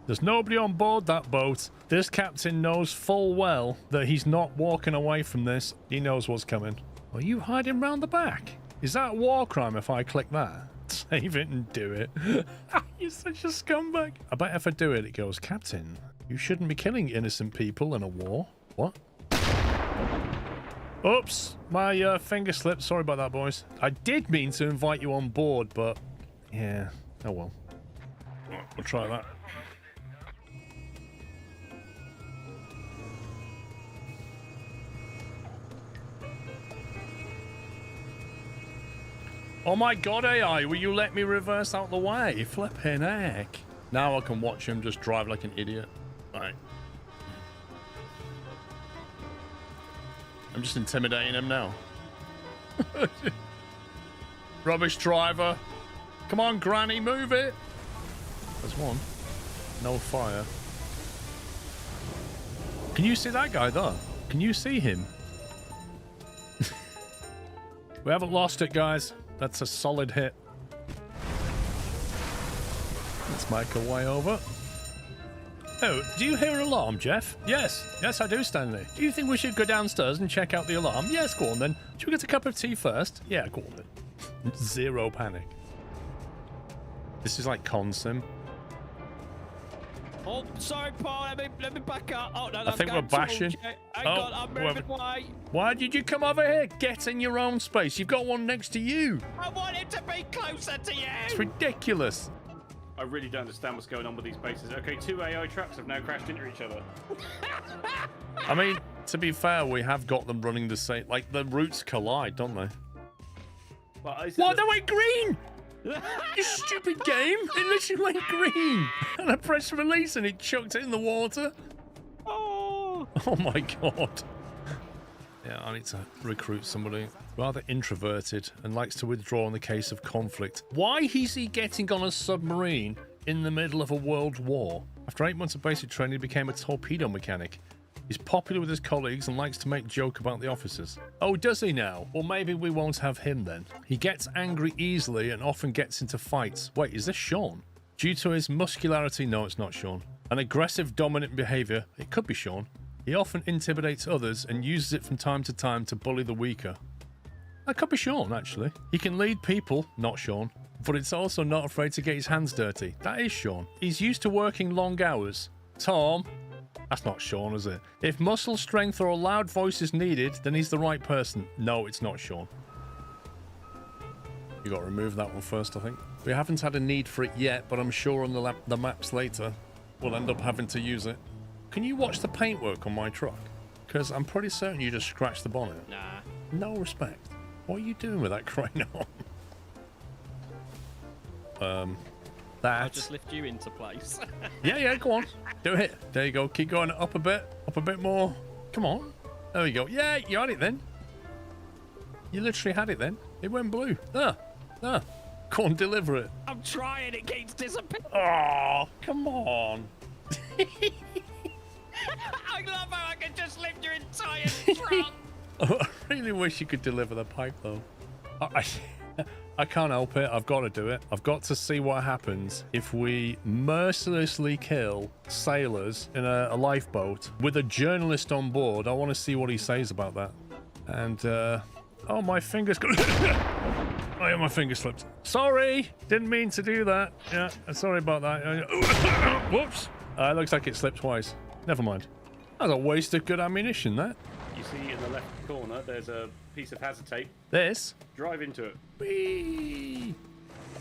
There's nobody on board that boat. This captain knows full well that he's not walking away from this. He knows what's coming. Are you hiding round the back? Is that a war crime if I click that? Save it and do it. You're such a scumbag. I bet if I do it, it goes, Captain, you shouldn't be killing innocent people in a war. What? Oops, my finger slipped. Sorry about that, boys. I did mean to invite you on board, but yeah, oh well. We'll try that. Oh my god, AI, will you let me reverse out the way? Flipping heck. Now I can watch him just drive like an idiot. Right. I'm just intimidating him now. Rubbish driver. Come on, Granny, move it. There's one. No fire. Can you see that guy though? Can you see him? We haven't lost it, guys. That's a solid hit. Let's make our way over. Oh, do you hear an alarm, Jeff? Yes. Yes, I do, Stanley. Do you think we should go downstairs and check out the alarm? Yes, go on then. Should we get a cup of tea first? Yeah, go on then. Zero panic. This is like Consim. Oh, sorry, Paul. Let me back up. Oh, no, I think we're bashing. I'm moving away. Why did you come over here? Get in your own space. You've got one next to you. I wanted to be closer to you. It's ridiculous. I really don't understand what's going on with these bases. Okay, 2 AI traps have now crashed into each other. I mean, to be fair, we have got them running the same. Like, the routes collide, don't they? Well, what? They went green! You stupid game! It literally went green! And I pressed release and it chucked it in the water. Oh! Oh my god. Yeah, I need to recruit somebody. Rather introverted and likes to withdraw in the case of conflict. Why is he getting on a submarine in the middle of a world war? After 8 months of basic training, he became a torpedo mechanic. He's popular with his colleagues and likes to make joke about the officers. Oh, does he now? Well, maybe we won't have him then. He gets angry easily and often gets into fights. Wait, is this Sean? Due to his muscularity, no, it's not Sean. An aggressive, dominant behavior, it could be Sean. He often intimidates others and uses it from time to time to bully the weaker. That could be Sean, actually. He can lead people, not Sean, but it's also not afraid to get his hands dirty. That is Sean. He's used to working long hours. Tom. That's not Sean, is it? If muscle strength or a loud voice is needed, then he's the right person. No, it's not Sean. You got to remove that one first, I think. We haven't had a need for it yet, but I'm sure on the maps later, we'll end up having to use it. Can you watch the paintwork on my truck? Because I'm pretty certain you just scratched the bonnet. Nah. No respect. What are you doing with that crane on? I'll just lift you into place. Yeah, go on. Do it. There you go. Keep going up a bit more. Come on. There you go. Yeah, you had it then. You literally had it then. It went blue. There. Go on, deliver it. I'm trying. It keeps disappearing. Oh, come on. I love how I can just lift your entire trunk. I really wish you could deliver the pipe, though. I can't help it. I've got to do it. I've got to see what happens if we mercilessly kill sailors in a lifeboat with a journalist on board. I want to see what he says about that. And, oh, my finger's got... Oh, yeah, my finger slipped. Sorry. Didn't mean to do that. Yeah, sorry about that. Whoops. It looks like it slipped twice. Never mind. That's a waste of good ammunition, that. You see in the left corner, there's a piece of hazard tape. This? Drive into it. Whee!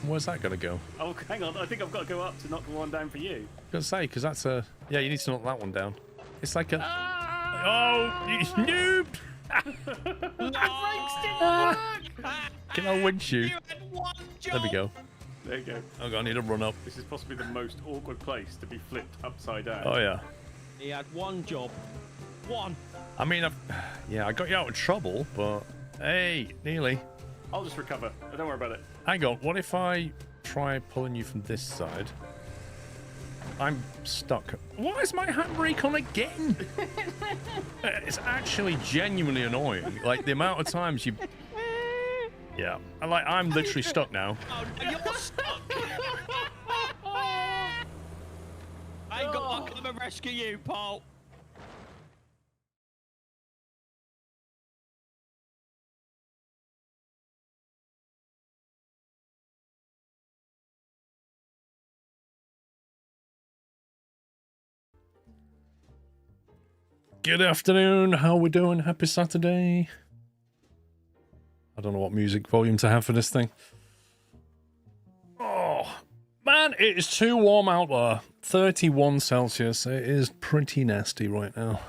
Where's that going to go? Oh, hang on. I think I've got to go up to knock one down for you. I was going to say, because that's a... Yeah, you need to knock that one down. It's like a... Oh, you noob! Can I winch you? You had one job. There we go. There you go. Oh god, I need to run up. This is possibly the most awkward place to be flipped upside down. Oh yeah. He had one job. One. I mean, yeah, I got you out of trouble, but hey, nearly. I'll just recover. Don't worry about it. Hang on, what if I try pulling you from this side? I'm stuck. Why is my handbrake on again? It's actually genuinely annoying. Like the amount of times you... Yeah, I'm literally stuck now. Oh, no, you're stuck. I ain't got to come and rescue you, Paul. Good afternoon, how we doing? Happy Saturday. I don't know what music volume to have for this thing. Oh, man, it is too warm out there. 31 Celsius. It is pretty nasty right now.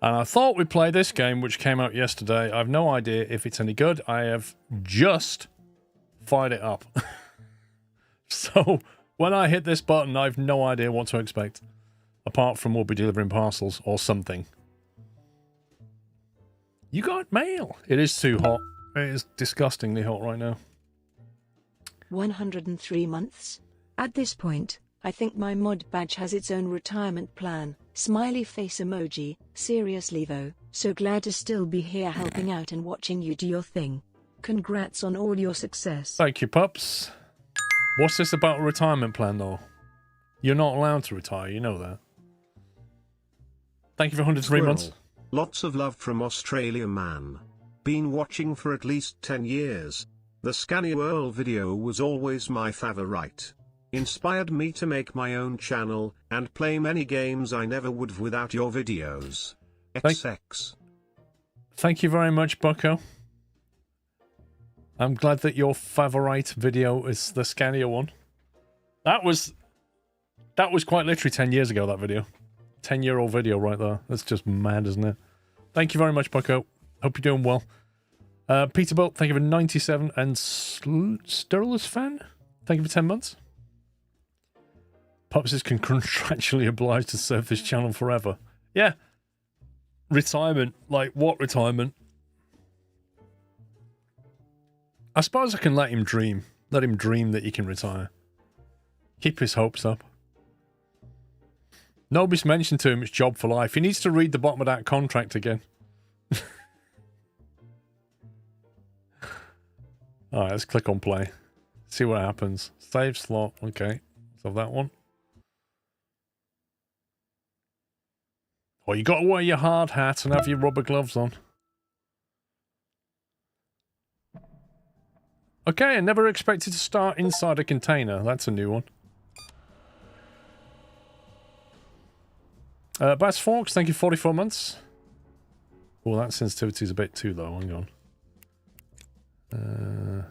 And I thought we'd play this game, which came out yesterday. I have no idea if it's any good. I have just fired it up. So, when I hit this button, I have no idea what to expect. Apart from we'll be delivering parcels or something. You got mail. It is too hot. It is disgustingly hot right now. 103 months. At this point, I think my mod badge has its own retirement plan. Smiley face emoji. Seriously though, so glad to still be here helping out and watching you do your thing. Congrats on all your success. Thank you, pups. What's this about a retirement plan, though? You're not allowed to retire, you know that. Thank you for 103 months. Lots of love from Australia man. Been watching for at least 10 years. The Scanny World video was always my favorite. Inspired me to make my own channel, and play many games I never would without your videos. XX. Thank you very much, Bucko. I'm glad that your favorite video is the Scania one. That was quite literally 10 years ago, that video. 10-year-old video right there. That's just mad, isn't it? Thank you very much, Bucko. Hope you're doing well. Peterbilt, thank you for 97. And Sterilus Fan, thank you for 10 months. Pups is contractually obliged to serve this channel forever. Yeah. Retirement. Like, what retirement? I suppose I can let him dream. Let him dream that he can retire. Keep his hopes up. Nobody's mentioned to him it's job for life. He needs to read the bottom of that contract again. Alright, let's click on play. See what happens. Save slot. Okay. So that one. Oh, you got to wear your hard hat and have your rubber gloves on. Okay, I never expected to start inside a container. That's a new one. Bass Forks, thank you, 44 months. Oh, that sensitivity is a bit too low. Hang on.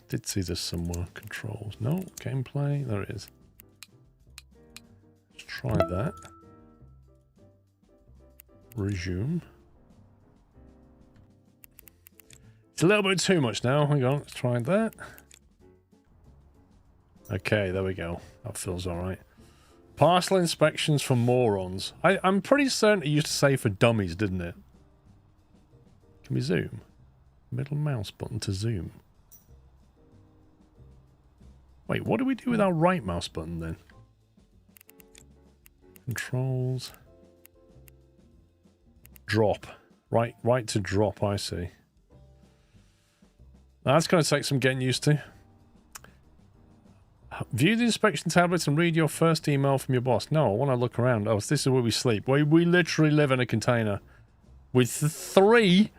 Did see this somewhere. Controls. No, gameplay. There it is. Let's try that. Resume. It's a little bit too much now. Hang on, let's try that. Okay, there we go. That feels alright. Parcel inspections for morons. I'm pretty certain it used to say for dummies, didn't it? Can we zoom? Middle mouse button to zoom. Wait, what do we do with our right mouse button then? Controls. Drop. Right to drop, I see. Now, that's going to take some getting used to. View the inspection tablets and read your first email from your boss. No, I want to look around. Oh, this is where we sleep. We literally live in a container with 3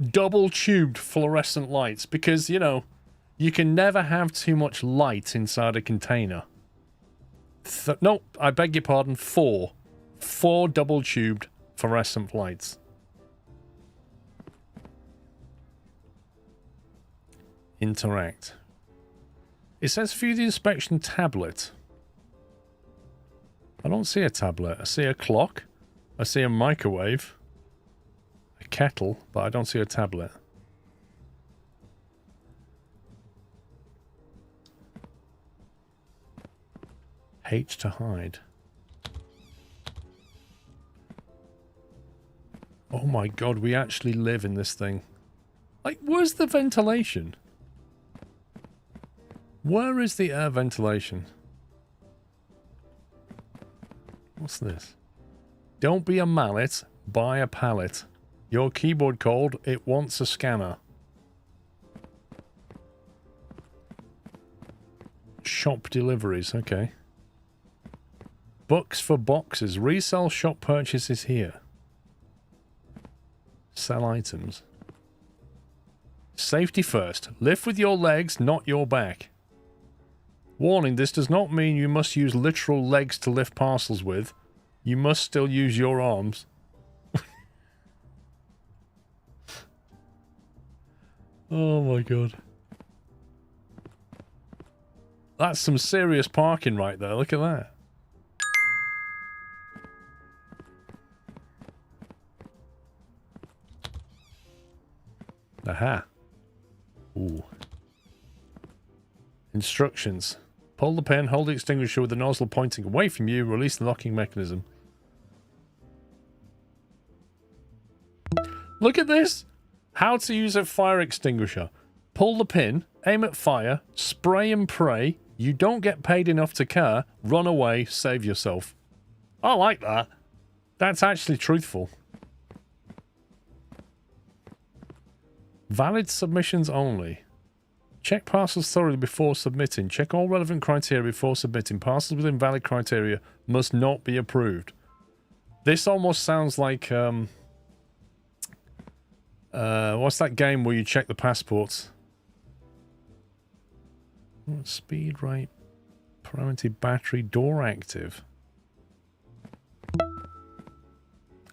double-tubed fluorescent lights because, you know, you can never have too much light inside a container. No, I beg your pardon, 4. 4 double-tubed fluorescent lights. Interact. It says view the inspection tablet. I don't see a tablet. I see a clock. I see a microwave, a kettle, but I don't see a tablet. H to hide. Oh my god, we actually live in this thing. Like, where's the ventilation? Where is the air ventilation? What's this? Don't be a mallet, buy a pallet. Your keyboard called, it wants a scanner. Shop deliveries, okay. Books for boxes. Resell shop purchases here. Sell items. Safety first. Lift with your legs, not your back. Warning, this does not mean you must use literal legs to lift parcels with. You must still use your arms. Oh my god. That's some serious parking right there. Look at that. Aha. Ooh. Instructions. Pull the pin, hold the extinguisher with the nozzle pointing away from you, release the locking mechanism. Look at this! How to use a fire extinguisher. Pull the pin, aim at fire, spray and pray. You don't get paid enough to care. Run away, save yourself. I like that. That's actually truthful. Valid submissions only. Check parcels thoroughly before submitting. Check all relevant criteria before submitting. Parcels with invalid criteria must not be approved. This almost sounds like, what's that game where you check the passports? Speed, rate, parameter, battery, door active.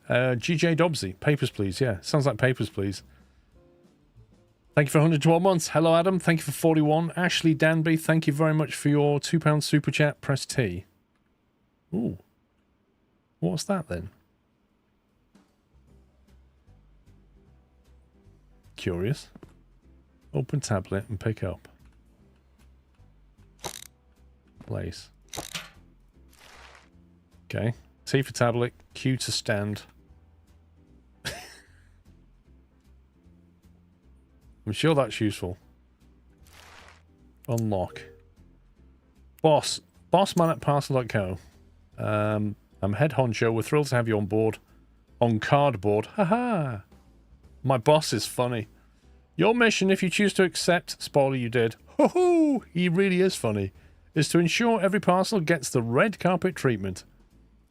GJ Dobbsy, papers please. Yeah, sounds like papers please. Thank you for 112 months. Hello, Adam. Thank you for 41. Ashley Danby, thank you very much for your £2 super chat. Press T. Ooh. What's that then? Curious. Open tablet and pick up. Place. Okay. T for tablet. Q to stand. I'm sure that's useful. Unlock. Boss. Bossman at Parcel.co. I'm head honcho. We're thrilled to have you on board. On cardboard. Haha. My boss is funny. Your mission, if you choose to accept, spoiler you did. Ho-ho! He really is funny. Is to ensure every parcel gets the red carpet treatment.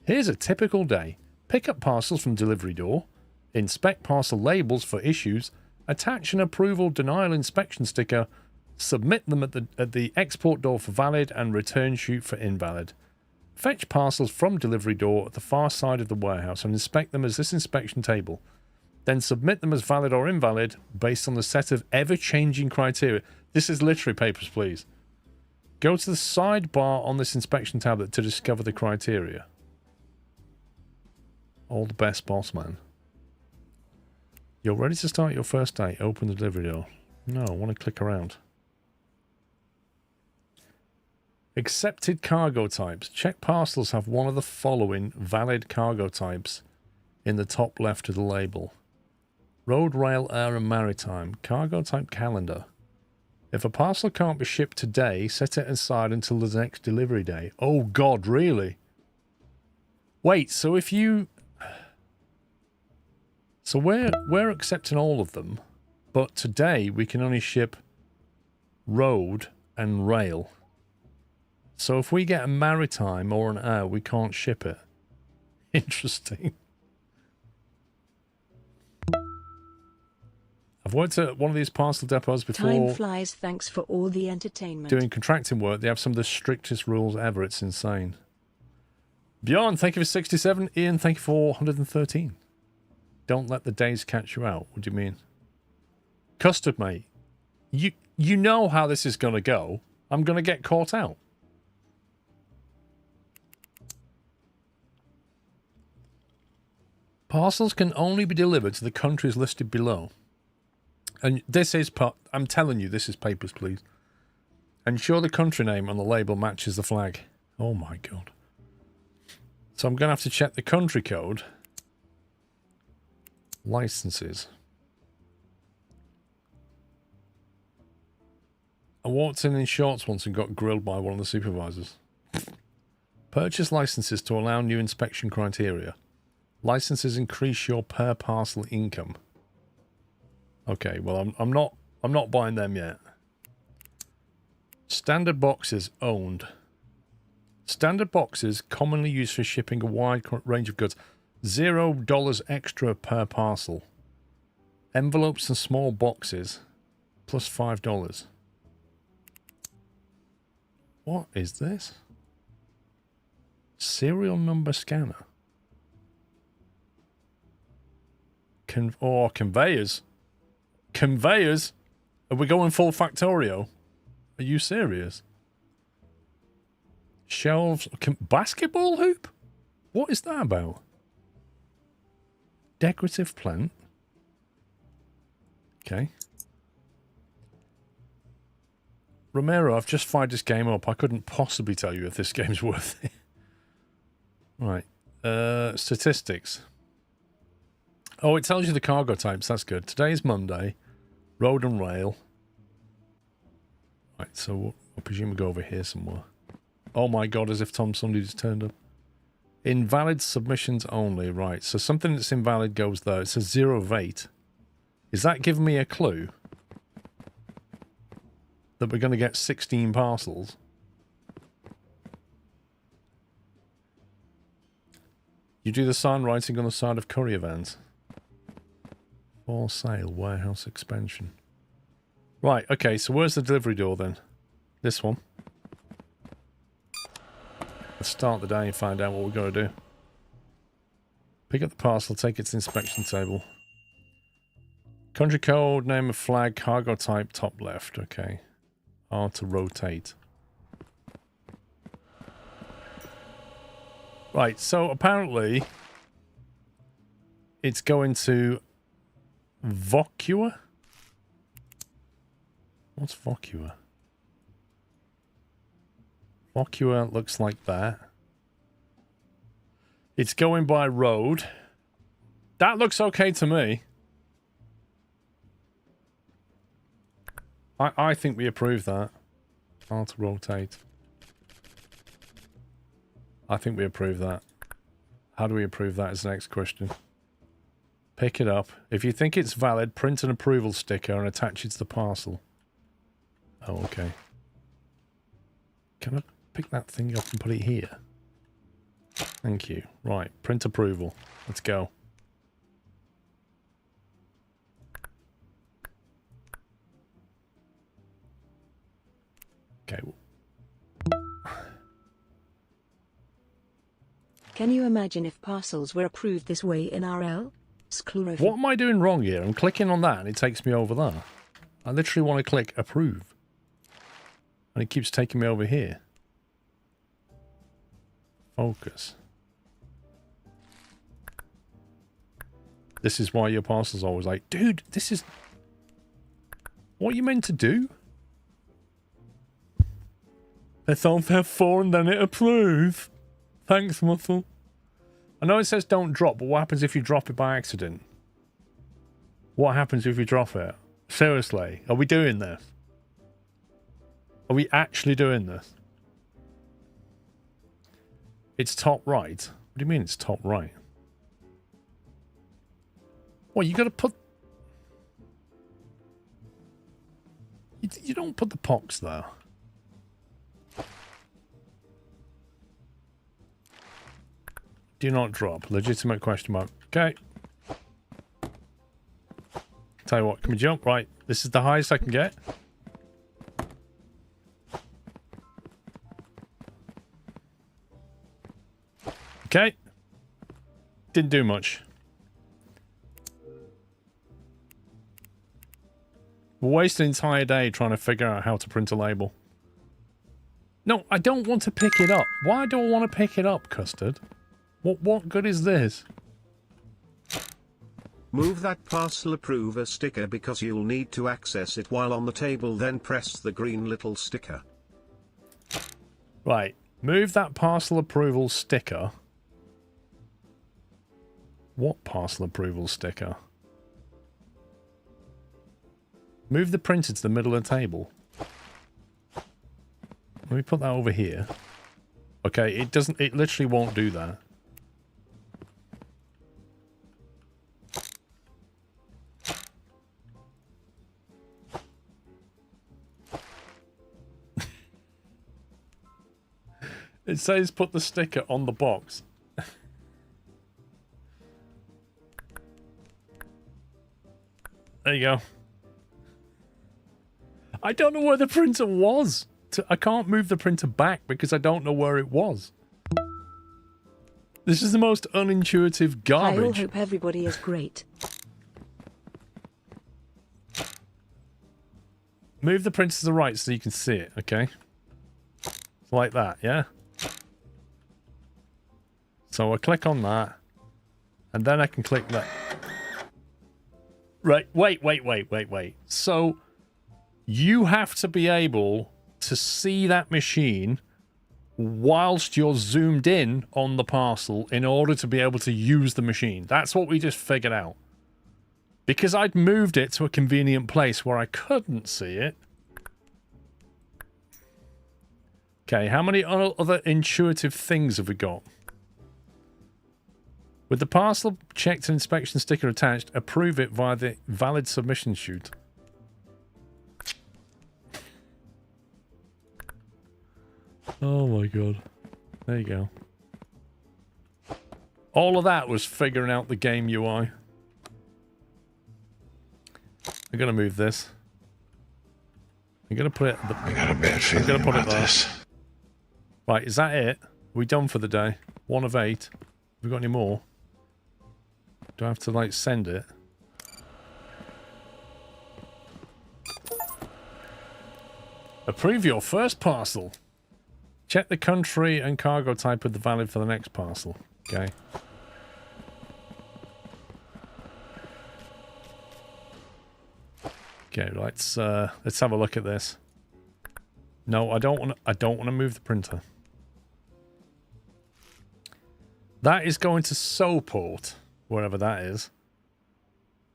Here's a typical day. Pick up parcels from delivery door. Inspect parcel labels for issues. Attach an approval denial inspection sticker, submit them at the export door for valid, and return chute for invalid. Fetch parcels from delivery door at the far side of the warehouse and inspect them as this inspection table. Then submit them as valid or invalid based on the set of ever-changing criteria. This is literally papers, please. Go to the sidebar on this inspection tablet to discover the criteria. All the best, boss man. You're ready to start your first day. Open the delivery door. No, I want to click around. Accepted cargo types. Check parcels have one of the following valid cargo types in the top left of the label. Road, rail, air and maritime. Cargo type calendar. If a parcel can't be shipped today, set it aside until the next delivery day. Oh God, really? Wait, so if you... So we're accepting all of them, but today we can only ship road and rail. So if we get a maritime or an air, we can't ship it. Interesting. I've worked at one of these parcel depots before. Time flies. Thanks for all the entertainment. Doing contracting work, they have some of the strictest rules ever. It's insane. Bjorn, thank you for 67. Ian, thank you for 113. Don't let the days catch you out. What do you mean? Custard, mate. You know how this is going to go. I'm going to get caught out. Parcels can only be delivered to the countries listed below. And this is I'm telling you, this is Papers, Please. Ensure the country name on the label matches the flag. Oh my god. So I'm going to have to check the country code. Licenses. I walked in shorts once and got grilled by one of the supervisors. Purchase licenses to allow new inspection criteria. Licenses increase your per parcel income. Okay, well I'm not buying them yet. Standard boxes owned. Standard boxes commonly used for shipping a wide range of goods. $0 extra per parcel. Envelopes and small boxes plus $5. What is this? Serial number scanner. Conveyors. Conveyors? Are we going full Factorio? Are you serious? Shelves. Basketball hoop? What is that about? Decorative plant. Okay. Romero, I've just fired this game up. I couldn't possibly tell you if this game's worth it. Right. Statistics. Oh, it tells you the cargo types. That's good. Today is Monday. Road and rail. Right, so I presume we go over here somewhere. Oh my god, as if Tom Sunday just turned up. Invalid submissions only. Right, so something that's invalid goes there. It says 0 of 8. Is that giving me a clue? That we're going to get 16 parcels? You do the sign writing on the side of courier vans. For sale, warehouse expansion. Right, okay, so where's the delivery door then? This one. Let's start the day and find out what we've got to do. Pick up the parcel, take it to the inspection table. Country code, name of flag, cargo type, top left. Okay. R to rotate. Right, so apparently it's going to Vocua? What's Vocua? Vocua looks like that. It's going by road. That looks okay to me. I think we approve that. R to rotate. I think we approve that. How do we approve that is the next question. Pick it up. If you think it's valid, print an approval sticker and attach it to the parcel. Oh, okay. Can I pick that thing up and put it here? Thank you. Right, print approval. Let's go. Okay. Can you imagine if parcels were approved this way in RL? What am I doing wrong here? I'm clicking on that and it takes me over there. I literally want to click approve. And it keeps taking me over here. Focus. This is why your parcel's always like, dude, this is what you meant to do. Let's all have 4 and then it approve. Thanks, Muscle. I know it says don't drop, but what happens if you drop it by accident? What happens if you drop it? Seriously, are we doing this? Are we actually doing this? It's top right. What do you mean it's top right? Well, you gotta put... You don't put the pox there. Do not drop. Legitimate question mark. Okay. Tell you what, can we jump? Right. This is the highest I can get. Okay. Didn't do much. We'll waste an entire day trying to figure out how to print a label. No, I don't want to pick it up. Why do I want to pick it up, Custard? What good is this? Move that parcel approver sticker because you'll need to access it while on the table, then press the green little sticker. Right. Move that parcel approval sticker. What parcel approval sticker? Move the printer to the middle of the table. Let me put that over here. Okay, it doesn't, it literally won't do that. It says put the sticker on the box. There you go. I don't know where the printer was. I can't move the printer back because I don't know where it was. This is the most unintuitive garbage. I all hope everybody is great. Move the printer to the right so you can see it, okay? Like that, yeah? So I click on that, and then I can click that. Right, wait. So you have to be able to see that machine whilst you're zoomed in on the parcel in order to be able to use the machine. That's what we just figured out. Because I'd moved it to a convenient place where I couldn't see it. Okay, how many other intuitive things have we got? With the parcel checked and inspection sticker attached, approve it via the valid submission sheet. Oh my god. There you go. All of that was figuring out the game UI. I'm gonna move this. I'm gonna put it. I got a bad feeling about this. Right, is that it? Are we done for the day? 1 of 8. Have we got any more? Do I have to, like, send it? Approve your first parcel. Check the country and cargo type with the valid for the next parcel. Okay. Okay, let's have a look at this. No, I don't want to move the printer. That is going to Soport, wherever that is.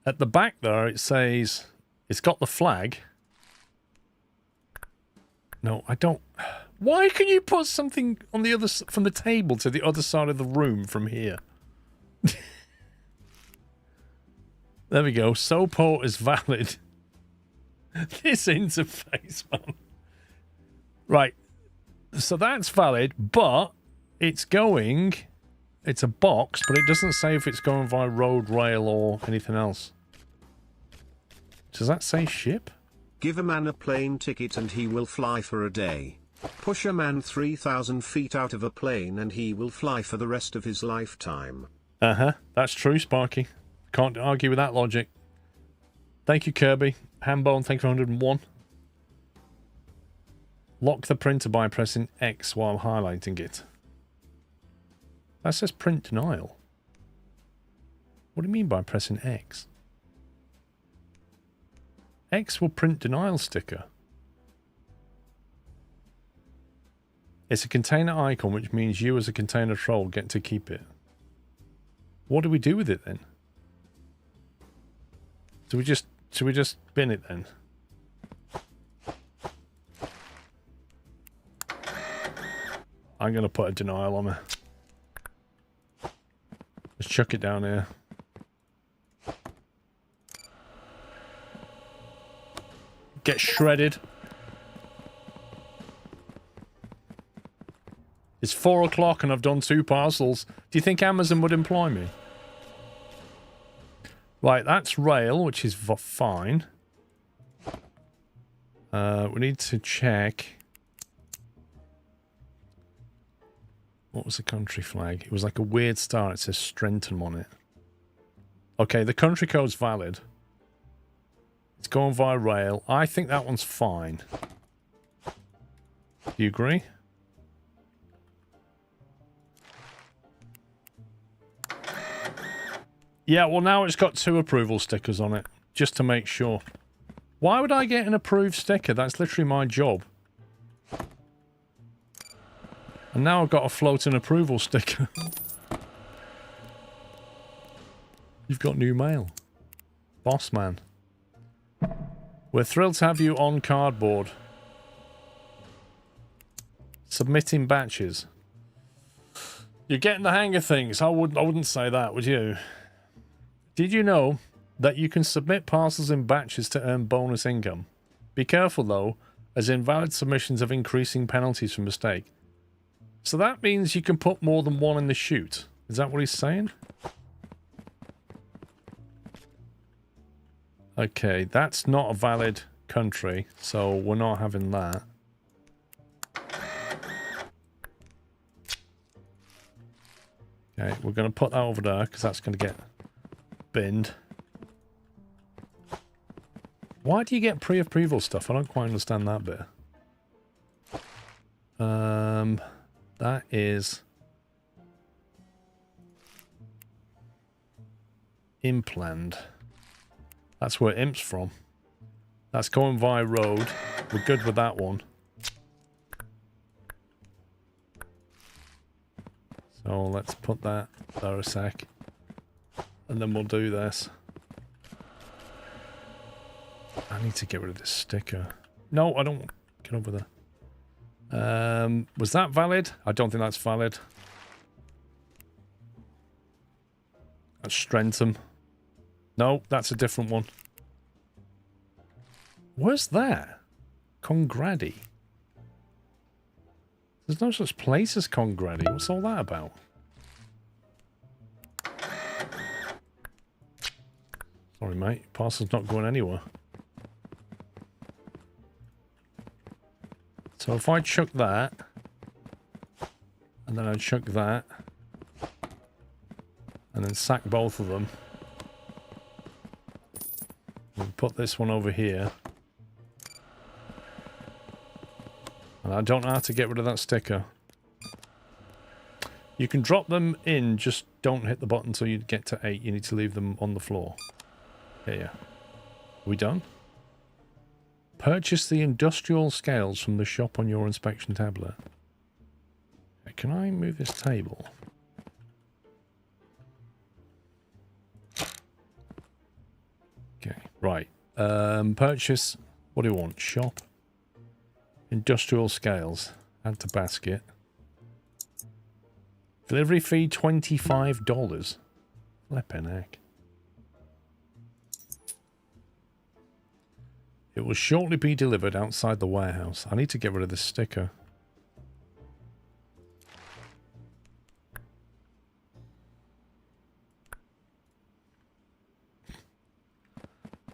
At the back there, it says it's got the flag. No, I don't. Why can you put something on the other from the table to the other side of the room from here? There we go. Soport is valid. This interface, man. Right. So that's valid, but it's going. It's a box, but it doesn't say if it's going via road, rail, or anything else. Does that say ship? Give a man a plane ticket and he will fly for a day. Push a man 3,000 feet out of a plane and he will fly for the rest of his lifetime. Uh-huh. That's true, Sparky. Can't argue with that logic. Thank you, Kirby. Hambone, thank you for 101. Lock the printer by pressing X while highlighting it. That says print denial. What do you mean by pressing X? X will print denial sticker. It's a container icon, which means you as a container troll get to keep it. What do we do with it then? Should we just bin it then? I'm going to put a denial on it. Let's chuck it down here. Get shredded. It's 4 o'clock and I've done 2 parcels. Do you think Amazon would employ me? Right, that's rail, which is fine. We need to check. What was the country flag? It was like a weird star. It says Strentham on it. Okay, the country code's valid. It's going via rail. I think that one's fine. Do you agree? Yeah, well now it's got 2 approval stickers on it, just to make sure. Why would I get an approved sticker? That's literally my job. And now I've got a floating approval sticker. You've got new mail. Boss man. We're thrilled to have you on cardboard. Submitting batches. You're getting the hang of things. I wouldn't say that, would you? Did you know that you can submit parcels in batches to earn bonus income? Be careful though, as invalid submissions have increasing penalties for mistake. So that means you can put more than one in the chute. Is that what he's saying? Okay, that's not a valid country, so we're not having that. Okay, we're going to put that over there, because that's going to get binned. Why do you get pre-approval stuff? I don't quite understand that bit. That is... Impland. That's where Imp's from. That's going via road. We're good with that one. So let's put that there a sec. And then we'll do this. I need to get rid of this sticker. No, I don't. Get over there. Was that valid? I don't think that's valid. That's Strentham. No, that's a different one. Where's that? Congrady. There's no such place as Congrady. What's all that about? Sorry, mate. Parcel's not going anywhere. So if I chuck that, and then I chuck that, and then sack both of them, we'll put this one over here. And I don't know how to get rid of that sticker. You can drop them in, just don't hit the button until you get to 8. You need to leave them on the floor. Here. Are we done? Purchase the industrial scales from the shop on your inspection tablet. Can I move this table? Okay, right. Purchase, what do you want? Shop. Industrial scales. Add to basket. Delivery fee $25. Flippin' heck. It will shortly be delivered outside the warehouse. I need to get rid of this sticker.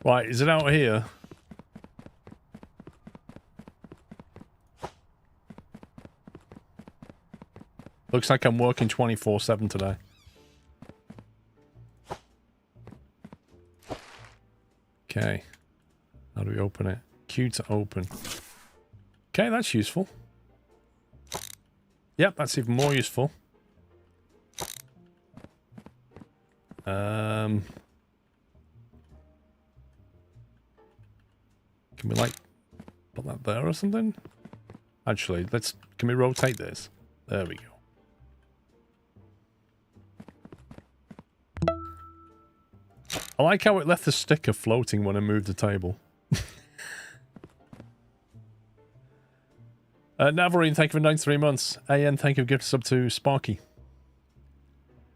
Right, is it out here? Looks like I'm working 24/7 today. Okay. How do we open it? Q to open. Okay, that's useful. Yep, that's even more useful. Can we like put that there or something? Actually, can we rotate this? There we go. I like how it left the sticker floating when I moved the table. Navarine, thank you for 93 months. AN, thank you for gifting sub to Sparky.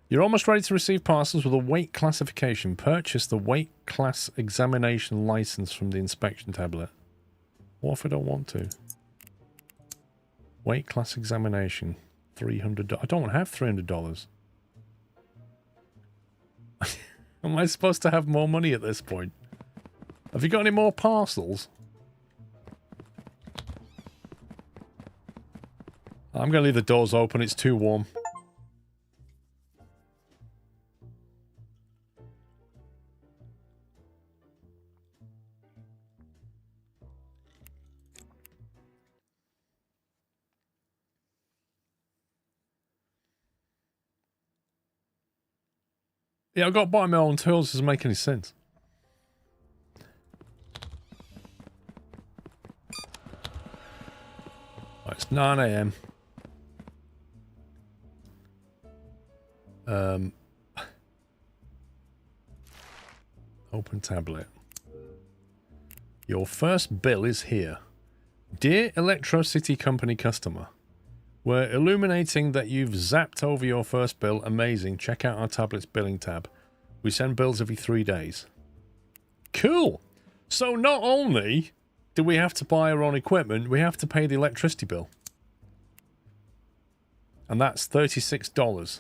You're almost ready to receive parcels with a weight classification. Purchase the weight class examination license from the inspection tablet. What if I don't want to? Weight class examination. $300. I don't have $300. Am I supposed to have more money at this point? Have you got any more parcels? I'm going to leave the doors open. It's too warm. Yeah, I've got to buy my own tools. It doesn't make any sense. Right, it's 9 AM. Open tablet. Your first bill is here. Dear Electricity Company customer, we're illuminating that you've zapped over your first bill. Amazing. Check out our tablet's billing tab. We send bills every 3 days. Cool. So not only do we have to buy our own equipment, we have to pay the electricity bill. And that's $36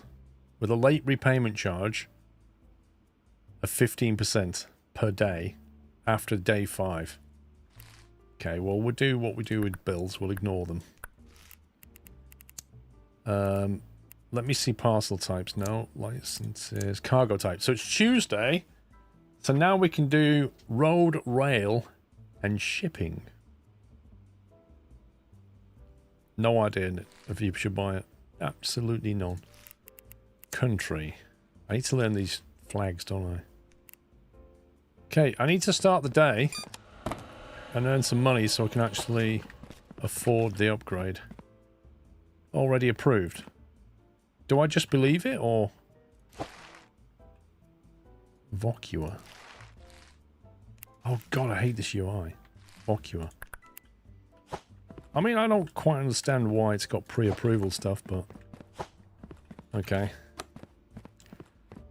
with a late repayment charge of 15% per day after day 5. Okay, well, we'll do what we do with bills. We'll ignore them. Let me see parcel types. No, licenses, cargo type. So it's Tuesday. So now we can do road, rail, and shipping. No idea if you should buy it. Absolutely none. Country. I need to learn these flags, don't I? Okay, I need to start the day and earn some money so I can actually afford the upgrade. Already approved. Do I just believe it, or... Vocua. Oh god, I hate this UI. Vocua. I mean, I don't quite understand why it's got pre-approval stuff, but... Okay.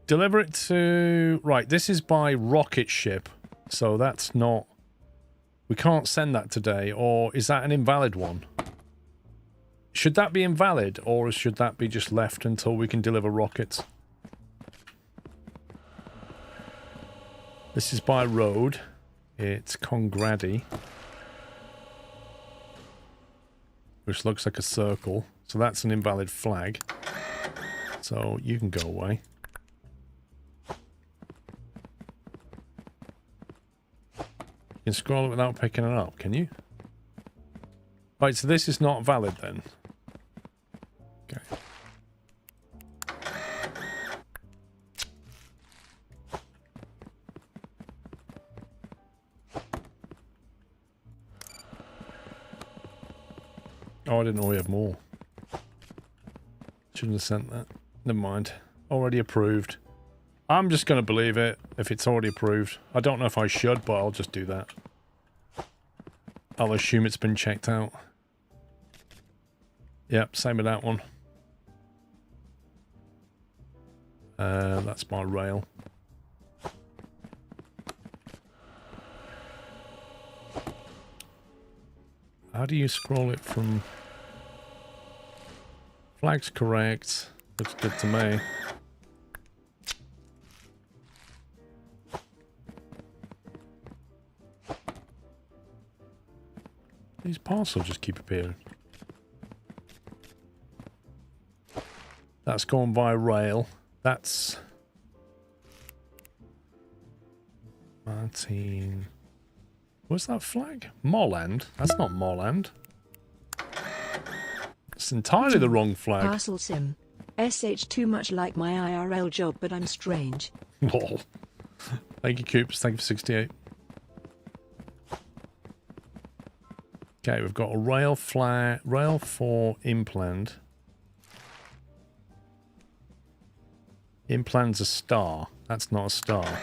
Deliver it to... Right, this is by rocket ship, so that's not... We can't send that today, or is that an invalid one? Should that be invalid, or should that be just left until we can deliver rockets? This is by road. It's Congradi. Which looks like a circle. So that's an invalid flag. So you can go away. You can scroll it without picking it up, can you? Right, so this is not valid then. Okay. Oh, I didn't know we had more. Shouldn't have sent that. Never mind. Already approved. I'm just going to believe it if it's already approved. I don't know if I should, but I'll just do that. I'll assume it's been checked out. Yep, same with that one. That's my rail. How do you scroll it from... Flag's correct. Looks good to me. These parcels just keep appearing. That's going by rail. That's... Martin... What's that flag? Morland? That's not Morland. It's entirely the wrong flag. Parcel sim. SH too much like my IRL job, but I'm strange. Lol. Thank you, Coops. Thank you for 68. Okay, we've got a rail flag, rail for implant. Implant's a star. That's not a star.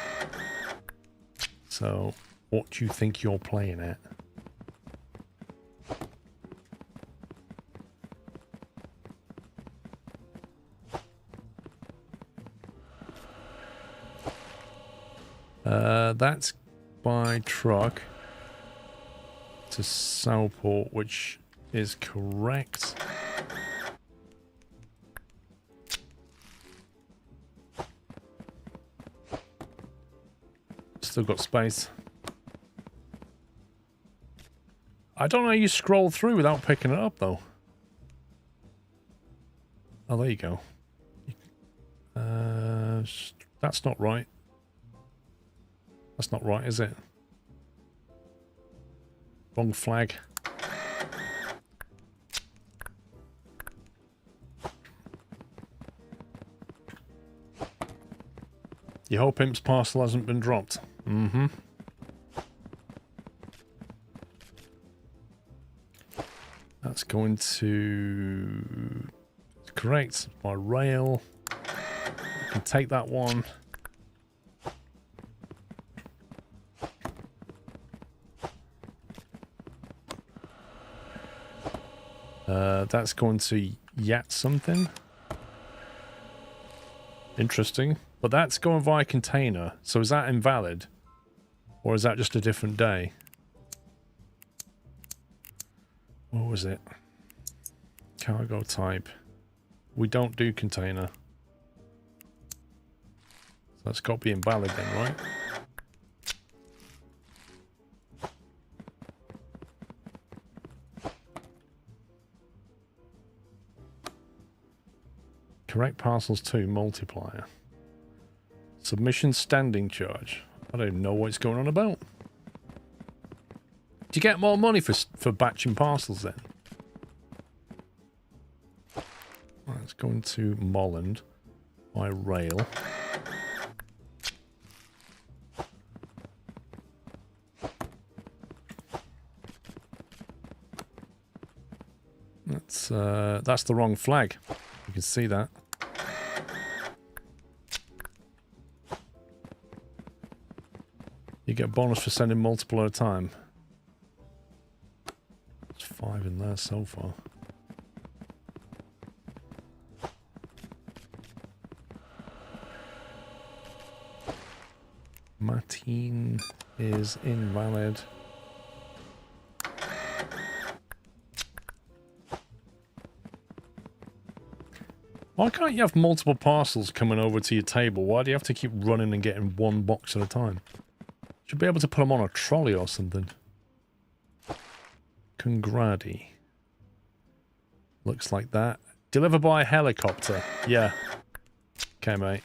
So, what do you think you're playing at? That's by truck to Southport, which is correct. Still got space. I don't know how you scroll through without picking it up, though. Oh, there you go. That's not right. That's not right, is it? Wrong flag. You hope Imp's parcel hasn't been dropped. Mm-hmm. That's going to... Correct. By rail. You can take that one. That's going to YOTS something. Interesting. But that's going via container. So is that invalid? Or is that just a different day? What was it? Cargo type. We don't do container. So that's got to be invalid then, right? Correct parcels 2 multiplier. Submission standing charge. I don't know what's going on about. Do you get more money for batching parcels then? Right, it's going to Molland by rail. That's the wrong flag. You can see that. You get a bonus for sending multiple at a time. There's 5 in there so far. Martin is invalid. Why can't you have multiple parcels coming over to your table? Why do you have to keep running and getting one box at a time? Should be able to put them on a trolley or something. Congradi. Looks like that. Deliver by helicopter. Yeah. Okay, mate.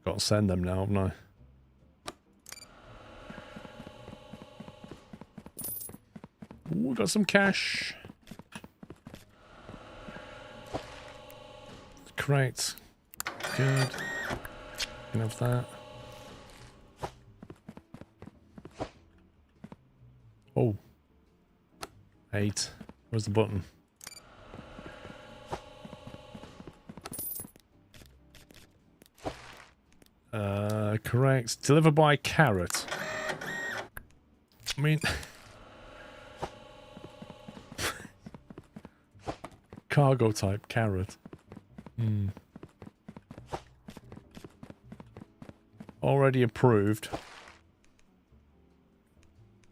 Got to send them now, haven't I? Ooh, got some cash. Great. Good. Can have that. Oh. 8. Where's the button? Correct. Deliver by carrot. I mean... Cargo type carrot. Already approved.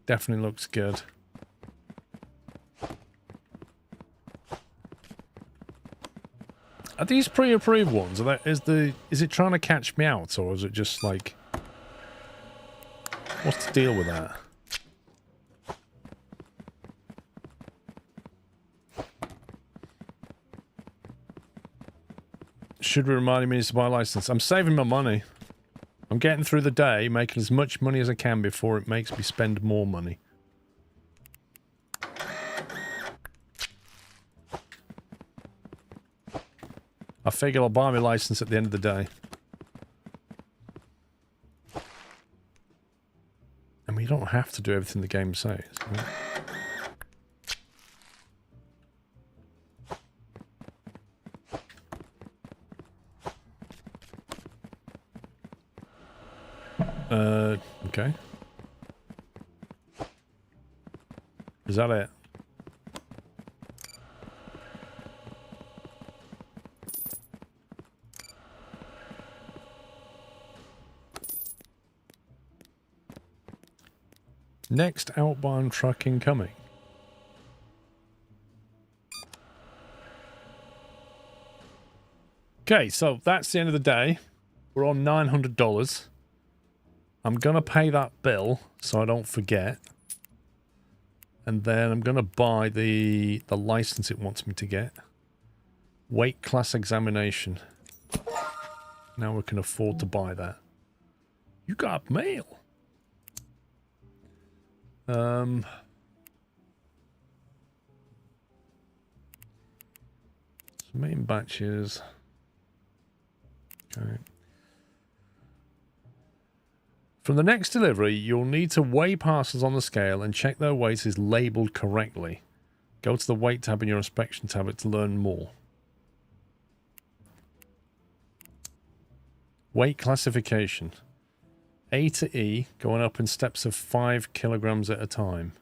Definitely looks good. Are these pre-approved ones? Is it trying to catch me out, or is it just like... What's the deal with that? Should be reminding me to buy a license. I'm saving my money. I'm getting through the day, making as much money as I can before it makes me spend more money. I figure I'll buy my license at the end of the day. And we don't have to do everything the game says. Right? Okay. Is that it? Next outbound truck incoming. Okay, so that's the end of the day. We're on $900. I'm going to pay that bill so I don't forget. And then I'm going to buy the license it wants me to get. Weight class examination. Now we can afford to buy that. You got mail. Main batches. Okay. From the next delivery, you'll need to weigh parcels on the scale and check their weight is labelled correctly. Go to the weight tab in your inspection tablet to learn more. Weight classification. A to E, going up in steps of 5 kilograms at a time.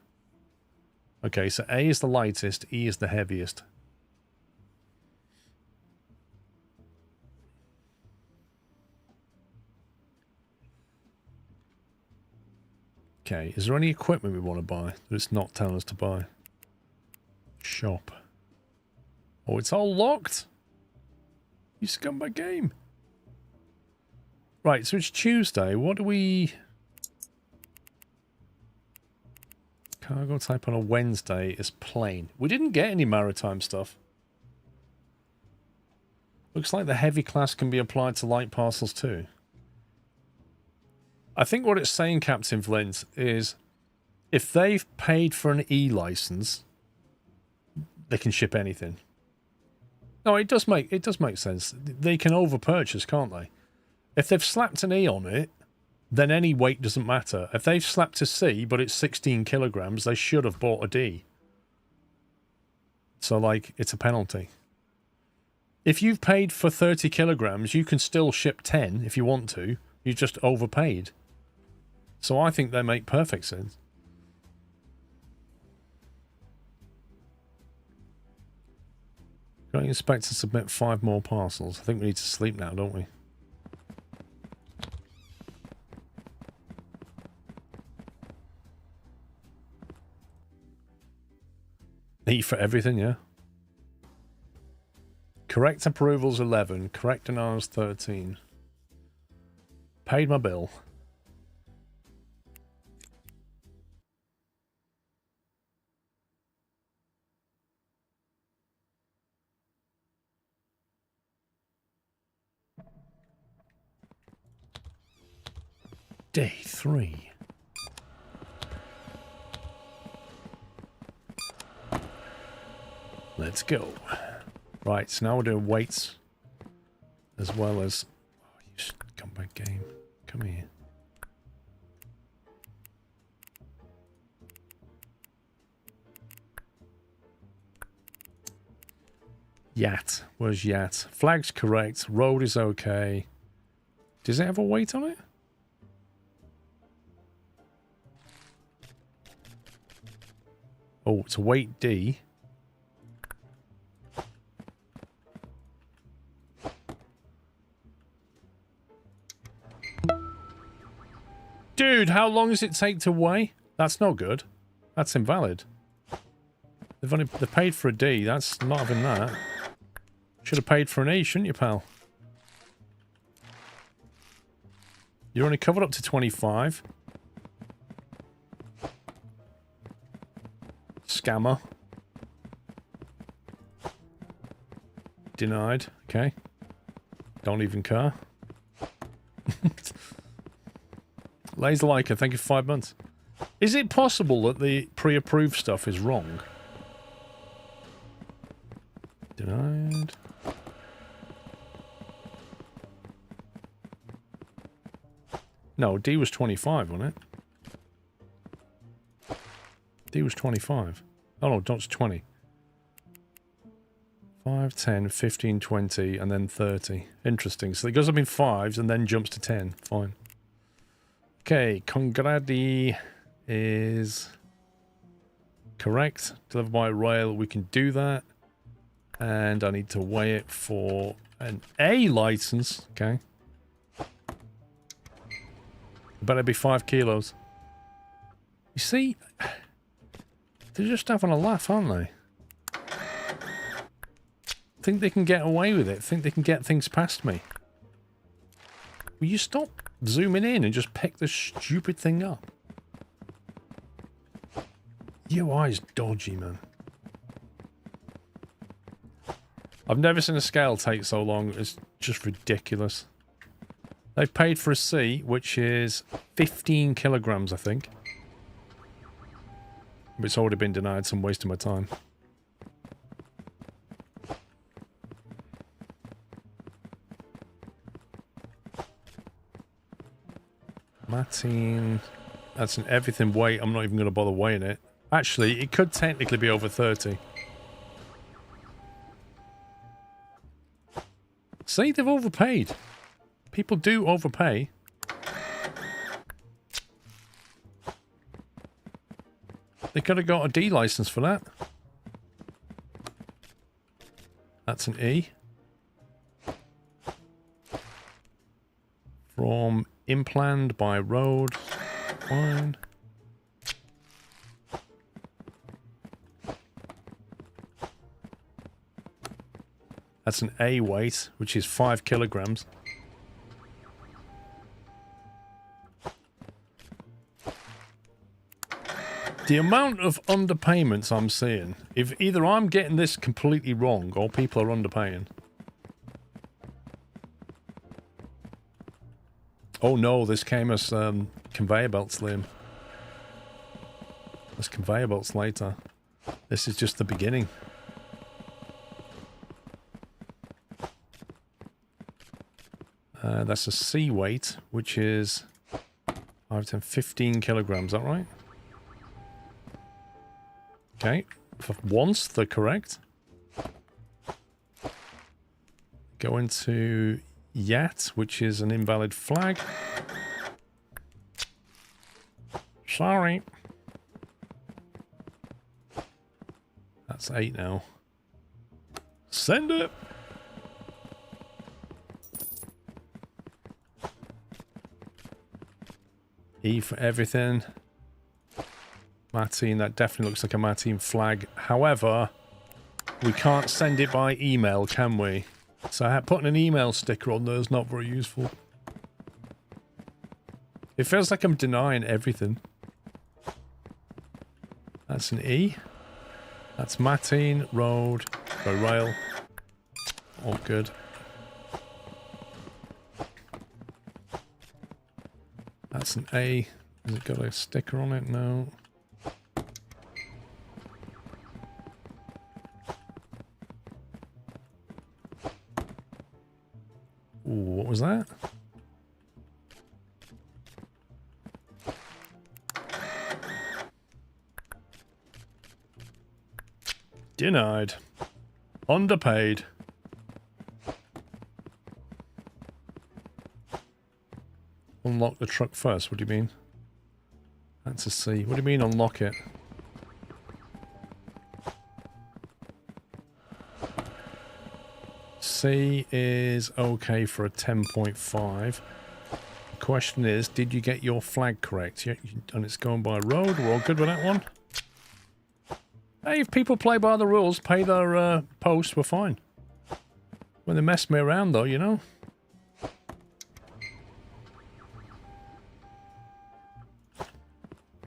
Okay, so A is the lightest, E is the heaviest. Okay, is there any equipment we want to buy that it's not telling us to buy? Shop. Oh, it's all locked? You scumbag game. Right, so it's Tuesday. What do we... Cargo type on a Wednesday is plain. We didn't get any maritime stuff. Looks like the heavy class can be applied to light parcels too. I think what it's saying, Captain Flint, is if they've paid for an E license, they can ship anything. No, it does make sense. They can overpurchase, can't they? If they've slapped an E on it, then any weight doesn't matter. If they've slapped a C, but it's 16 kilograms, they should have bought a D. So, like, it's a penalty. If you've paid for 30 kilograms, you can still ship 10 if you want to. You just overpaid. So I think they make perfect sense. Got to expect to submit 5 more parcels. I think we need to sleep now, don't we? E for everything, yeah. Correct approvals 11. Correct denials 13. Paid my bill. Day 3. Let's go. Right, so now we're doing weights as well as... Oh, you scumbag game. Come here. Yacht. Where's Yacht? Flag's correct. Road is okay. Does it have a weight on it? Oh, it's a weight D. Dude, how long does it take to weigh? That's no good. That's invalid. They've paid for a D. That's not having that. Should have paid for an E, shouldn't you, pal? You're only covered up to 25. Scammer. Denied. Okay. Don't even care. Laser Leica, thank you for 5 months. Is it possible that the pre-approved stuff is wrong? Denied. No, D was 25, wasn't it? D was 25. Oh no, that's 20. 5, 10, 15, 20, and then 30. Interesting. So it goes up in 5s and then jumps to 10. Fine. Okay, Congradi is correct. Delivered by rail, we can do that. And I need to weigh it for an A license. Okay. Better be 5 kilos. You see, they're just having a laugh, aren't they? Think they can get away with it. Think they can get things past me. Will you stop zooming in and just pick this stupid thing up? UI's dodgy, man. I've never seen a scale take so long. It's just ridiculous. They've paid for a C, which is 15 kilograms, I think. But it's already been denied, so I'm wasting my time. Matine. That's an everything weight. I'm not even going to bother weighing it. Actually, it could technically be over 30. See, they've overpaid. People do overpay. They could have got a D license for that. That's an E. From Implant by Road. Fine. That's an A weight, which is 5 kilograms. The amount of underpayments I'm seeing, if either I'm getting this completely wrong or people are underpaying. Oh no, this came as conveyor belts, Liam. There's conveyor belts later. This is just the beginning. That's a C weight, which is 5, 10, 15 kilograms, is that right? Okay, for once they're correct. Go into YAT, which is an invalid flag. Sorry. That's 8 now. Send it! E for everything. Matine, that definitely looks like a Matine flag. However, we can't send it by email, can we? So putting an email sticker on there is not very useful. It feels like I'm denying everything. That's an E. That's Matine, road, by rail. All good. That's an A. Has it got a sticker on it? No. Ooh, what was that? Denied. Underpaid. Unlock the truck first, what do you mean? That's a C. What do you mean unlock it? C is okay for a 10.5. The question is, did you get your flag correct? Yeah, and it's going by road. We're all good with that one. Hey, if people play by the rules, pay their post, we're fine. When they mess me around though, you know?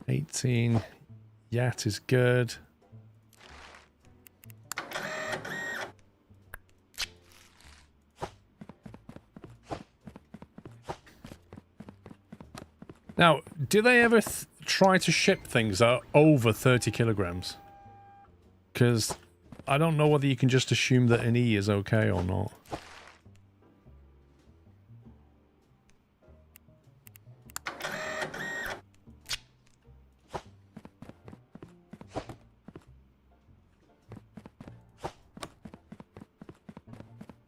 $18. YAT is good. Now, do they ever try to ship things that are over 30 kilograms? Because I don't know whether you can just assume that an E is okay or not.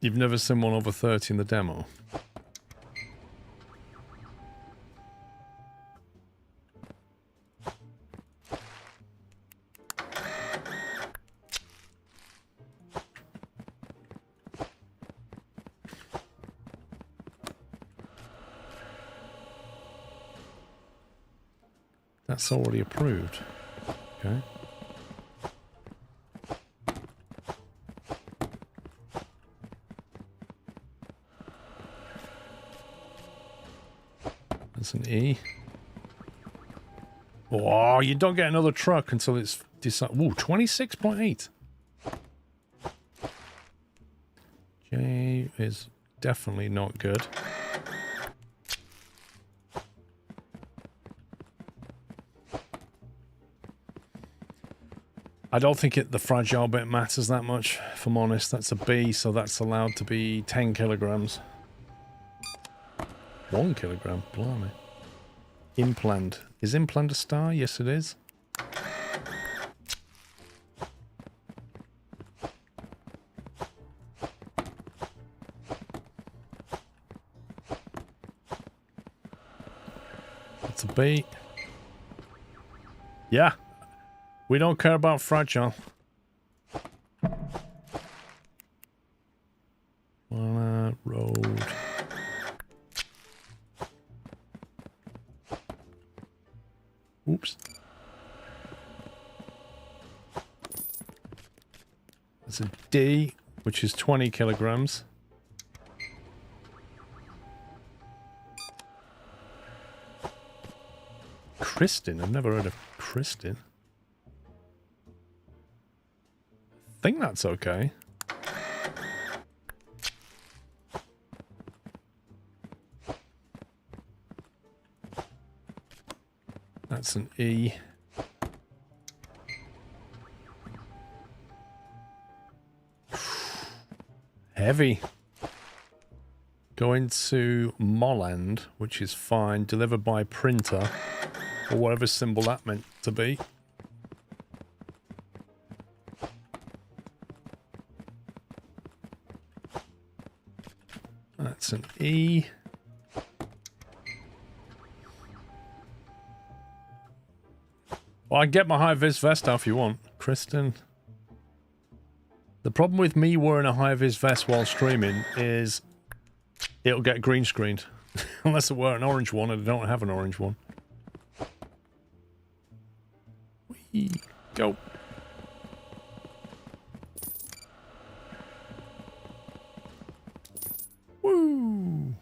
You've never seen one over 30 in the demo? That's already approved. Okay. That's an E. Oh, you don't get another truck until it's decided. Ooh, 26.8. J is definitely not good. I don't think the fragile bit matters that much, if I'm honest. That's a B, so that's allowed to be 10 kilograms. 1 kilogram, blimey. Implant. Is implant a star? Yes, it is. That's a B. Yeah. We don't care about fragile. Road. Oops. That's a D, which is 20 kilograms. Kristen? I've never heard of Kristen. I think that's okay. That's an E. Heavy. Going to Molland, which is fine. Delivered by printer. Or whatever symbol that meant to be. That's an E. Well, I can get my high-vis vest out if you want, Kristen. The problem with me wearing a high-vis vest while streaming is it'll get green screened. Unless I wear an orange one, and I don't have an orange one. Whee, go. Woo!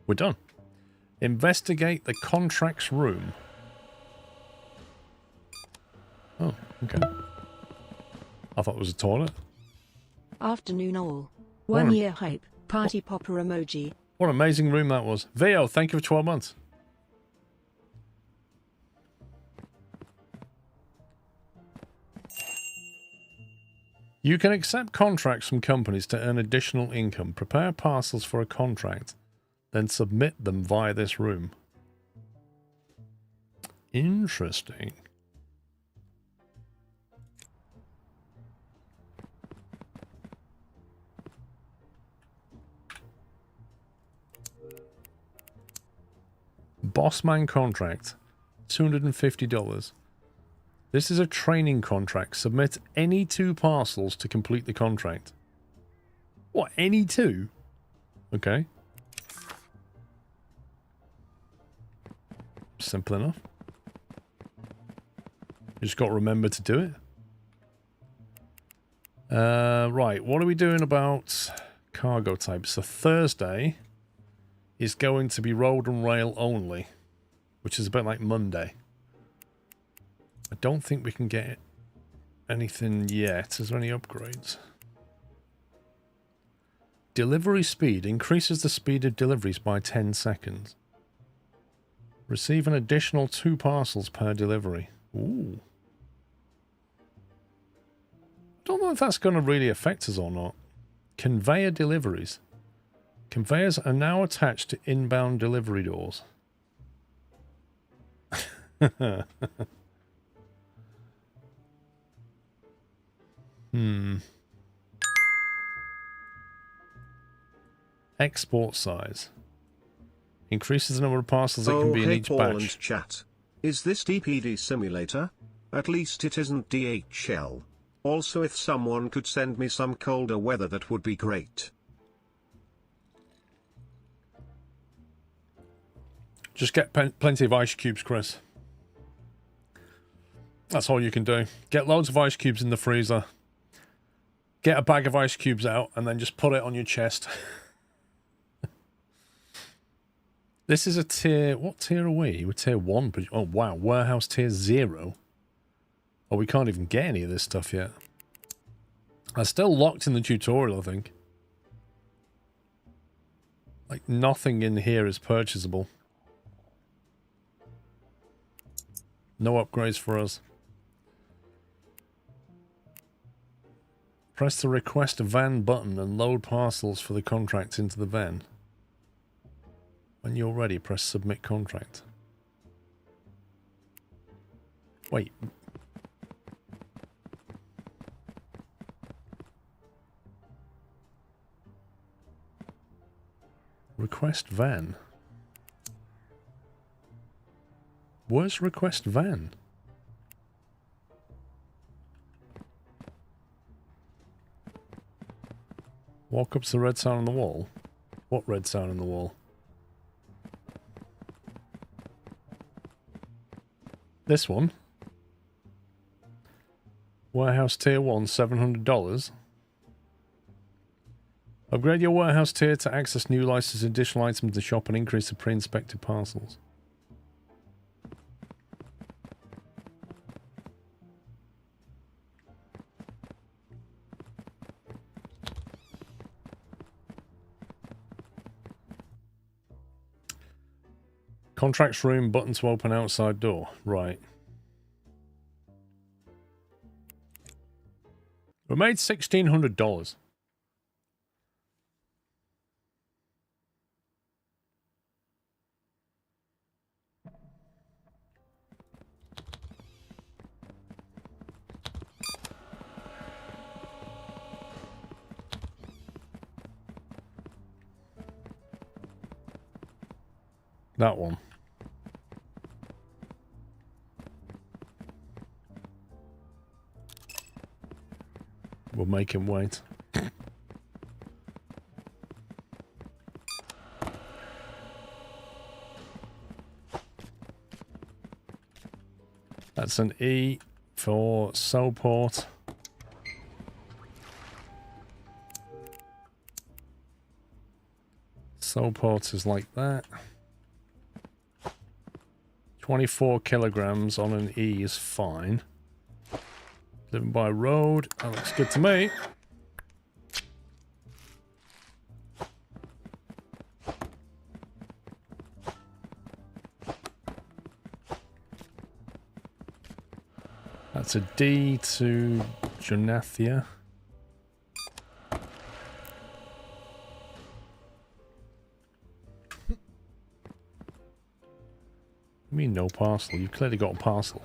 We're done. Investigate the contracts room. Oh, okay. I thought it was a toilet. Afternoon all. 1 year hype. Party popper emoji. What an amazing room that was. Veo, thank you for 12 months. You can accept contracts from companies to earn additional income. Prepare parcels for a contract, then submit them via this room. Interesting. Bossman contract, $250. This is a training contract. Submit any 2 parcels to complete the contract. What, any 2? Okay. Simple enough. You just got to remember to do it. Right, what are we doing about cargo types? So Thursday is going to be road and rail only, which is a bit like Monday. I don't think we can get anything yet. Is there any upgrades? Delivery speed increases the speed of deliveries by 10 seconds. Receive an additional 2 parcels per delivery. Ooh. Don't know if that's going to really affect us or not. Conveyor deliveries. Conveyors are now attached to inbound delivery doors. Export size. Increases the number of parcels that can be in each Paul batch. And chat. Is this DPD simulator? At least it isn't DHL. Also, if someone could send me some colder weather, that would be great. Just get plenty of ice cubes, Chris. That's all you can do. Get loads of ice cubes in the freezer. Get a bag of ice cubes out and then just put it on your chest. This is a tier... What tier are we? We're tier 1. Oh, wow. Warehouse tier 0. Oh, we can't even get any of this stuff yet. I'm still locked in the tutorial, I think. Like, nothing in here is purchasable. No upgrades for us. Press the request a van button and load parcels for the contract into the van. When you're ready, press submit contract. Wait. Request van. Where's request van? Walk up to the red sign on the wall. What red sign on the wall? This one. Warehouse tier 1, $700. Upgrade your warehouse tier to access new licensed additional items in the shop and increase the pre-inspected parcels. Contracts room, button to open outside door. Right. We made $1,600. That one. We'll make him wait. That's an E for Soulport. Soulport is like that. 24 kilograms on an E is fine. Living by road. That looks good to me. That's a D to Jonathia. I mean no parcel. You've clearly got a parcel.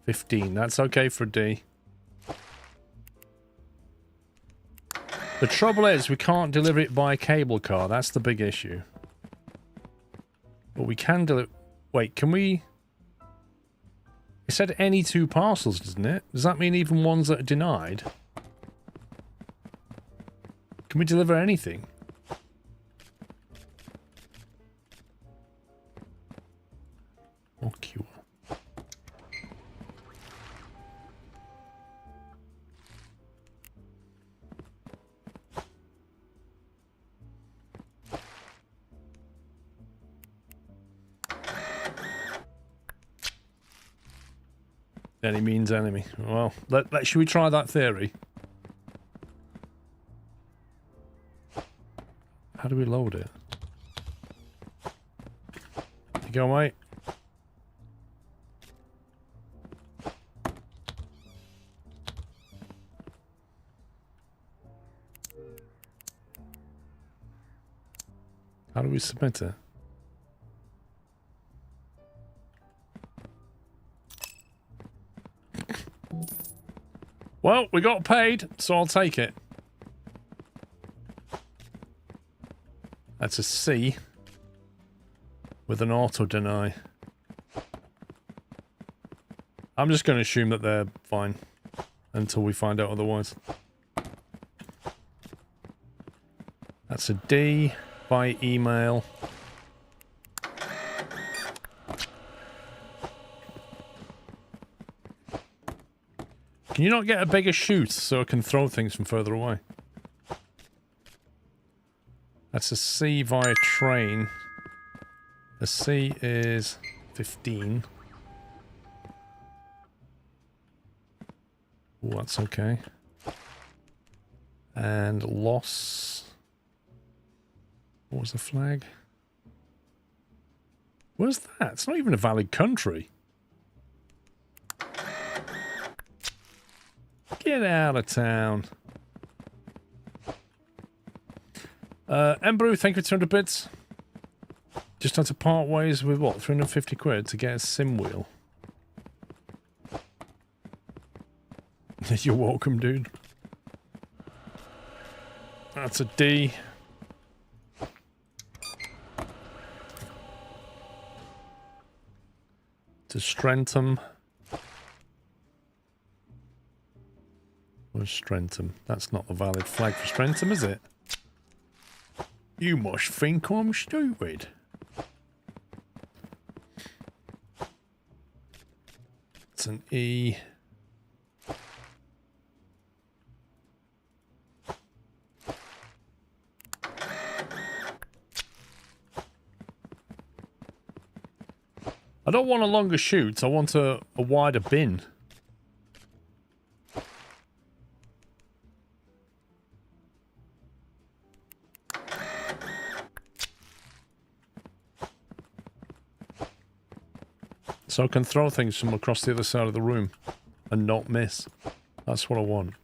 15. That's okay for D. The trouble is we can't deliver it by cable car. That's the big issue. But we can deliver... Wait, can we... It said any 2 parcels, doesn't it? Does that mean even ones that are denied? Can we deliver anything? Okay. Any means enemy. Well, should we try that theory? How do we load it? You go, mate. How do we submit it? Well, we got paid, so I'll take it. That's a C with an auto deny. I'm just going to assume that they're fine until we find out otherwise. That's a D by email. Can you not get a bigger chute so I can throw things from further away? That's a C via train. The C is 15. Oh, that's okay. And loss What was the flag? Where's that? It's not even a valid country. Get out of town. Embrew, thank you for 200 bits. Just had to part ways with what? 350 quid to get a sim wheel. You're welcome, dude. That's a D. To Strentham. Where's Strentham? That's not the valid flag for Strentham, is it? You must think I'm stupid. It's an E. I don't want a longer chute, I want a wider bin. So I can throw things from across the other side of the room and not miss. That's what I want.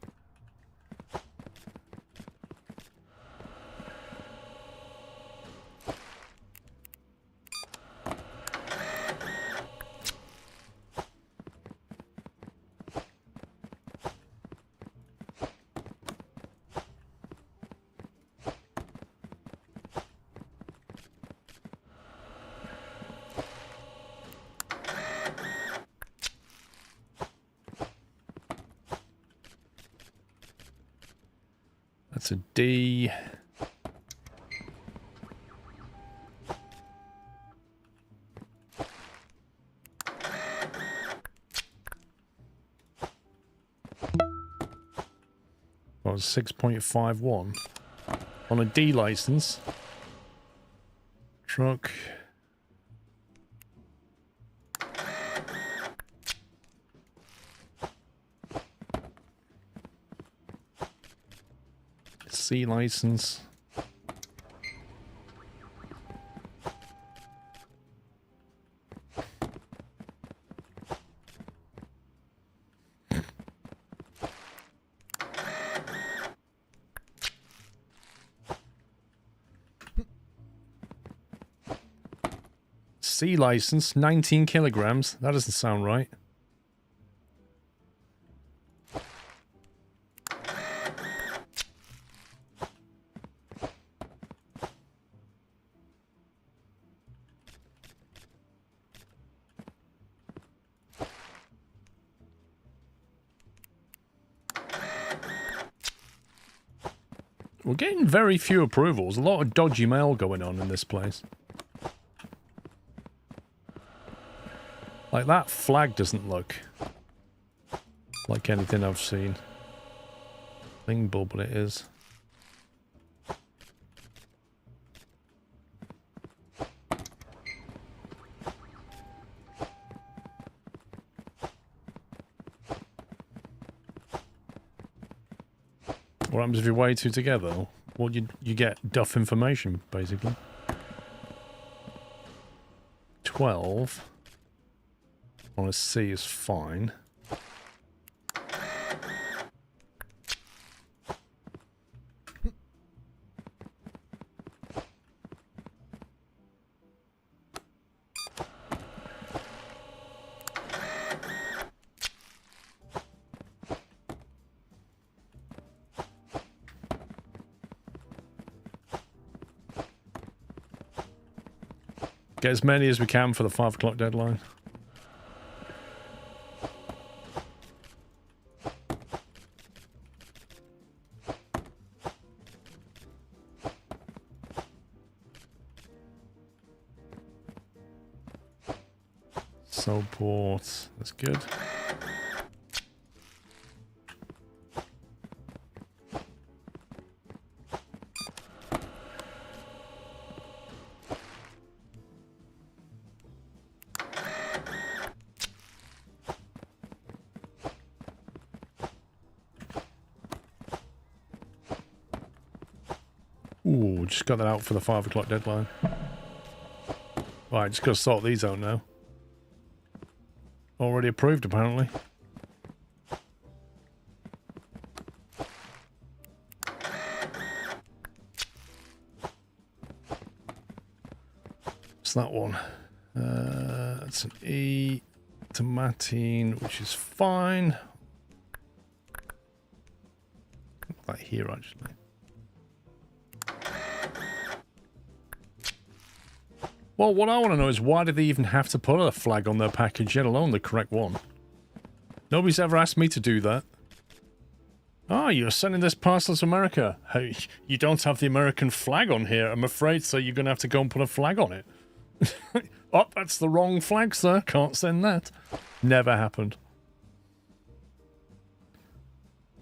That's a D. That was 6.51 on a D license. Truck. C license. C license, 19 kilograms. That doesn't sound right. We're getting very few approvals. A lot of dodgy mail going on in this place. Like, that flag doesn't look like anything I've seen. Thingbull, but it is. What happens if you're way two together? Well, you get duff information, basically. 12 on a C is fine. Get as many as we can for the 5 o'clock deadline. Support, that's good. Ooh, just got that out for the 5 o'clock deadline. Right, just got to sort these out now. Already approved, apparently. What's that one? That's an E. Tomatine, which is fine. Like here, actually. Well, what I want to know is why did they even have to put a flag on their package, let alone the correct one? Nobody's ever asked me to do that. Ah, you're sending this parcel to America. Hey, you don't have the American flag on here, I'm afraid, so you're going to have to go and put a flag on it. Oh, that's the wrong flag, sir. Can't send that. Never happened.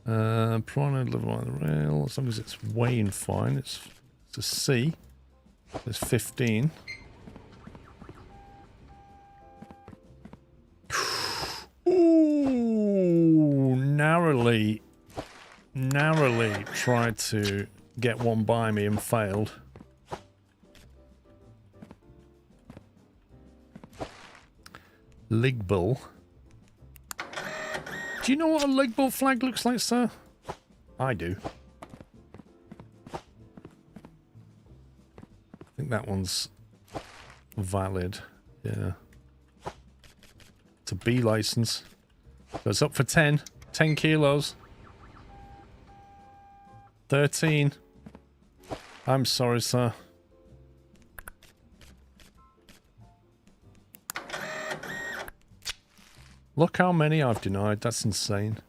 Promenade level on the rail, as long as it's weighing fine. It's a C. There's 15. Ooh, narrowly tried to get one by me and failed. Ligbull. Do you know what a Ligbull flag looks like, sir? I do. I think that one's valid. Yeah. It's a B license. So it's up for 10. 10 kilos. 13. I'm sorry, sir. Look how many I've denied. That's insane.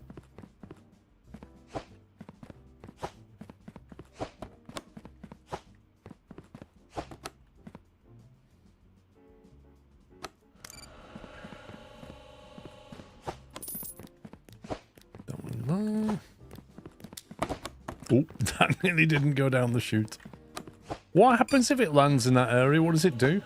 That one there. Oh, that nearly didn't go down the chute. What happens if it lands in that area? What does it do?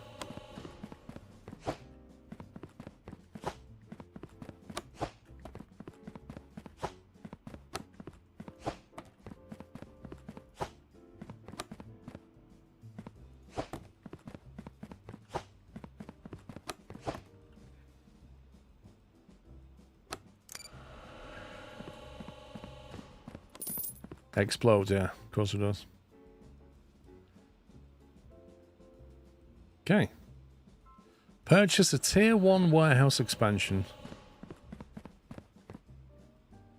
Explodes, yeah. Of course it does. Okay. Purchase a Tier 1 warehouse expansion.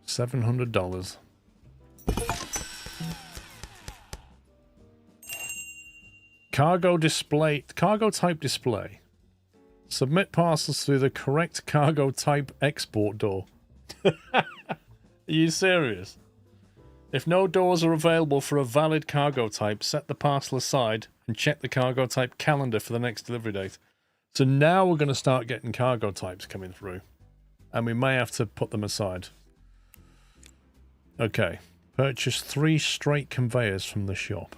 $700. Cargo display. Cargo type display. Submit parcels through the correct cargo type export door. Are you serious? If no doors are available for a valid cargo type, set the parcel aside and check the cargo type calendar for the next delivery date. So now we're going to start getting cargo types coming through. And we may have to put them aside. Okay. Purchase 3 straight conveyors from the shop.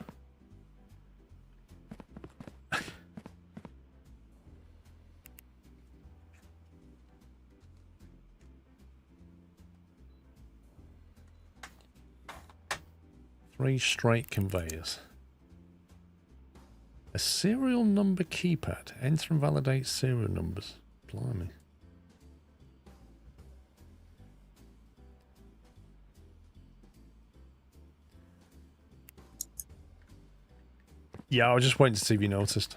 Three straight conveyors. A serial number keypad. Enter and validate serial numbers. Blimey. Yeah, I was just waiting to see if you noticed.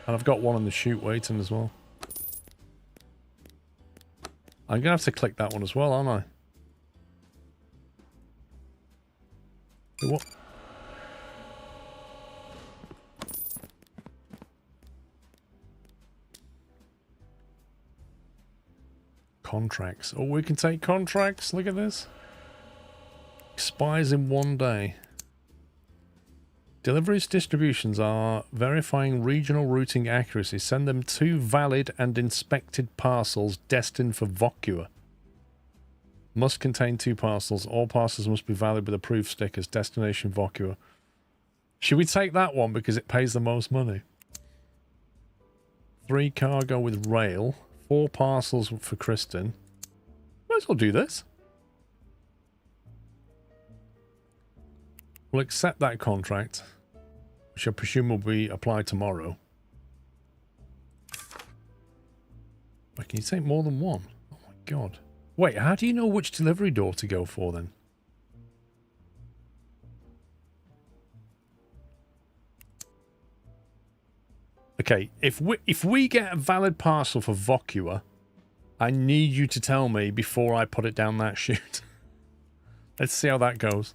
And I've got one on the chute waiting as well. I'm going to have to click that one as well, aren't I? What? Contracts. Oh, we can take contracts. Look at this. Expires in 1 day. Deliveries distributions are verifying regional routing accuracy. Send them 2 valid and inspected parcels destined for Vocua. Must contain 2 parcels. All parcels must be valid with approved stickers. Destination Vocua. Should we take that one because it pays the most money? 3 cargo with rail. 4 parcels for Kristen. Might as well do this. We'll accept that contract, which I presume will be applied tomorrow. Wait, can you take more than one? Oh my god. Wait, how do you know which delivery door to go for then? Okay, if we get a valid parcel for Vocua, I need you to tell me before I put it down that chute. Let's see how that goes.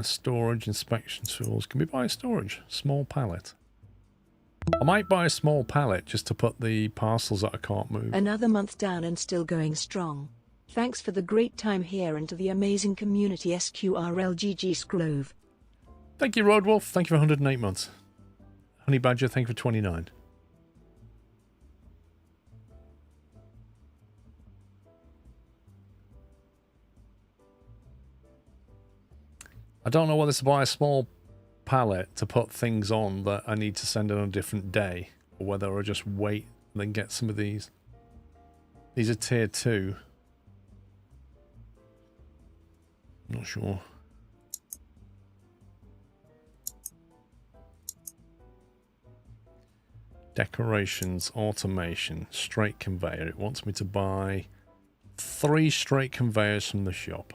Storage, inspection tools. Can we buy storage? Small pallet. I might buy a small pallet just to put the parcels that I can't move. Another month down and still going strong. Thanks for the great time here and to the amazing community SQRLGG Scrove. Thank you, Roadwolf. Thank you for 108 months. Honey Badger, thank you for 29. I don't know whether to buy a small pallet to put things on that I need to send on a different day, or whether I'll just wait and then get some of these. These are tier 2. Not sure. Decorations, automation, straight conveyor. It wants me to buy 3 straight conveyors from the shop.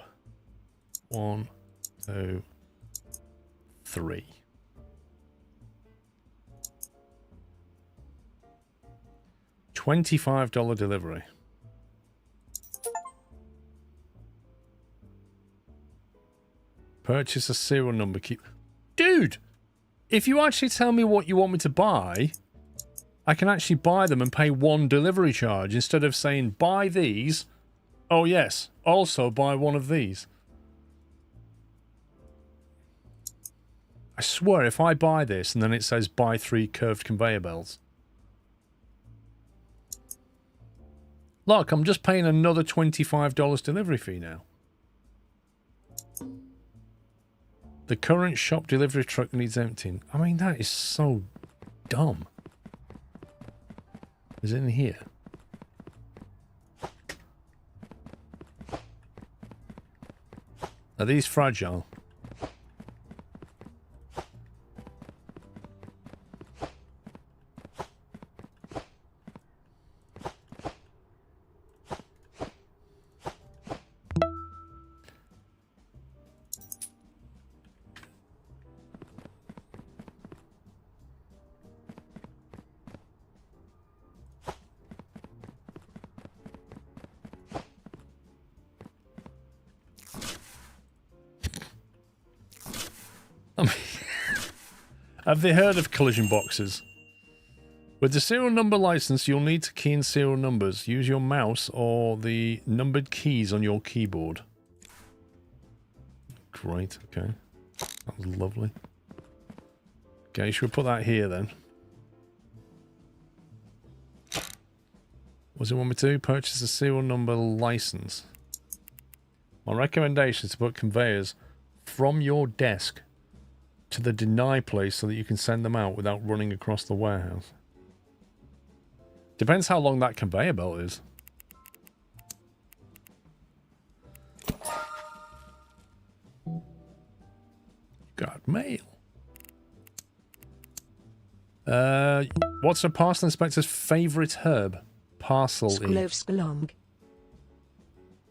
1, 2, 3. $25 delivery. Purchase a serial number. Dude! If you actually tell me what you want me to buy, I can actually buy them and pay 1 delivery charge instead of saying buy these. Oh yes, also buy one of these. I swear if I buy this and then it says buy 3 curved conveyor belts. Look, I'm just paying another $25 delivery fee now. The current shop delivery truck needs emptying. I mean, that is so dumb. Is it in here? Are these fragile? Have they heard of collision boxes? With the serial number license, you'll need to key in serial numbers. Use your mouse or the numbered keys on your keyboard. Great, okay. That was lovely. Okay, should we put that here then? What does it want me to do? Purchase a serial number license. My recommendation is to put conveyors from your desk to the deny place so that you can send them out without running across the warehouse. Depends how long that conveyor belt is. Got mail. What's a parcel inspector's favourite herb? Parcel. Sklov.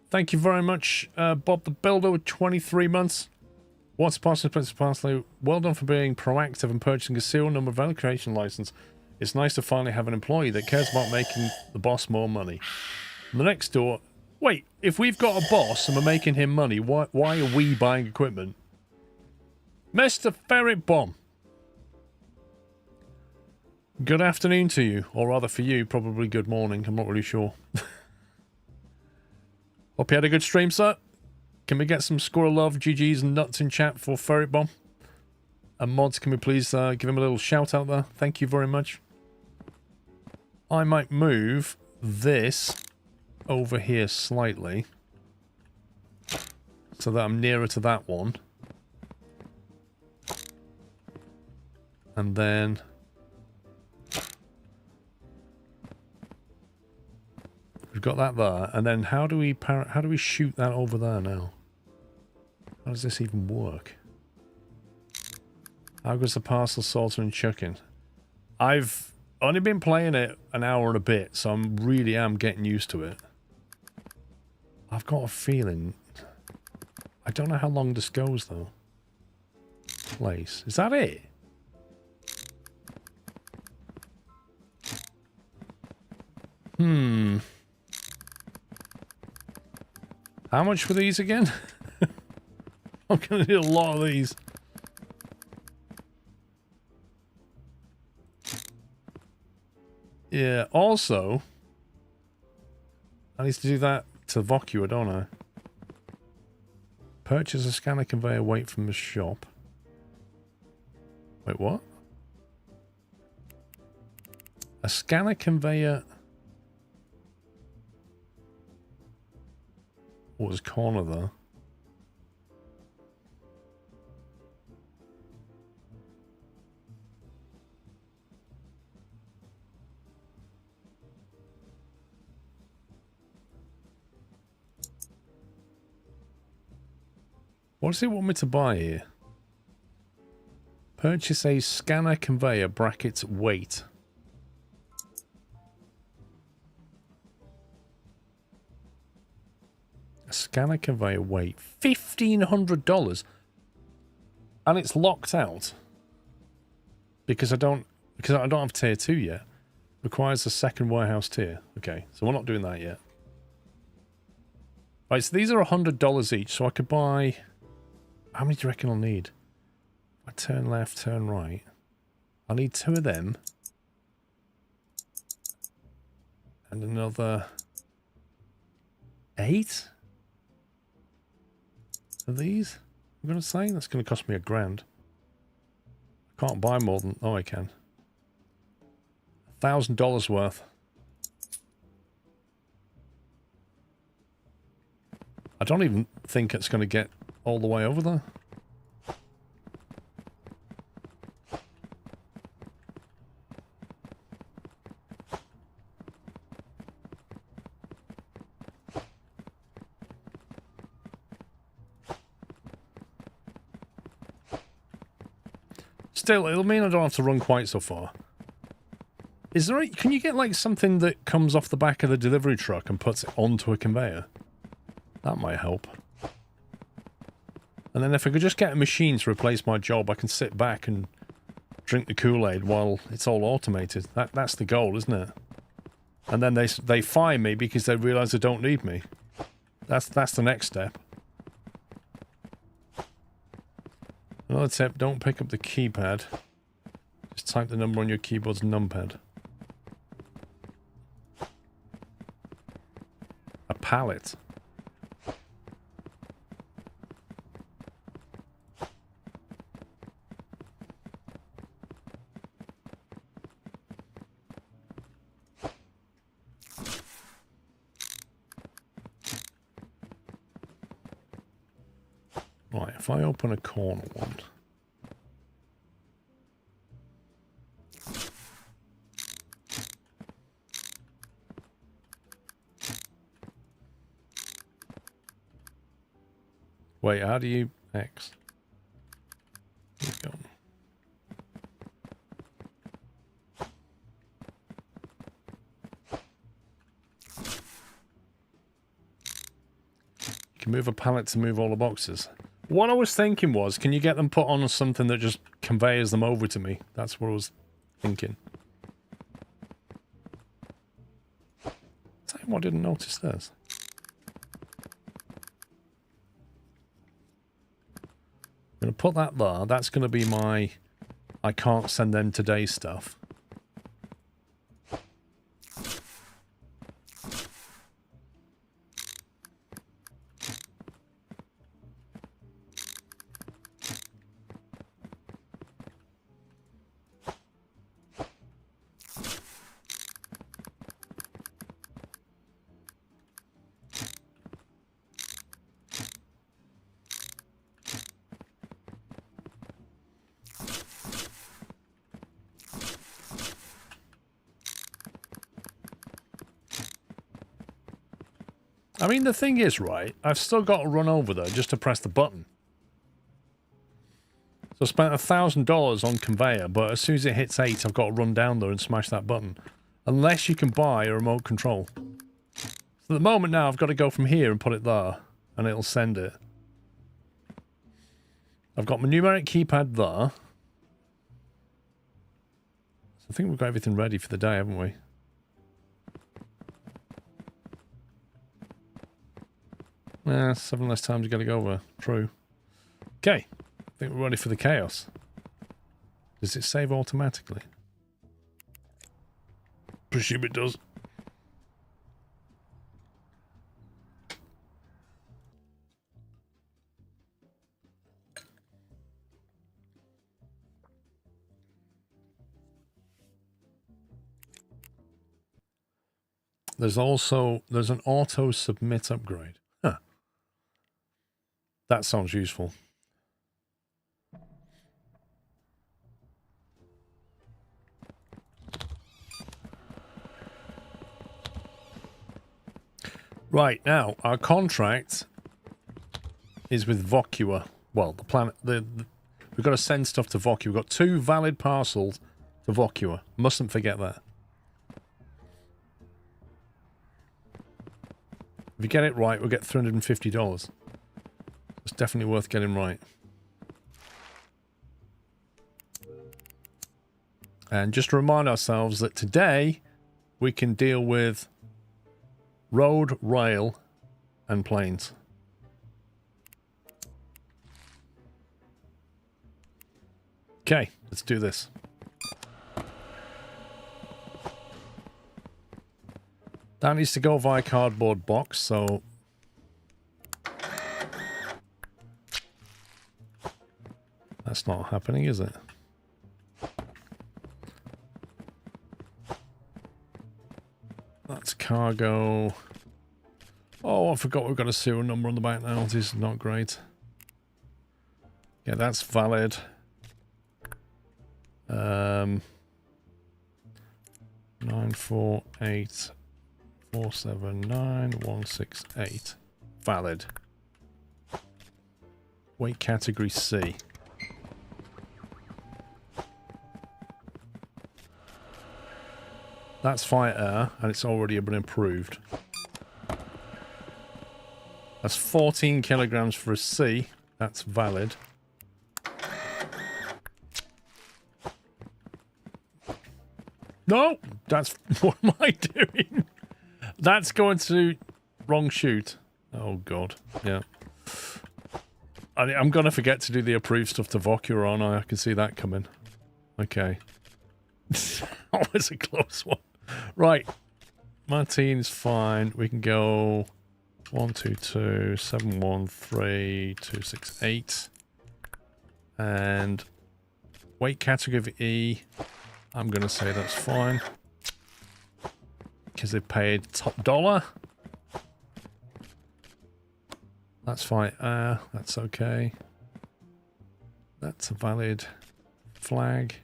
Thank you very much, Bob the Builder with 23 months. What's a parcel inspector's parcel? Well done for being proactive and purchasing a serial number verification license. It's nice to finally have an employee that cares about making the boss more money. The next door... Wait, if we've got a boss and we're making him money, why are we buying equipment? Mr. Ferret Bomb. Good afternoon to you. Or rather for you, probably good morning. I'm not really sure. Hope you had a good stream, sir. Can we get some squirrel love, GG's and nuts in chat for Ferret Bomb? And mods, can we please give him a little shout out there? Thank you very much. I might move this over here slightly so that I'm nearer to that one. And then we've got that there. And then how do we shoot that over there now? How does this even work? How goes the parcel sorting and chucking? I've only been playing it an hour and a bit, so I really am getting used to it. I've got a feeling... I don't know how long this goes, though. Place. Is that it? How much were these again? I'm going to need a lot of these. Yeah, also... I need to do that to Vocua, don't I? Purchase a scanner conveyor weight from the shop. Wait, what? A scanner conveyor... What was corner there? What does it want me to buy here? Purchase a scanner conveyor brackets weight. A scanner conveyor weight. $1,500. And it's locked out. Because I don't have tier 2 yet. Requires a second warehouse tier. Okay, so we're not doing that yet. Right, so these are $100 each, so I could buy... How many do you reckon I'll need? I turn left, turn right. I'll need 2 of them. And another... 8? Of these? I'm going to say that's going to cost me $1,000. I can't buy more than... Oh, I can. $1,000 worth. I don't even think it's going to get all the way over there. Still, it'll mean I don't have to run quite so far. Is there can you get like something that comes off the back of the delivery truck and puts it onto a conveyor? That might help. And then if I could just get a machine to replace my job, I can sit back and drink the Kool-Aid while it's all automated. That's the goal, isn't it? And then they fire me because they realise they don't need me. That's the next step. Another tip, don't pick up the keypad. Just type the number on your keyboard's numpad. A pallet. Right, if I open a corner one. Wait, how do you X? Here we go. You can move a pallet to move all the boxes. What I was thinking was, can you get them put on something that just conveys them over to me? That's what I was thinking. Tell you what, I didn't notice this. I'm going to put that there. That's going to be my I can't send them today stuff. I mean, the thing is, right, I've still got to run over there just to press the button. So I spent $1,000 on conveyor, but as soon as it hits 8, I've got to run down there and smash that button. Unless you can buy a remote control. So at the moment now, I've got to go from here and put it there, and it'll send it. I've got my numeric keypad there. So I think we've got everything ready for the day, haven't we? Yeah, 7 less times you got to go over. True. Okay. I think we're ready for the chaos. Does it save automatically? Presume it does. There's an auto submit upgrade. Huh. That sounds useful. Right, now, our contract is with Vocua. Well, the planet... we've got to send stuff to Vocua. We've got 2 valid parcels to Vocua. Mustn't forget that. If you get it right, we'll get $350. It's definitely worth getting right. And just to remind ourselves that today we can deal with road, rail, and planes. Okay, let's do this. That needs to go via cardboard box, so... That's not happening, is it? That's cargo. Oh, I forgot we've got a serial number on the back now. This is not great. Yeah, that's valid. 948479168. Valid. Weight category C. That's fire air, and it's already been approved. That's 14 kilograms for a C. That's valid. No! That's... What am I doing? That's going to... Wrong chute. Oh, God. Yeah. I'm going to forget to do the approved stuff to Vocua, aren't I? I can see that coming. Okay. That was a close one. Right. Martine's fine. We can go 122 713 268. And weight category of E. I'm going to say that's fine. Because they paid top dollar. That's fine. That's okay. That's a valid flag.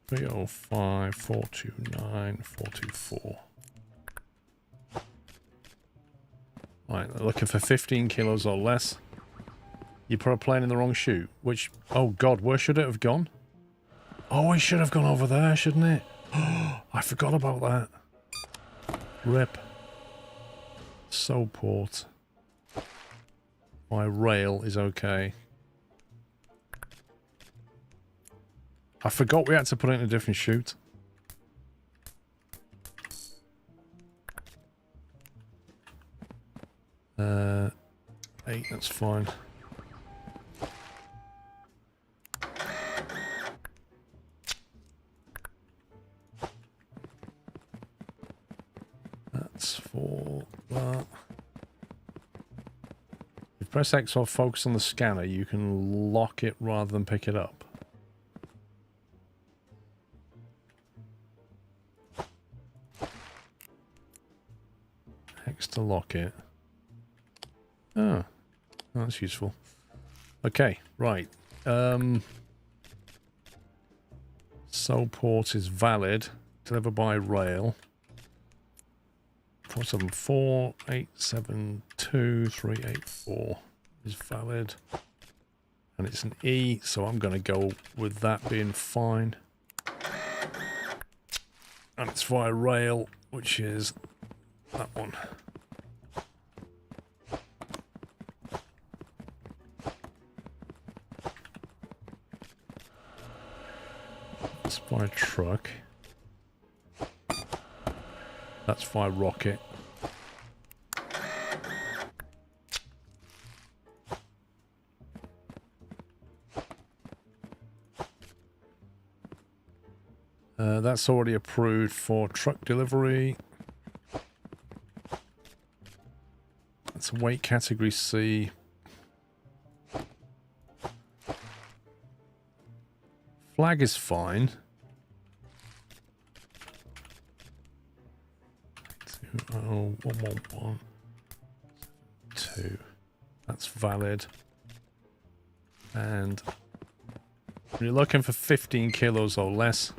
305 429 424. Right, they're looking for 15 kilos or less. You put a plane in the wrong chute, which... Oh, God, where should it have gone? Oh, it should have gone over there, shouldn't it? Oh, I forgot about that. Rip. Port. My rail is okay. I forgot we had to put it in a different chute. Uh, 8, that's fine. That's for that. If you press X or focus on the scanner, you can lock it rather than pick it up. X to lock it. Oh, that's useful. Okay, right. Port is valid. Deliver by rail. 474 872 384 is valid. And it's an E, so I'm going to go with that being fine. And it's via rail, which is that one. It's via truck. That's via rocket. That's already approved for truck delivery. It's a weight category C. Flag is fine. 20111 2. That's valid. And you're looking for 15 kilos or less.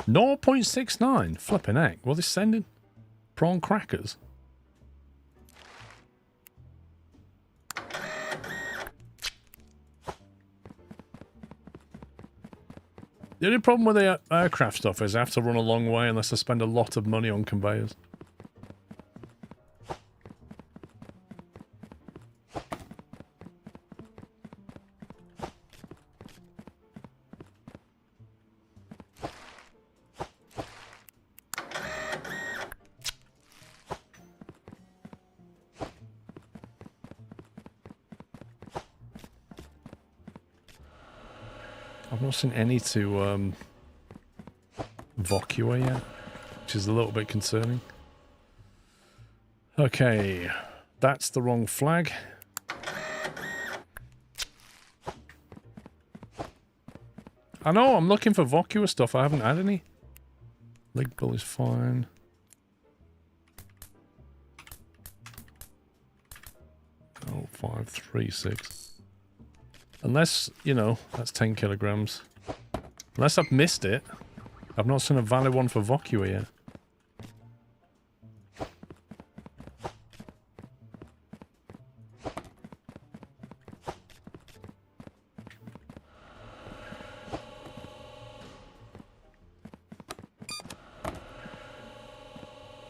.69, flipping heck. What are they sending? Prawn crackers? The only problem with the aircraft stuff is I have to run a long way unless I spend a lot of money on conveyors. I've not seen any to Vocua yet, which is a little bit concerning. Okay, that's the wrong flag. I know, I'm looking for Vocua stuff. I haven't had any. Leg bull is fine. Oh, 536. Unless, you know, that's 10 kilograms. Unless I've missed it. I've not seen a valid one for Vocua yet.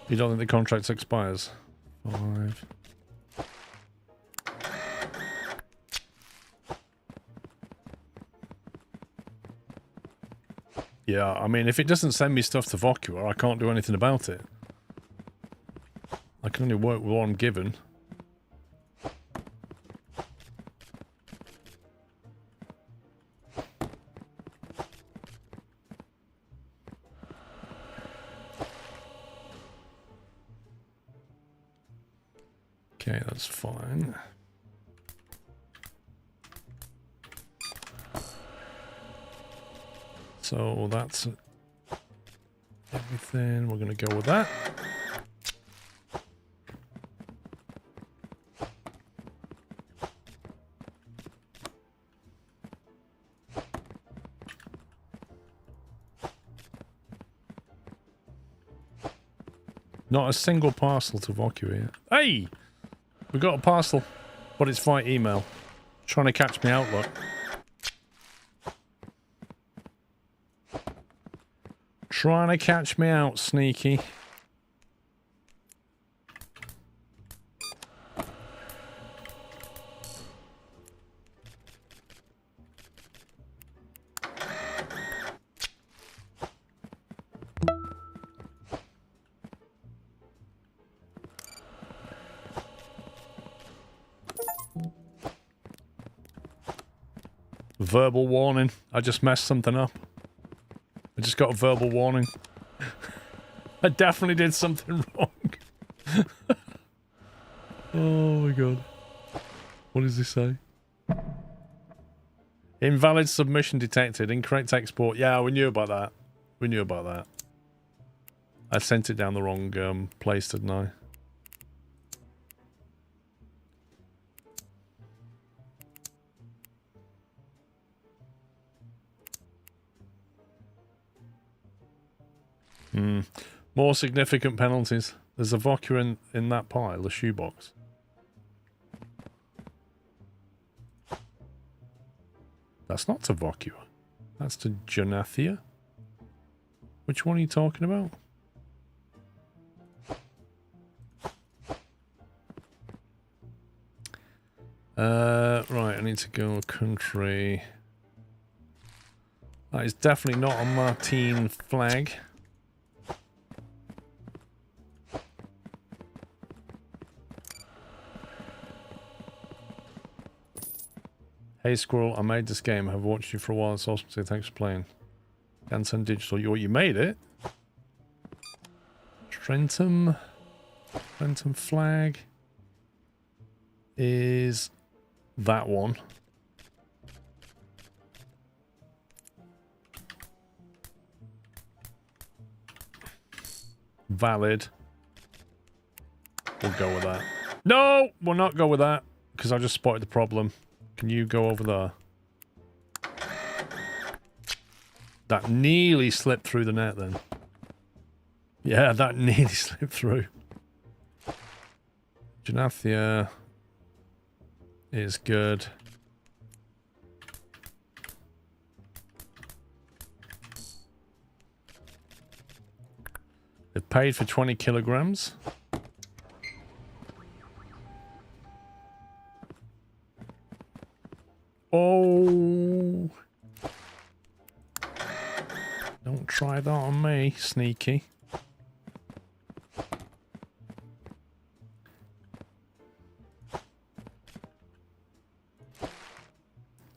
You don't think the contract expires? 5. Yeah, I mean, if it doesn't send me stuff to Vocua, I can't do anything about it. I can only work with what I'm given. Okay, that's fine. So that's everything. We're going to go with that. Not a single parcel to Vocua yet. Hey! We got a parcel, but it's via email. Trying to catch me out, look. Trying to catch me out, sneaky. Verbal warning. I just messed something up. I just got a verbal warning. I definitely did something wrong. Oh my god. What does this say? Invalid submission detected. Incorrect export. Yeah, we knew about that. We knew about that. I sent it down the wrong place, didn't I? More significant penalties. There's a vodka in that pile, the shoebox. That's not to vodka. That's to Jonathia. Which one are you talking about? Right, I need to go country. That is definitely not a Martine flag. Hey Squirrel, I made this game. I've watched you for a while. It's awesome. So thanks for playing. Ganson Digital. You made it? Trentum flag is that one. Valid. We'll go with that. No, we'll not go with that because I just spotted the problem. Can you go over there? That nearly slipped through the net then. Yeah, that nearly slipped through. Jonathia is good. They've paid for 20 kilograms. Oh. Don't try that on me, sneaky.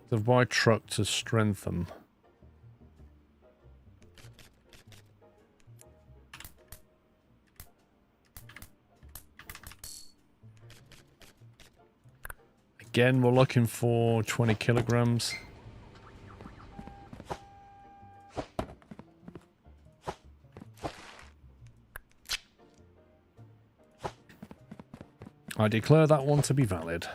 The white truck to strengthen. Again, we're looking for 20 kilograms. I declare that one to be valid.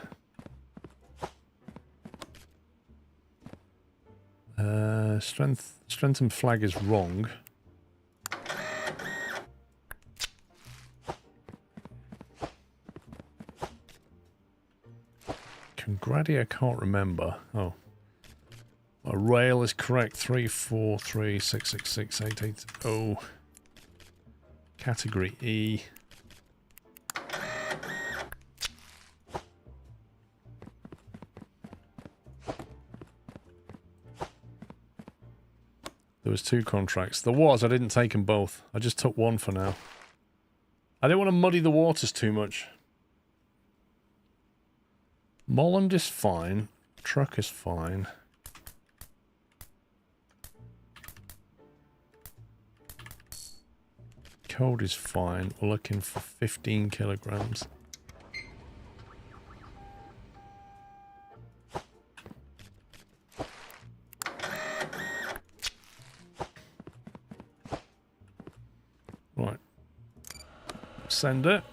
Strength and flag is wrong. Congradi, I can't remember. Oh. A rail is correct. 343666880. Category E. There was 2 contracts. There was. I didn't take them both. I just took one for now. I didn't want to muddy the waters too much. Molland is fine. Truck is fine. Code is fine. We're looking for 15 kilograms. Right. Send it.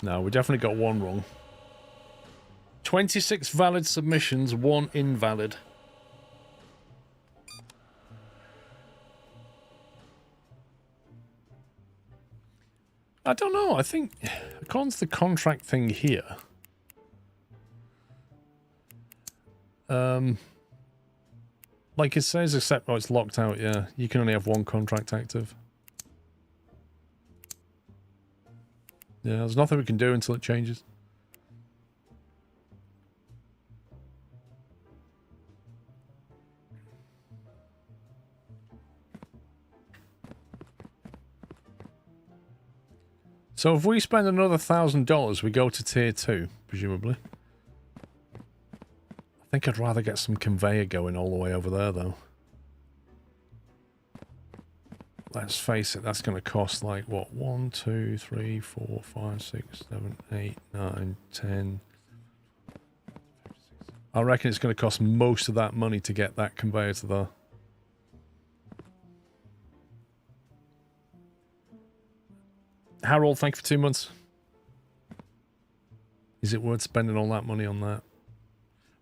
No, we definitely got one wrong. 26 valid submissions, 1 invalid. I don't know. I think, according to the contract thing here, like it says, except it's locked out. Yeah, you can only have 1 contract active. Yeah, there's nothing we can do until it changes. So if we spend another $1,000, we go to tier 2, presumably. I think I'd rather get some conveyor going all the way over there, though. Let's face it, that's going to cost like, what, 1, 2, 3, 4, 5, 6, 7, 8, 9, 10. I reckon it's going to cost most of that money to get that conveyor to there. Harold, thank you for 2 months. Is it worth spending all that money on that?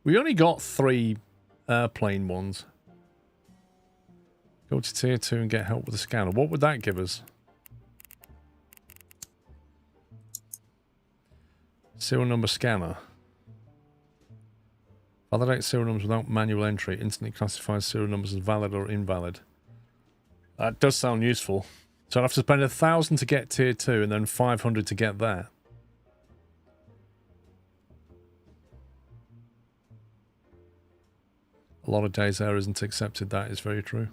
We only got 3 airplane ones. Go to tier 2 and get help with the scanner. What would that give us? Serial number scanner. Validate serial numbers without manual entry. Instantly classifies serial numbers as valid or invalid. That does sound useful. So I'd have to spend 1,000 to get tier 2 and then 500 to get that. A lot of days there isn't accepted. That is very true.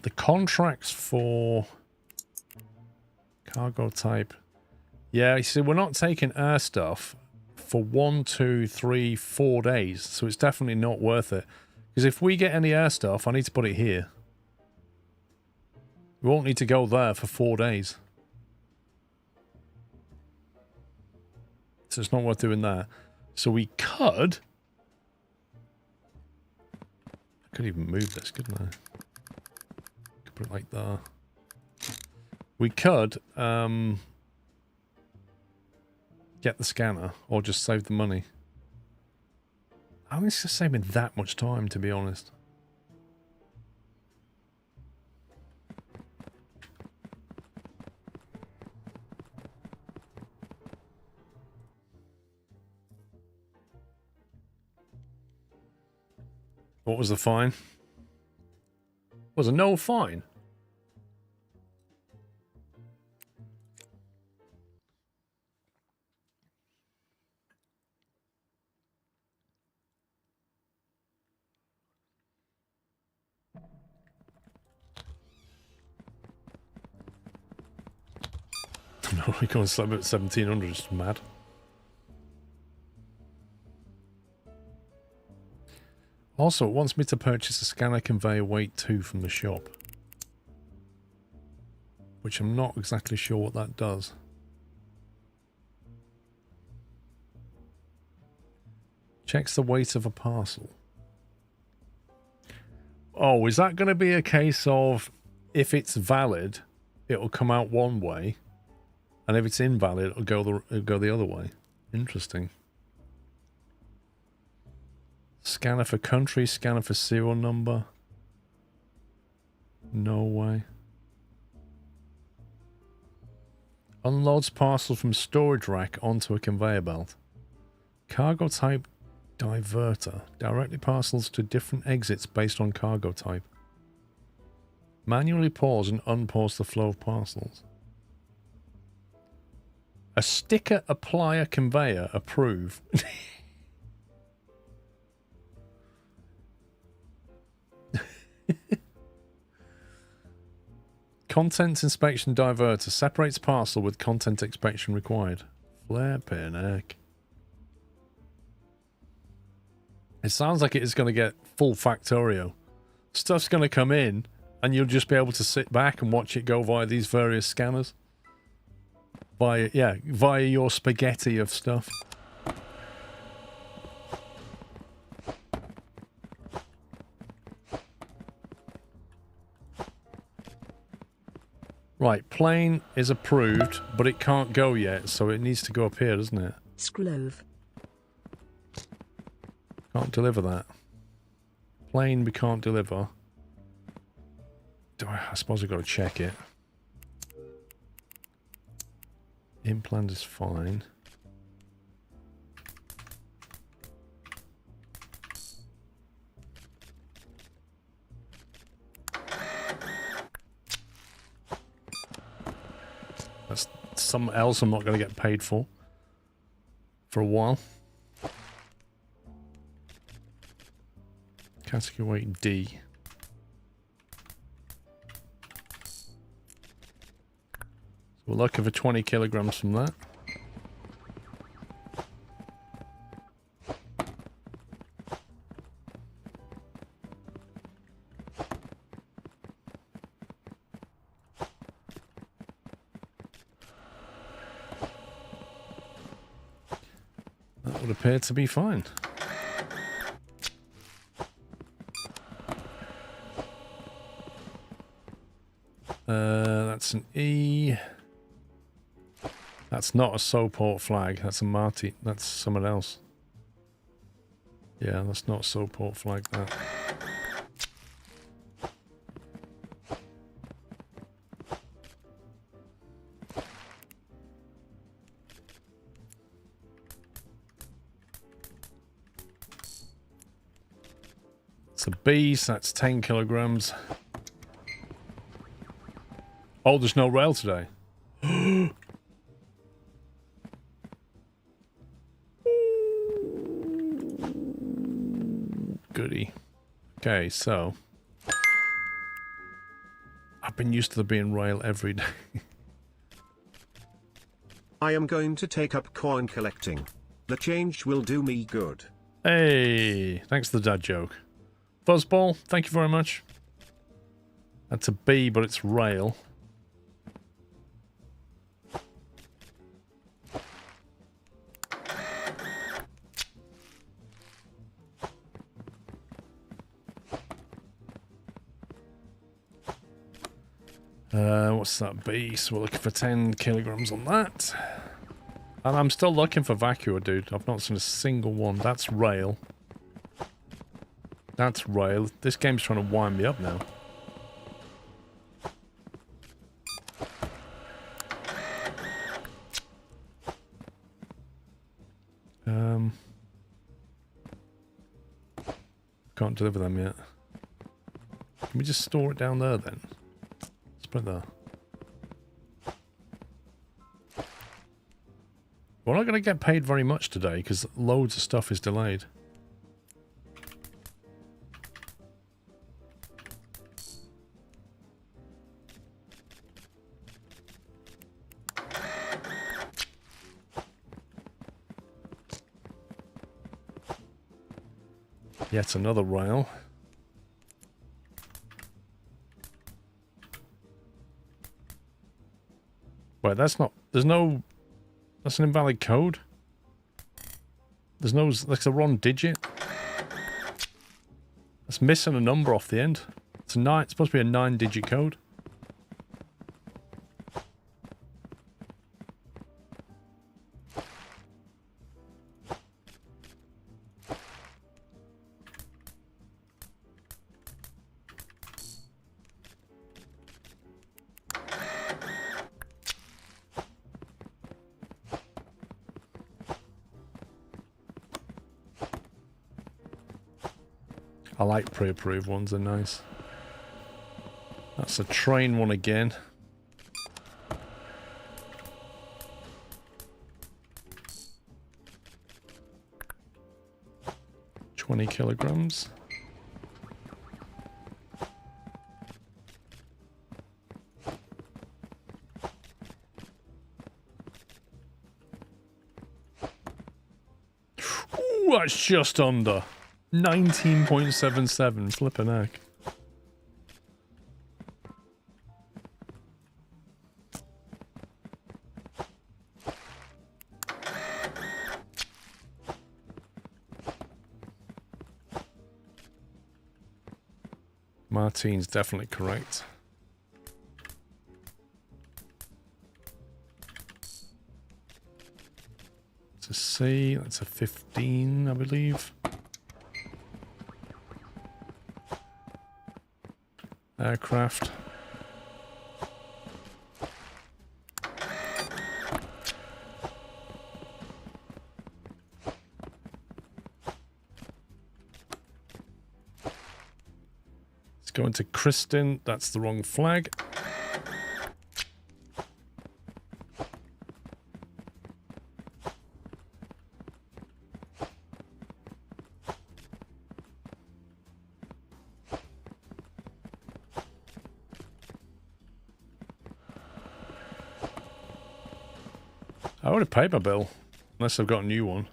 The contracts for cargo type. Yeah, you see, we're not taking air stuff for 1, 2, 3, 4 days. So it's definitely not worth it. Because if we get any air stuff, I need to put it here. We won't need to go there for 4 days. So it's not worth doing that. So we could... I could even move this, couldn't I? Could put it like that. We could get the scanner or just save the money. I think it's just saving that much time, to be honest. What was the fine? Was a no fine? No, we can't slap at 1,700. It's mad. Also, it wants me to purchase a scanner conveyor weight 2 from the shop. Which I'm not exactly sure what that does. Checks the weight of a parcel. Oh, is that going to be a case of if it's valid, it'll come out one way, and if it's invalid, it'll go the other way? Interesting. Scanner for country, scanner for serial number. No way. Unloads parcel from storage rack onto a conveyor belt. Cargo type diverter. Directly parcels to different exits based on cargo type. Manually pause and unpause the flow of parcels. A sticker applier conveyor approve. Contents inspection diverter. Separates parcel with content inspection required. Flippin' heck. It sounds like it is going to get full Factorio. Stuff's going to come in and you'll just be able to sit back and watch it go via these various scanners. Via your spaghetti of stuff. Right, plane is approved, but it can't go yet, so it needs to go up here, doesn't it? Sclove. Can't deliver that. Plane we can't deliver. I suppose I've got to check it. Implant is fine. That's something else I'm not going to get paid for a while. Category weight D. So we're looking for 20 kilograms from that. That would appear to be fine. That's an E. That's not a Soport flag. That's a Marty. That's someone else. Yeah, that's not a Soport flag, that. It's a B, so that's 10 kilograms. Oh, there's no rail today. Goody. Okay, so I've been used to there being rail every day. I am going to take up coin collecting. The change will do me good. Hey, thanks for the dad joke. Fuzzball, thank you very much. That's a B, but it's rail. What's that B? So we're looking for 10 kilograms on that. And I'm still looking for Vacua, dude. I've not seen a single one. That's rail. That's rail. This game's trying to wind me up now. Can't deliver them yet. Can we just store it down there then? Let's put it there. We're not going to get paid very much today because loads of stuff is delayed. Yet another rail. Wait, that's not... There's no... That's an invalid code. There's no... That's a wrong digit. That's missing a number off the end. It's a 9... It's supposed to be a 9-digit code. I like pre-approved ones, they're nice. That's a train one again. $20 kilograms. Ooh, that's just under. 19.77, flippin' heck. Martine's definitely correct. It's a C, that's a 15, I believe. Aircraft. Let's go into Kristen. That's the wrong flag. I would have paid my bill, unless I've got a new one.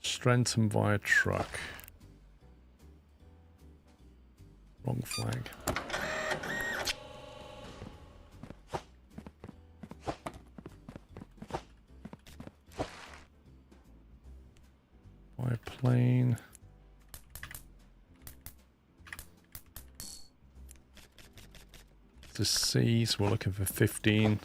Strengthen via truck. Wrong flag. By plane. to C, so we're looking for 15.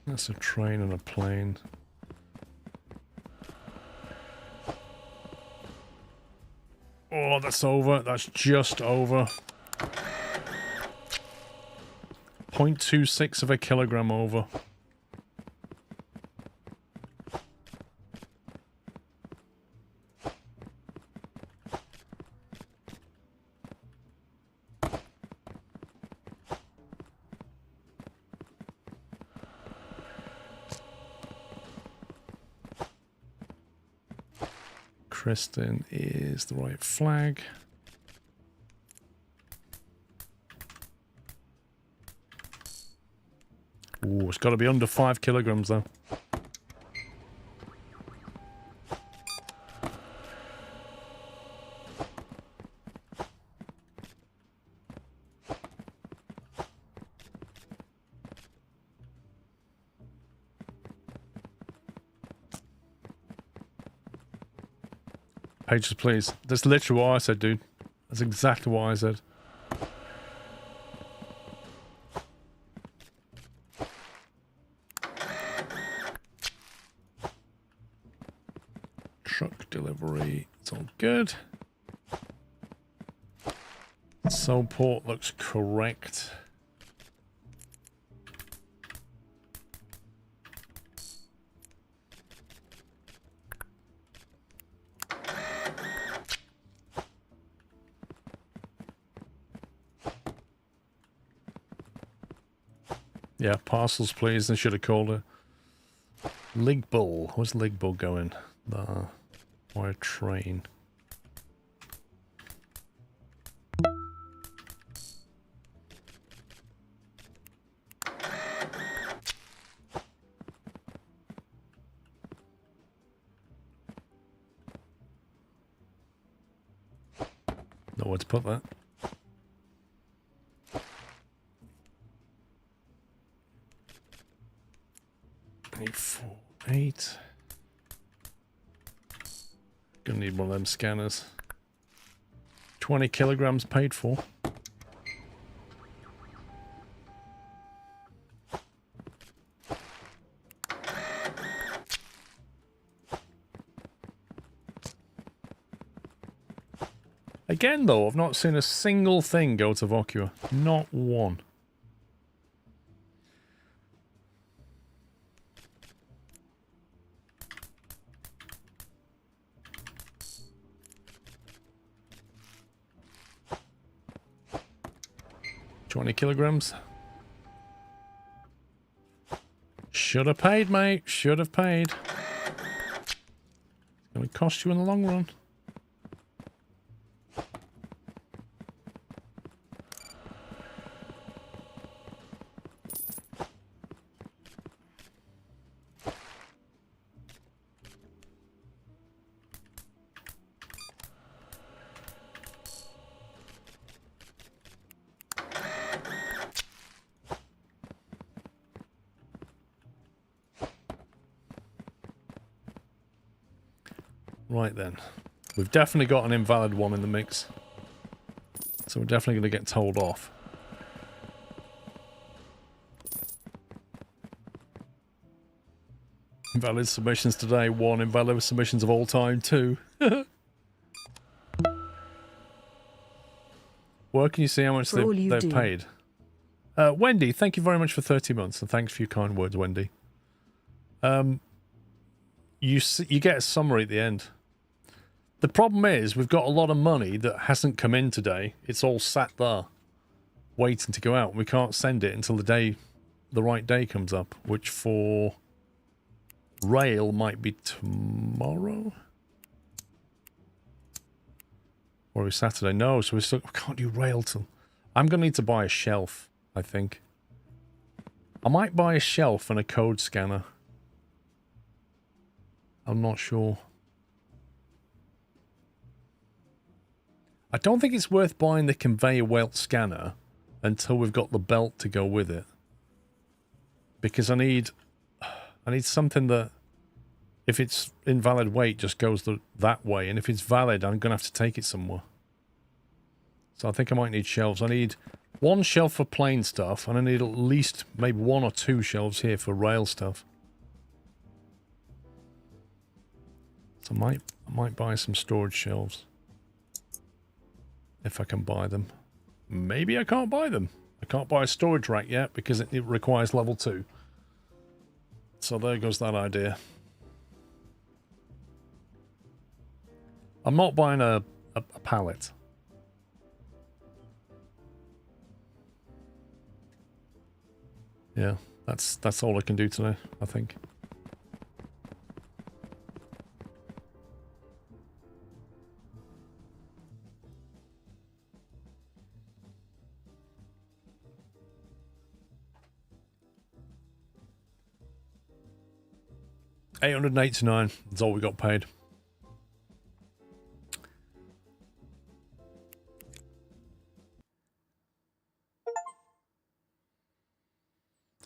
That's a train and a plane. Oh, that's over. That's just over. 0.26 of a kilogram over. Kristen is the right flag. Ooh, it's got to be under 5 kilograms though. Pages, please. That's literally what I said, dude. That's exactly what I said. Truck delivery. It's all good. Soul port looks correct. Yeah, parcels, please. They should have called her. Ligbull. Where's Ligbull going? Why train? Nowhere to put that. 848. Gonna need one of them scanners. 20 kilograms paid for. Again, though, I've not seen a single thing go to Vocua. Not one. Kilograms. Should have paid, mate. Should have paid. It's going to cost you in the long run. Right then, we've definitely got an invalid one in the mix, so we're definitely going to get told off. Invalid submissions today, 1. Invalid submissions of all time, 2. Where can you see how much they've paid? Wendy, thank you very much for 30 months, and thanks for your kind words, Wendy. You get a summary at the end. The problem is, we've got a lot of money that hasn't come in today. It's all sat there, waiting to go out. We can't send it until the right day comes up, which for rail might be tomorrow? Or is Saturday? No, so we can't do rail till... I'm going to need to buy a shelf, I think. I might buy a shelf and a code scanner. I'm not sure. I don't think it's worth buying the conveyor belt scanner until we've got the belt to go with it. Because I need I need something that, if it's invalid weight, just goes that way. And if it's valid, I'm going to have to take it somewhere. So I think I might need shelves. I need one shelf for plain stuff, and I need at least maybe 1 or 2 shelves here for rail stuff. So I might buy some storage shelves. If I can buy them. Maybe I can't buy them. I can't buy a storage rack yet because it requires level 2. So there goes that idea. I'm not buying a pallet. Yeah, that's all I can do today, I think. $889. That's all we got paid.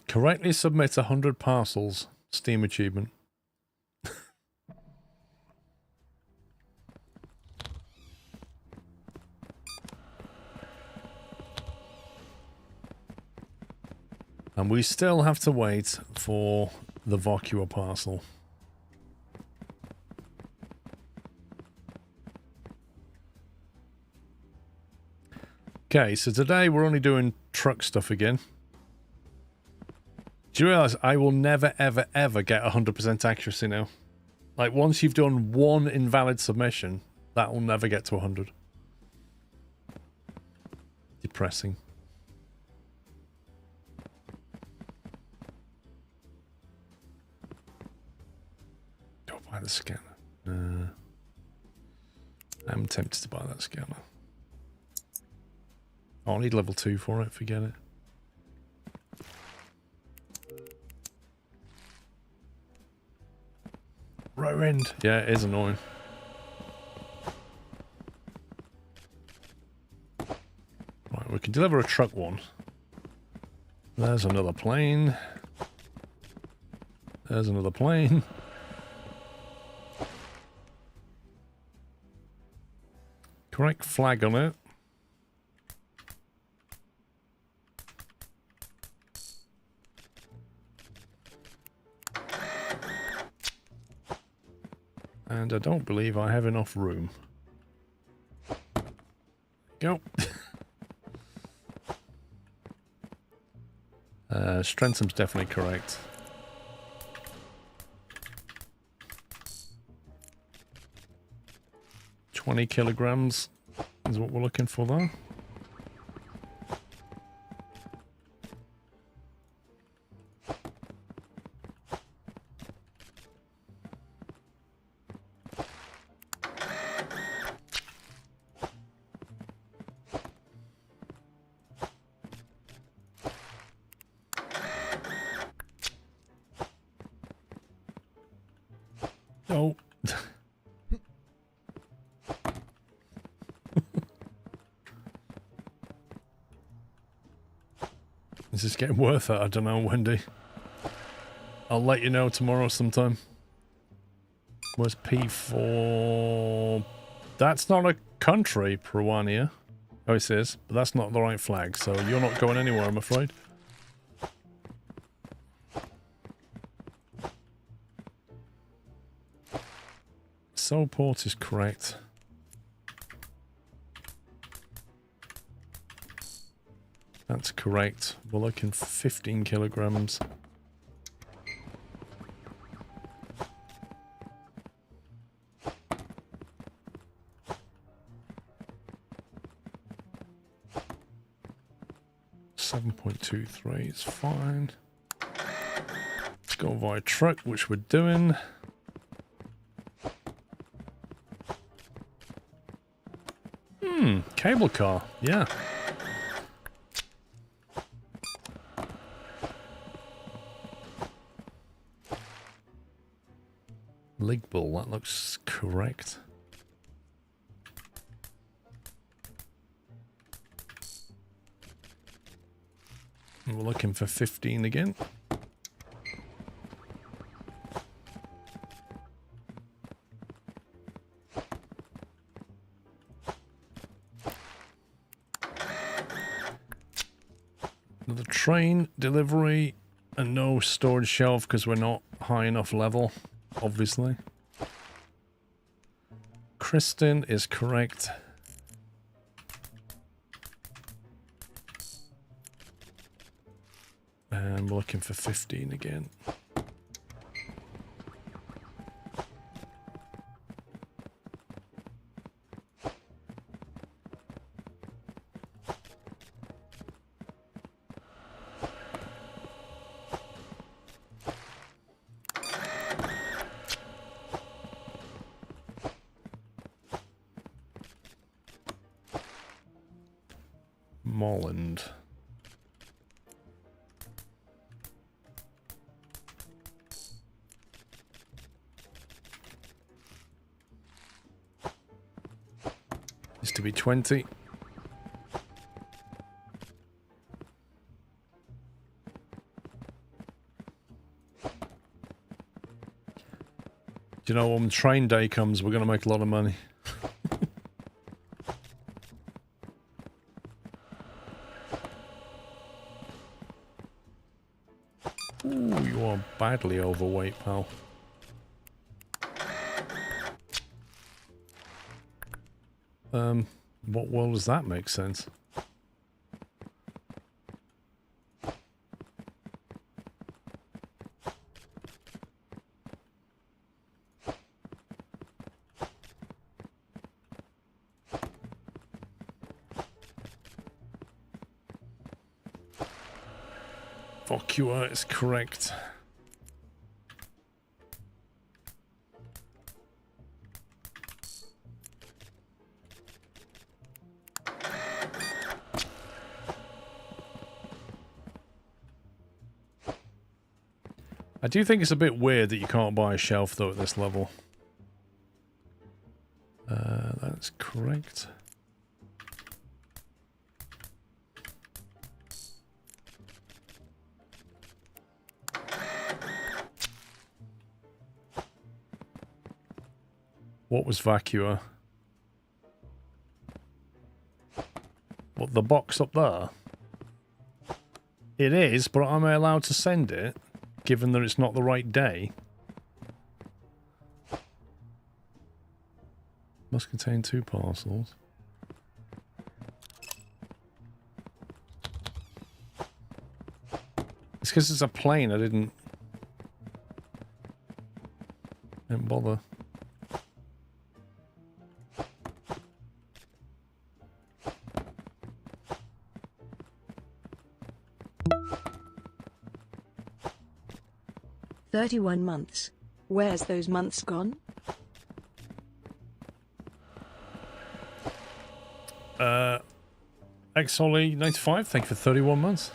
Correctly submit 100 parcels. Steam achievement. And we still have to wait for the Vocua parcel. Okay, so today we're only doing truck stuff again. Do you realise I will never, ever, ever get 100% accuracy now? Like, once you've done one invalid submission, that will never get to 100. Depressing. Don't buy the scanner. I'm tempted to buy that scanner. Oh, I need level 2 for it, forget it. Row end. Yeah, it is annoying. Right, we can deliver a truck one. There's another plane. There's another plane. Correct flag on it. And I don't believe I have enough room. Go. Strentham's definitely correct. $20 kilograms is what we're looking for there. Oh. Is this getting worth it? I don't know, Wendy. I'll let you know tomorrow sometime. Where's P4? That's not a country, Peruania. Oh, it says, but that's not the right flag, so you're not going anywhere, I'm afraid. Soulport is correct. That's correct. We're looking for 15 kilograms. $7.23 is fine. Let's go via truck, which we're doing. Cable car, yeah. Lig bull, that looks correct. And we're looking for 15 again. Another train delivery and no storage shelf because we're not high enough level, obviously. Kristen is correct. And we're looking for 15 again. Molland. Used to be 20. Do you know when train day comes, we're going to make a lot of money. Ooh, you are badly overweight, pal. What world does that make sense? Vocua is correct. I do think it's a bit weird that you can't buy a shelf though at this level. That's correct. What was Vacua? What, the box up there? It is, but am I allowed to send it, given that it's not the right day? Must contain 2 parcels. It's because it's a plane, I didn't bother. $31 months. Where's those months gone? XOLI 95, thank you for 31 months.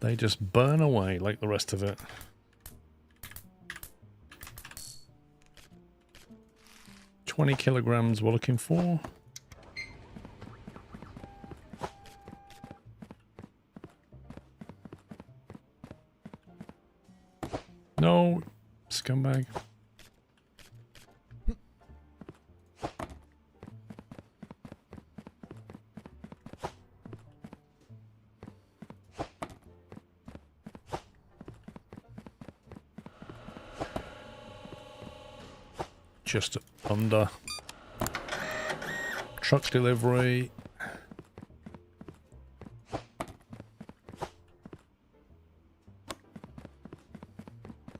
They just burn away like the rest of it. $20 kilograms we're looking for. No, scumbag. Just under. Truck delivery.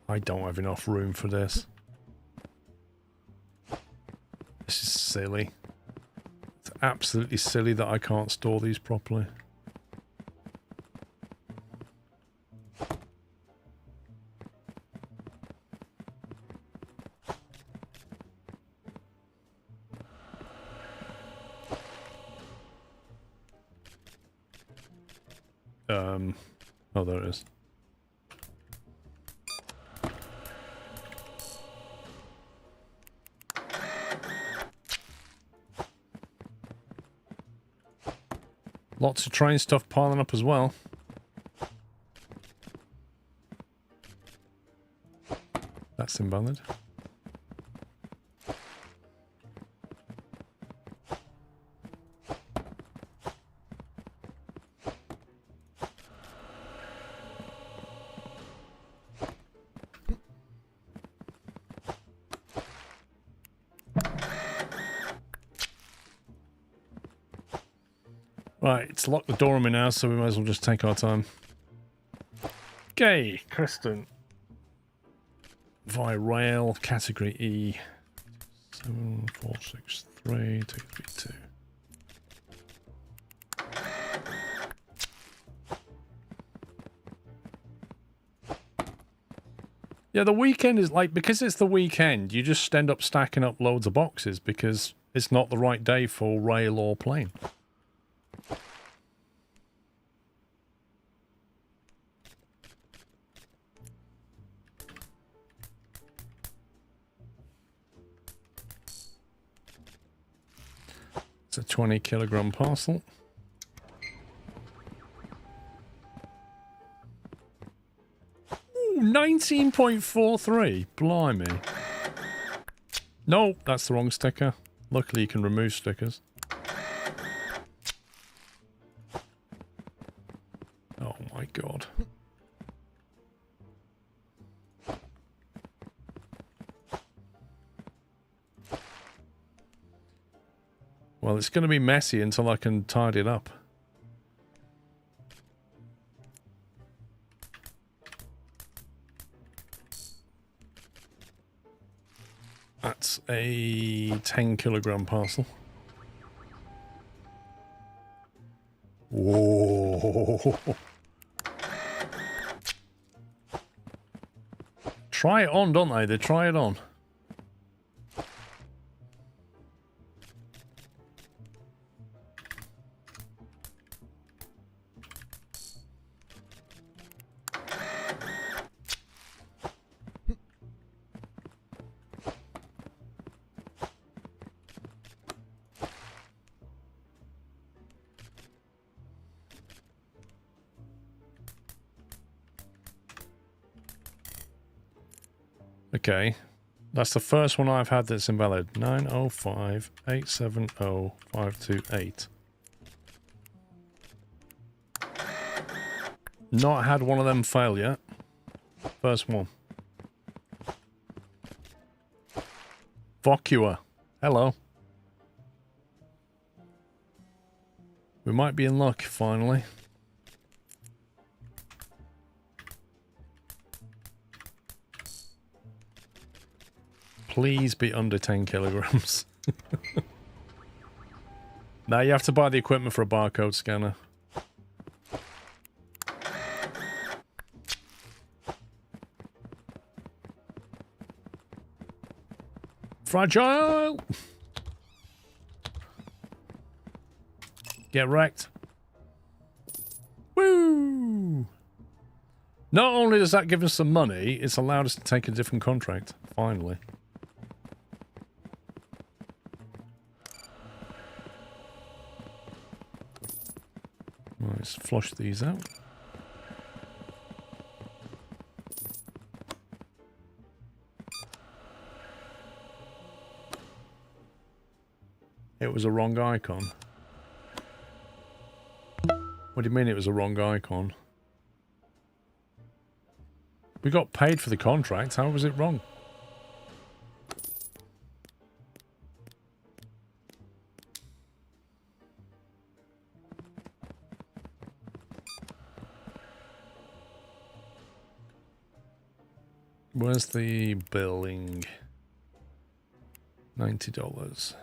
I don't have enough room for this. This is silly. It's absolutely silly that I can't store these properly. Oh, there it is. Lots of train stuff piling up as well. That's invalid. Right, it's locked the door on me now, so we might as well just take our time. Okay, Kristen. Via rail, category E. 7463 232. Yeah, the weekend is like, because it's the weekend, you just end up stacking up loads of boxes because it's not the right day for rail or plane. It's a 20-kilogram parcel. Ooh, 19.43. Blimey. No, that's the wrong sticker. Luckily, you can remove stickers. Oh my god. Well, it's going to be messy until I can tidy it up. That's a 10-kilogram parcel. Whoa. Try it on, don't they? They try it on. Okay, that's the first one I've had that's invalid. 905870528. Not had one of them fail yet. First one. Vocua. Hello. We might be in luck, finally. Please be under 10 kilograms. Now you have to buy the equipment for a barcode scanner. Fragile! Get wrecked. Woo! Not only does that give us some money, it's allowed us to take a different contract. Finally. Right, let's flush these out. It was a wrong icon. What do you mean it was a wrong icon? We got paid for the contract. How was it wrong? Where's the billing? $90.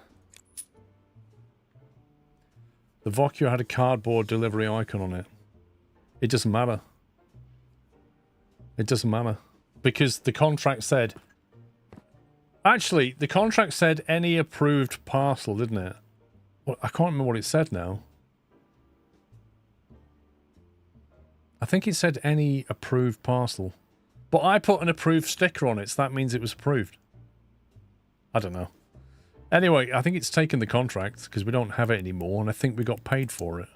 The Vocua had a cardboard delivery icon on it. It doesn't matter. It doesn't matter. Because the contract said... Actually, the contract said any approved parcel, didn't it? Well, I can't remember what it said now. I think it said any approved parcel. But I put an approved sticker on it, so that means it was approved. I don't know. Anyway, I think it's taken the contract, because we don't have it anymore, and I think we got paid for it.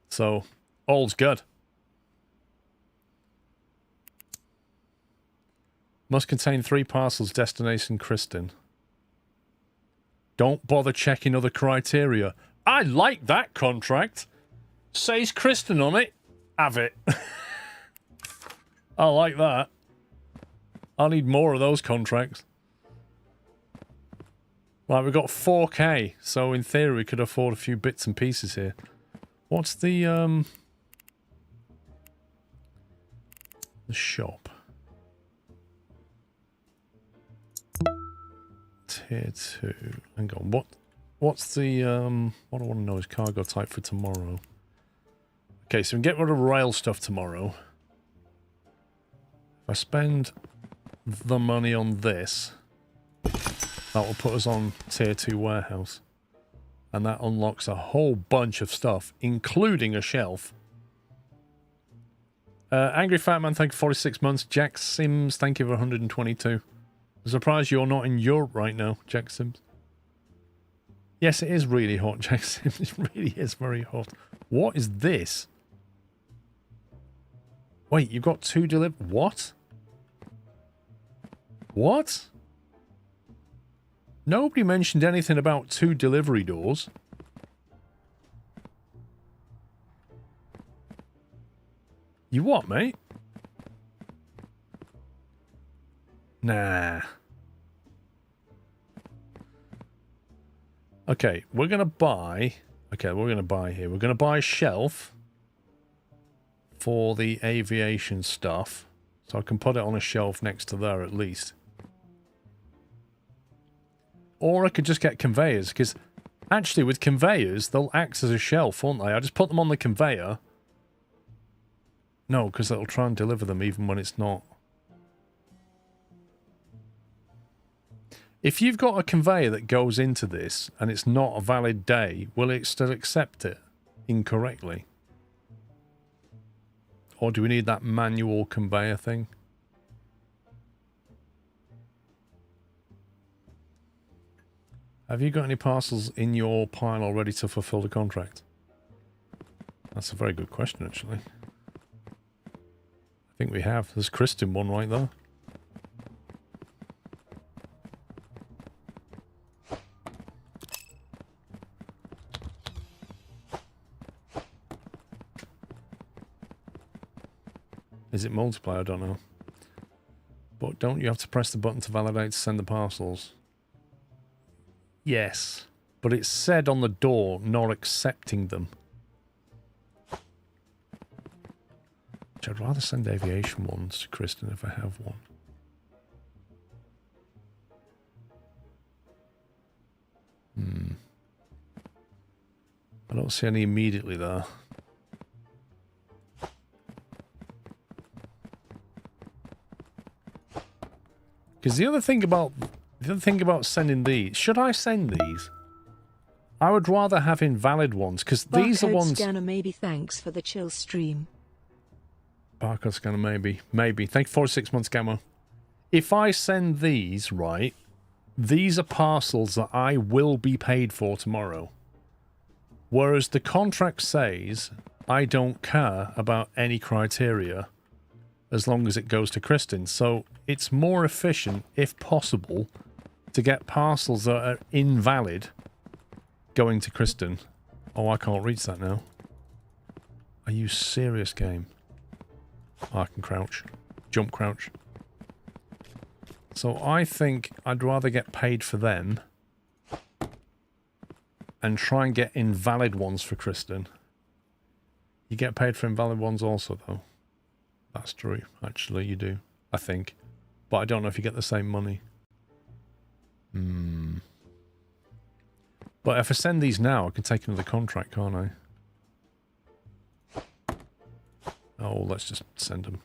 So, all's good. Must contain 3 parcels, destination Kristen. Don't bother checking other criteria. I like that contract. Says Kristen on it. Have it. I like that. I need more of those contracts. Right, we've got 4K, so in theory we could afford a few bits and pieces here. What's the shop? Tier 2. Hang on, what's the, what I want to know is cargo type for tomorrow. Okay, so we can get rid of rail stuff tomorrow. If I spend the money on this, that will put us on tier 2 warehouse. And that unlocks a whole bunch of stuff, including a shelf. Angry Fat Man, thank you for 46 months. Jack Sims, thank you for 122. I'm surprised you're not in Europe right now, Jack Sims. Yes, it is really hot, Jack Sims. It really is very hot. What is this? Wait, you've got 2 What? What? Nobody mentioned anything about 2 delivery doors. You what, mate? Nah. Okay, we're going to buy... Okay, what we're going to buy here. We're going to buy a shelf for the aviation stuff. So I can put it on a shelf next to there at least. Or I could just get conveyors, because actually with conveyors, they'll act as a shelf, won't they? I just put them on the conveyor. No, because it'll try and deliver them even when it's not. If you've got a conveyor that goes into this and it's not a valid day, will it still accept it incorrectly? Or do we need that manual conveyor thing? Have you got any parcels in your pile already to fulfill the contract? That's a very good question, actually. I think we have. There's Kristen one right there. Is it multiplayer? I don't know. But don't you have to press the button to validate to send the parcels? Yes, but it said on the door not accepting them. Which I'd rather send aviation ones to Kristen if I have one. I don't see any immediately there. Because the other thing about sending these, should I send these? I would rather have invalid ones, because these are ones... Scanner, maybe. Thanks for the chill stream. Barcode scanner, maybe. Maybe. Thank you for 6 months, Gamma. If I send these, right, these are parcels that I will be paid for tomorrow. Whereas the contract says I don't care about any criteria as long as it goes to Kristen. So it's more efficient, if possible, to get parcels that are invalid going to Kristen. Oh, I can't reach that now. Are you serious, game? Oh, I can crouch. Jump crouch. So I think I'd rather get paid for them and try and get invalid ones for Kristen. You get paid for invalid ones also, though. That's true. Actually, you do. I think. But I don't know if you get the same money. But if I send these now, I can take another contract, can't I? Oh, let's just send them.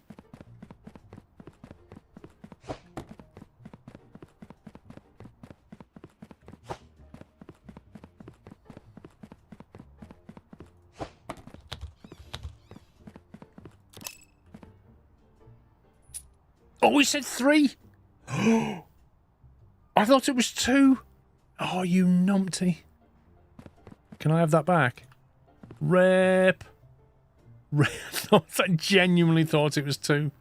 Oh, we said 3. I thought it was 2. Oh, you numpty. Can I have that back? Rip. I genuinely thought it was 2.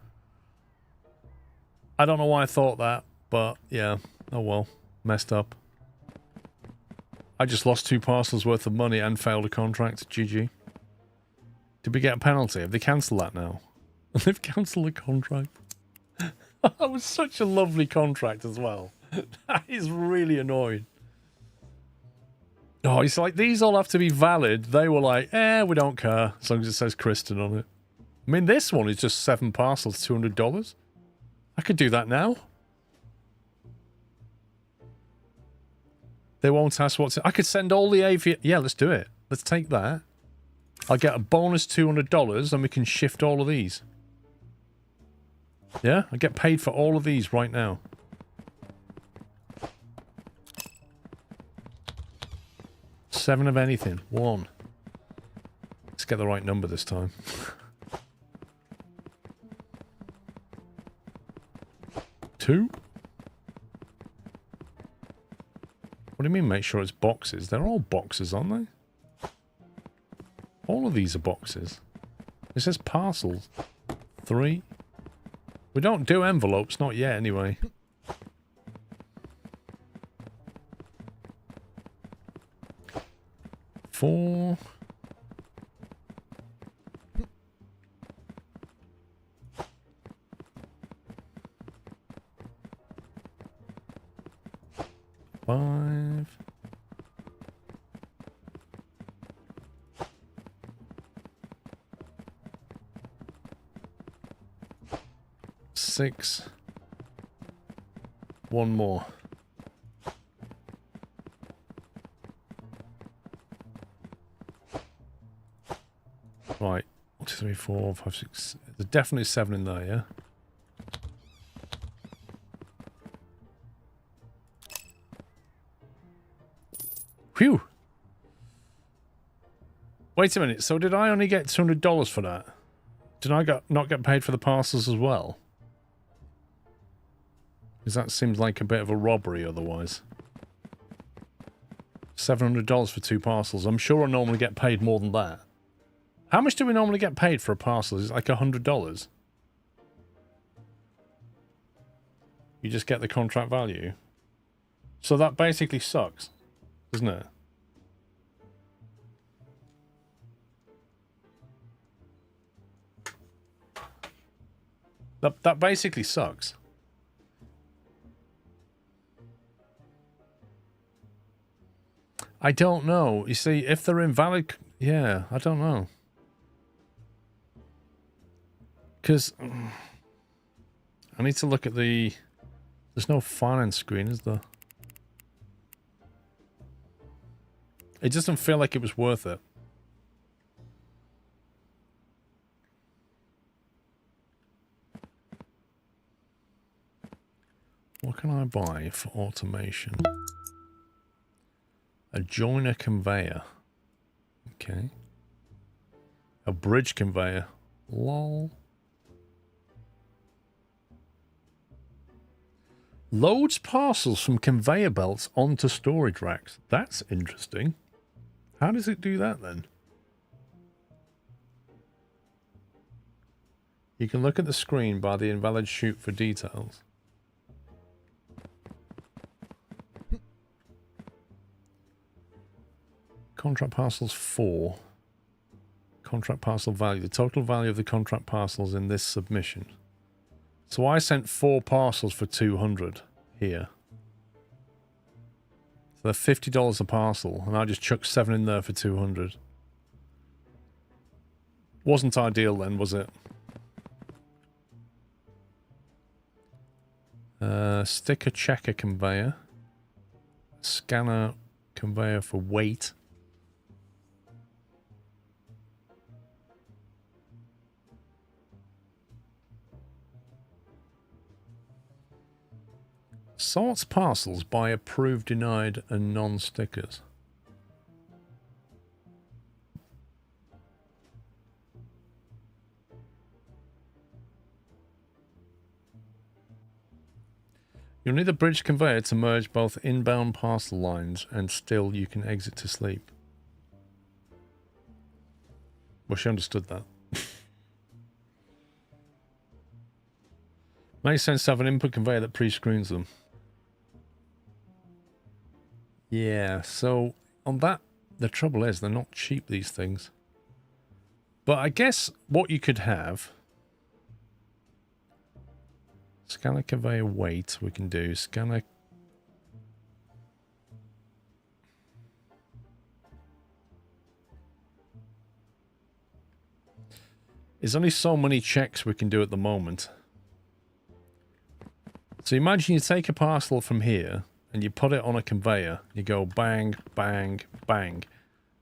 I don't know why I thought that, but yeah. Oh well. Messed up. I just lost 2 parcels worth of money and failed a contract. GG. Did we get a penalty? Have they cancelled that now? They've cancelled the contract. That was such a lovely contract as well. That is really annoying. Oh, it's like these all have to be valid. They were like, we don't care as long as it says Kristen on it. I mean, this one is just 7 parcels, $200. I could do that now. They won't ask what's... I could send all the AV... Yeah, let's do it. Let's take that. I'll get a bonus $200 and we can shift all of these. Yeah? I get paid for all of these right now. Seven of anything. 1. Let's get the right number this time. 2. What do you mean make sure it's boxes? They're all boxes, aren't they? All of these are boxes. It says parcels. 3. We don't do envelopes, not yet anyway. 4. Five. 6. 1 more. Right. 1, 2, 3, 4, 5, 6. There's definitely 7 in there, yeah? Phew! Wait a minute, so did I only get $200 for that? Did I not get paid for the parcels as well? Because that seems like a bit of a robbery otherwise. $700 for 2 parcels. I'm sure I normally get paid more than that. How much do we normally get paid for a parcel? Is it like $100? You just get the contract value? So that basically sucks, doesn't it? That basically sucks. I don't know. You see, if they're invalid... Yeah, I don't know. Because... I need to look at the... There's no finance screen, is there? It doesn't feel like it was worth it. What can I buy for automation? A joiner conveyor. Okay. A bridge conveyor. Lol. Loads parcels from conveyor belts onto storage racks. That's interesting. How does it do that then? You can look at the screen by the invalid chute for details. Contract parcels 4. Contract parcel value. The total value of the contract parcels in this submission. So I sent 4 parcels for 200 here. So they're $50 a parcel, and I just chucked 7 in there for 200. Wasn't ideal then, was it? Sticker checker conveyor. Scanner conveyor for weight. Sorts parcels by approved, denied, and non-stickers. You'll need a bridge conveyor to merge both inbound parcel lines, and still you can exit to sleep. Well, she understood that. Makes sense to have an input conveyor that pre-screens them. Yeah, so on that, the trouble is they're not cheap, these things. But I guess what you could have... Scanner conveyor weight, we can do. Scanner... There's only so many checks we can do at the moment. So imagine you take a parcel from here and you put it on a conveyor. You go bang, bang, bang.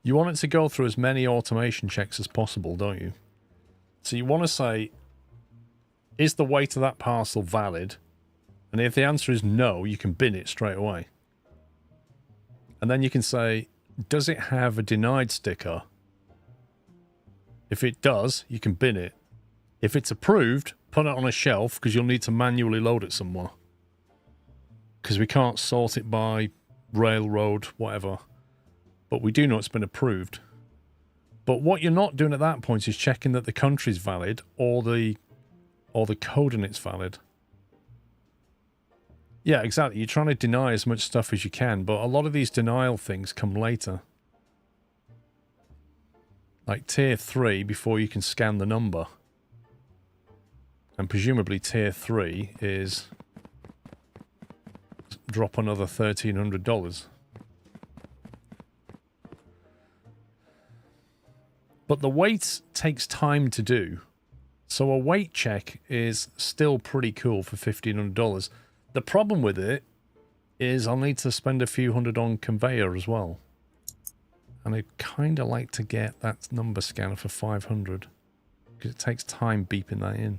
You want it to go through as many automation checks as possible, don't you? So you want to say, is the weight of that parcel valid? And if the answer is no, you can bin it straight away. And then you can say, does it have a denied sticker? If it does, you can bin it. If it's approved, put it on a shelf because you'll need to manually load it somewhere. Because we can't sort it by railroad, whatever. But we do know it's been approved. But what you're not doing at that point is checking that the country's valid or the code in it's valid. Yeah, exactly. You're trying to deny as much stuff as you can, but a lot of these denial things come later. Like tier 3 before you can scan the number. And presumably tier 3 is drop another $1,300. But the weight takes time to do. So a weight check is still pretty cool for $1,500. The problem with it is I'll need to spend a few hundred on conveyor as well. And I'd kind of like to get that number scanner for 500. Because it takes time beeping that in.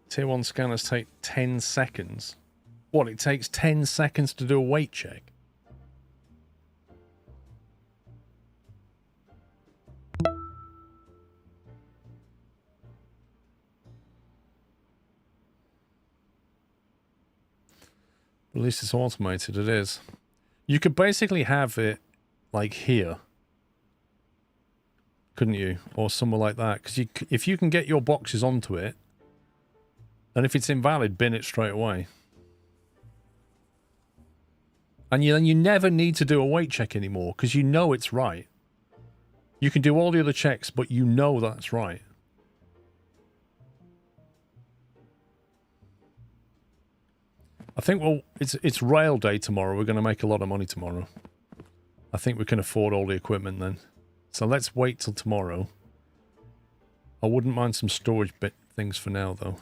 Tier 1 scanners take 10 seconds. What, it takes 10 seconds to do a weight check? At least it's automated, it is. You could basically have it like here. Couldn't you? Or somewhere like that. Because if you can get your boxes onto it, and if it's invalid, bin it straight away. And then you never need to do a weight check anymore, because you know it's right. You can do all the other checks, but you know that's right. I think, well, it's rail day tomorrow. We're going to make a lot of money tomorrow. I think we can afford all the equipment then. So let's wait till tomorrow. I wouldn't mind some storage bit things for now, though.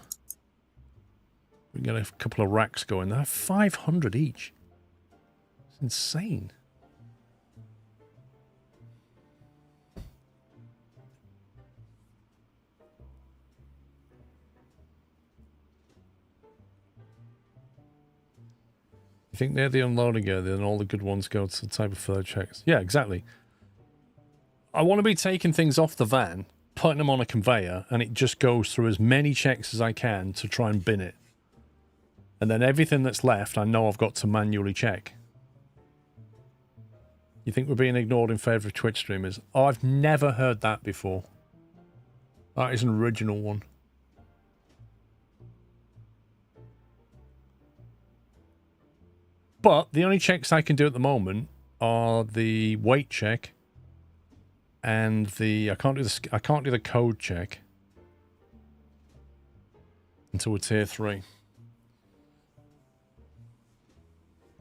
We can get a couple of racks going. They're 500 each. It's insane. You think they're the unloading area, then all the good ones go to the type of third checks. Yeah, exactly. I want to be taking things off the van, putting them on a conveyor, and it just goes through as many checks as I can to try and bin it. And then everything that's left, I know I've got to manually check. You think we're being ignored in favour of Twitch streamers? Oh, I've never heard that before. That is an original one. But the only checks I can do at the moment are the weight check and the I can't do the code check until we're tier 3.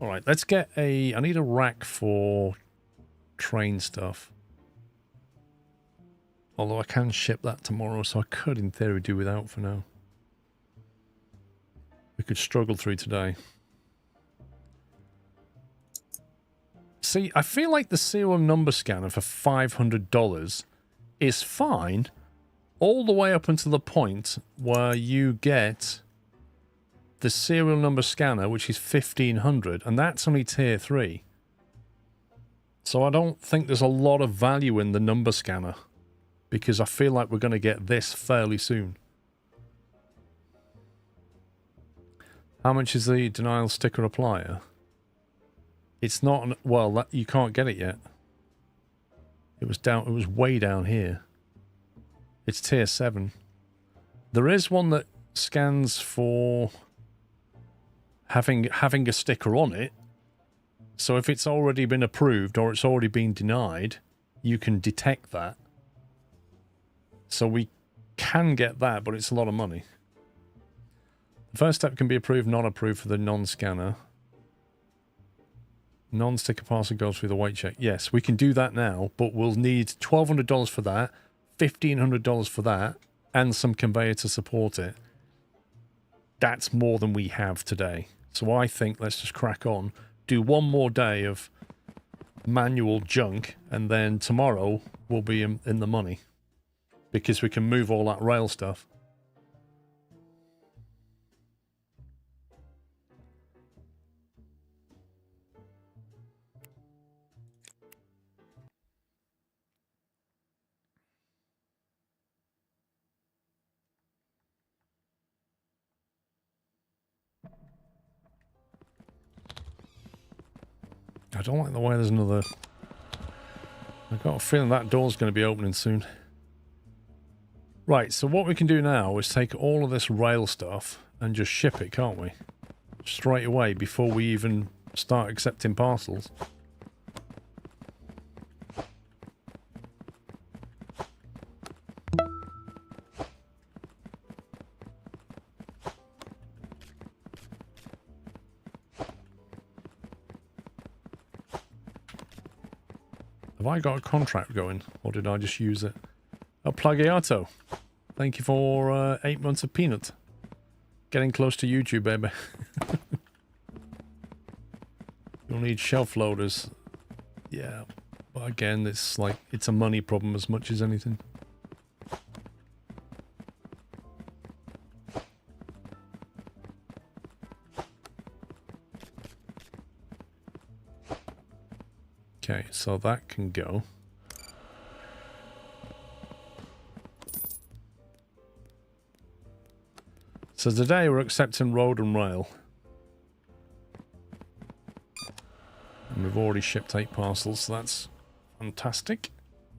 All right, let's get I need a rack for train stuff. Although I can ship that tomorrow, so I could in theory do without for now. We could struggle through today. See, I feel like the serial number scanner for $500 is fine all the way up until the point where you get the serial number scanner, which is $1,500, and that's only tier 3. So I don't think there's a lot of value in the number scanner because I feel like we're going to get this fairly soon. How much is the denial sticker applier? It's not, well, you can't get it yet. It was way down here. It's tier 7. There is one that scans for having a sticker on it. So if it's already been approved or it's already been denied, you can detect that. So we can get that, but it's a lot of money. The first step can be approved, not approved for the non-scanner. Non-sticker parcel goes through the weight check. Yes, we can do that now, but we'll need $1,200 for that, $1,500 for that, and some conveyor to support it. That's more than we have today. So I think let's just crack on, do one more day of manual junk, and then tomorrow we'll be in the money. Because we can move all that rail stuff. I don't like the way there's another... I've got a feeling that door's going to be opening soon. Right, so what we can do now is take all of this rail stuff and just ship it, can't we? Straight away before we even start accepting parcels. Have I got a contract going, or did I just use it? Oh, Plagiato. Thank you for 8 months of peanut. Getting close to YouTube, baby. You'll need shelf loaders. Yeah, but again, it's like, it's a money problem as much as anything. Okay, so that can go. So today we're accepting road and rail. And we've already shipped 8 parcels, so that's fantastic.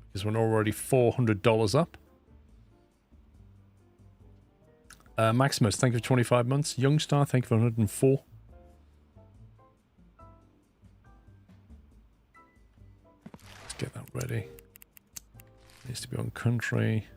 Because we're already $400 up. Maximus, thank you for 25 months. Youngstar, thank you for 104. Get that ready. Needs to be on country.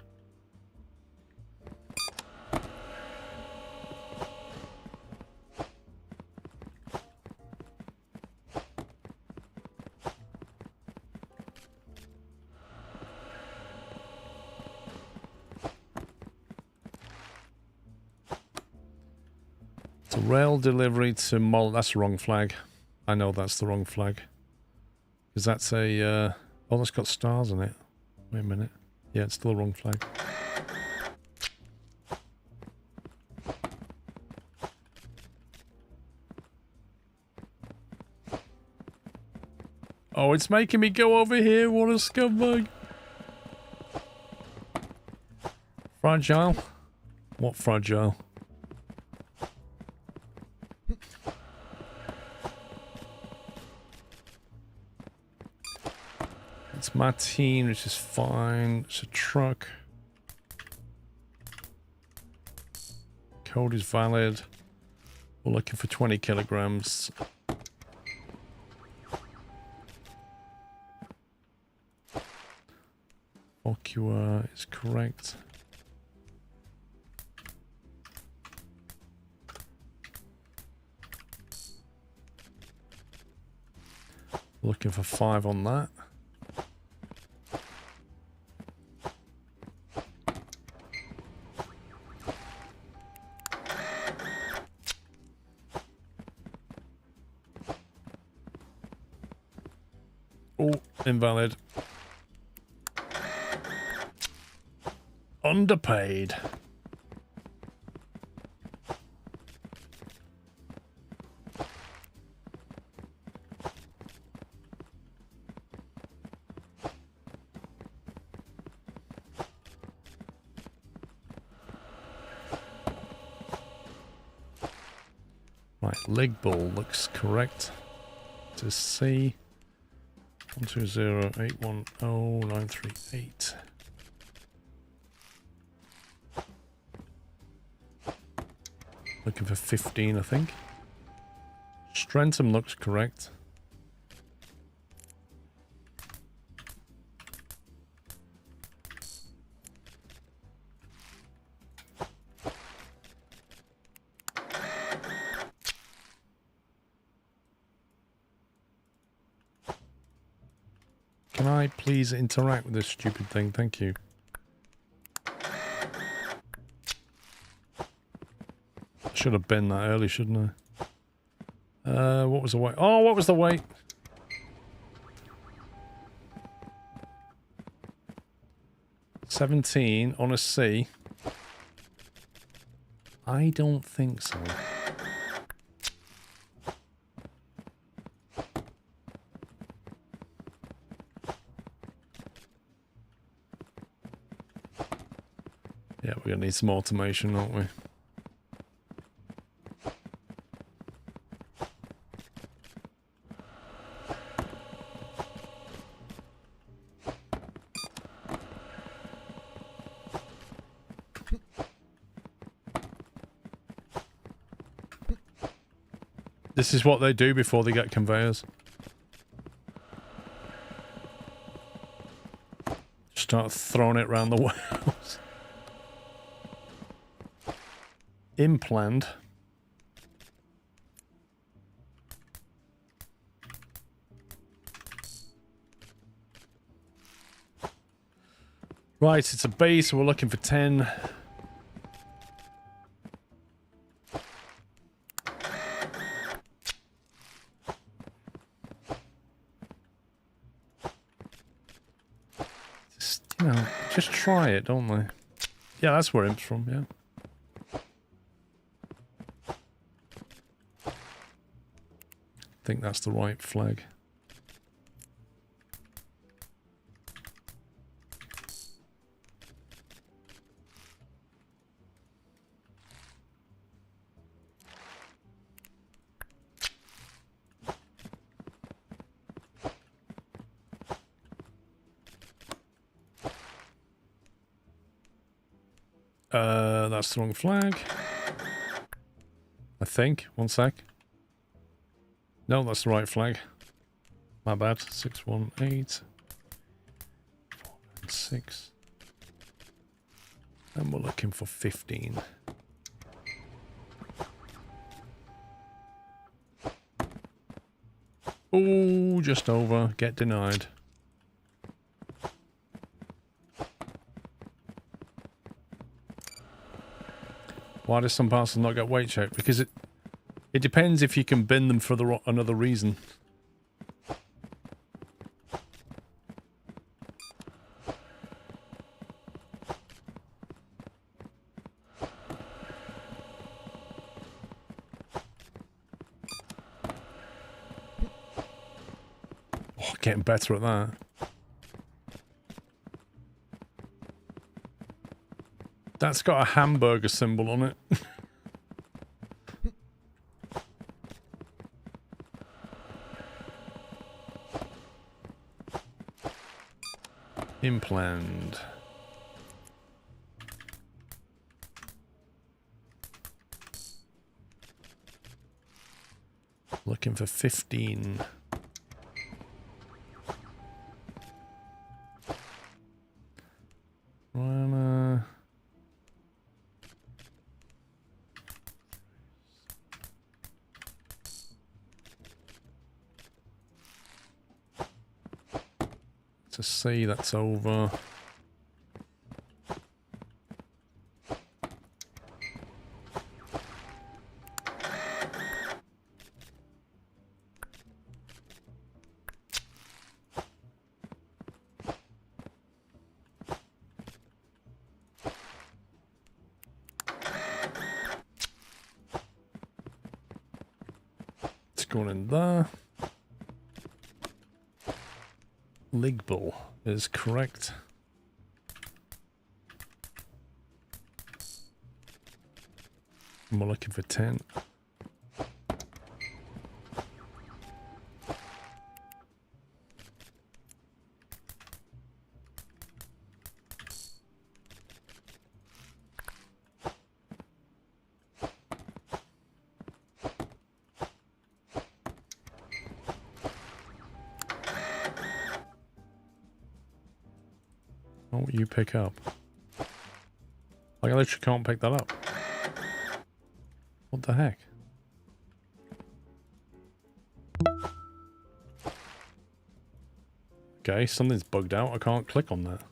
It's a rail delivery to Mol. That's the wrong flag. I know that's the wrong flag. Because that's a... oh, that's got stars on it. Wait a minute. Yeah, it's still the wrong flag. Oh, it's making me go over here. What a scumbag. Fragile? What fragile? It's Martine, which is fine. It's a truck. Code is valid. We're looking for 20 kilograms. Ocua is correct. Looking for 5 on that. Oh, invalid. Underpaid. Right, leg ball looks correct. To C. 120810938. Looking for 15, I think. Strentham looks correct. I please interact with this stupid thing? Thank you. Should have been that early, shouldn't I? What was the weight? Oh, what was the weight? $17 on a C. I don't think so. Yeah, we're gonna need some automation, aren't we? This is what they do before they get conveyors. Start throwing it around the warehouse. Implant. Right, it's a base, so we're looking for 10. Just try it, don't they? Yeah, that's where imp's from, yeah. I think that's the right flag. That's the wrong flag. I think. One sec. No, that's the right flag. My bad. 618. 496. And we're looking for 15. Oh, just over. Get denied. Why does some parcels not get weight checked? Because it depends if you can bin them for another reason. Oh, getting better at that. That's got a hamburger symbol on it. Implant. Looking for 15. To see that's over. It's going in there. Ligball is correct. And we're looking for 10. What will you pick up? Like, I literally can't pick that up. What the heck? Okay, something's bugged out. I can't click on that.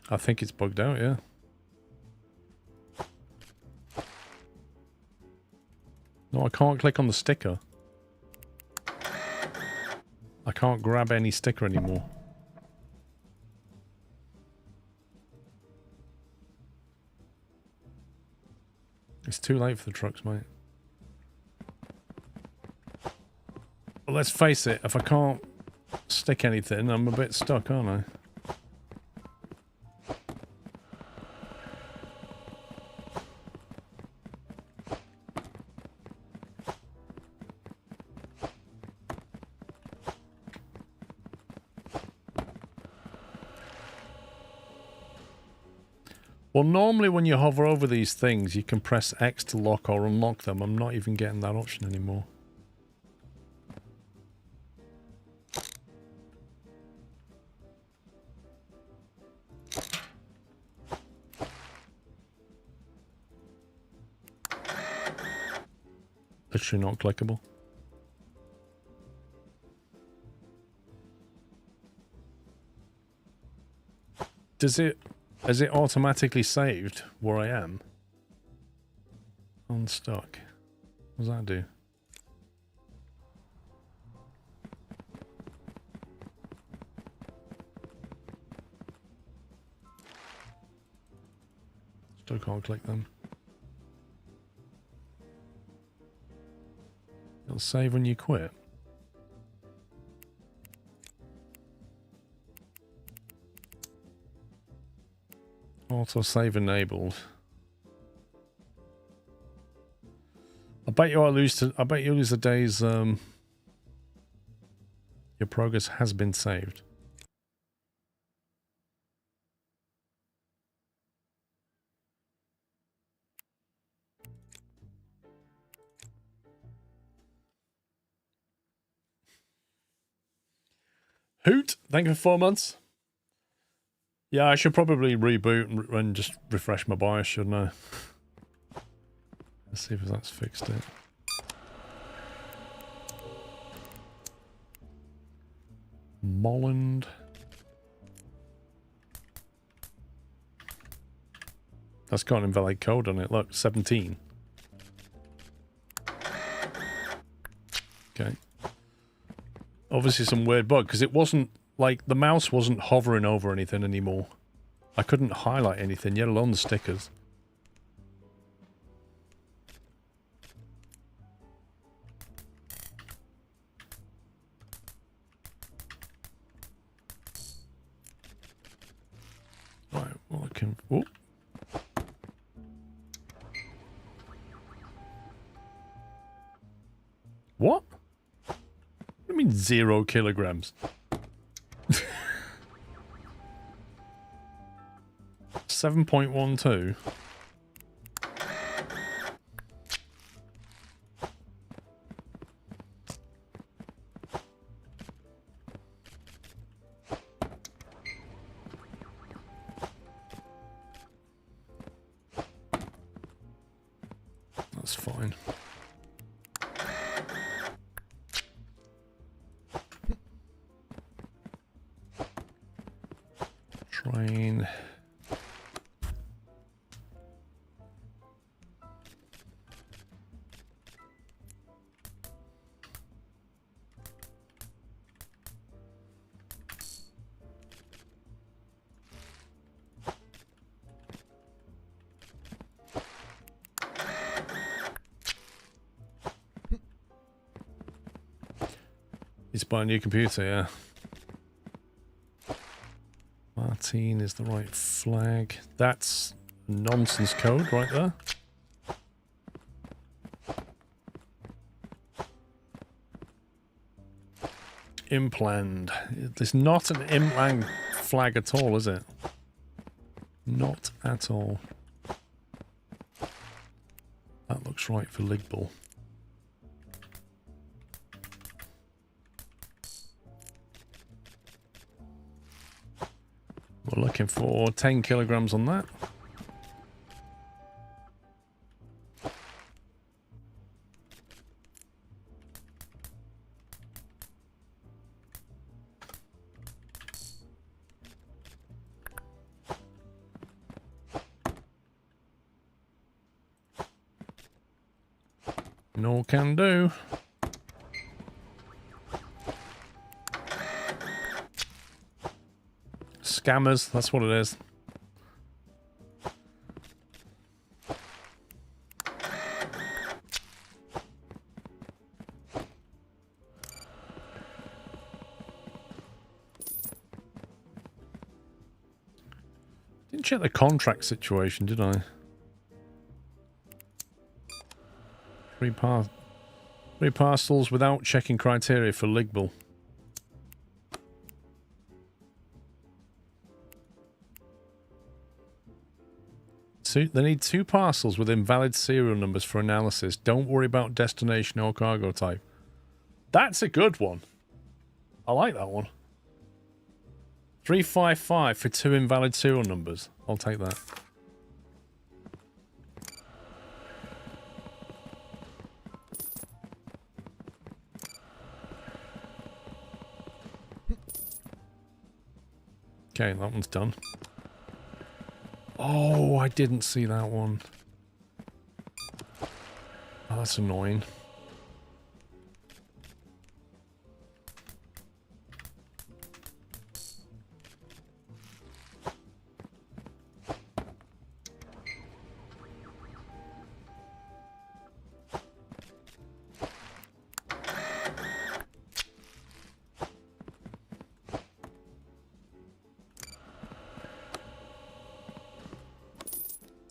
I think it's bugged out, yeah. No, I can't click on the sticker. I can't grab any sticker anymore. It's too late for the trucks, mate. Well, let's face it, if I can't stick anything, I'm a bit stuck, aren't I? Well, normally when you hover over these things, you can press X to lock or unlock them. I'm not even getting that option anymore. Literally not clickable. Is it automatically saved where I am? Unstuck. What does that do? Still can't click them. It'll save when you quit. Auto save enabled. I bet you lose the days your progress has been saved. Hoot, thank you for 4 months. Yeah, I should probably reboot and just refresh my BIOS, shouldn't I? Let's see if that's fixed it. Molland. That's got an invalid code on it. Look, 17. Okay. Obviously some weird bug, because it wasn't, like, the mouse wasn't hovering over anything anymore. I couldn't highlight anything, yet alone the stickers. Right, well I can... Oh. What? What do you mean 0 kilograms? 7.12. That's fine. Train. It's by a new computer, yeah. Martin is the right flag. That's nonsense code right there. Impland. There's not an implant flag at all, is it? Not at all. That looks right for Ligball. We're looking for 10 kilograms on that. No can do. Scammers, that's what it is. Didn't check the contract situation, did I? Three parcels without checking criteria for Ligbal. So they need 2 parcels with invalid serial numbers for analysis. Don't worry about destination or cargo type. That's a good one. I like that one. 355 for 2 invalid serial numbers. I'll take that. Okay, that one's done. Oh, I didn't see that one. Oh, that's annoying.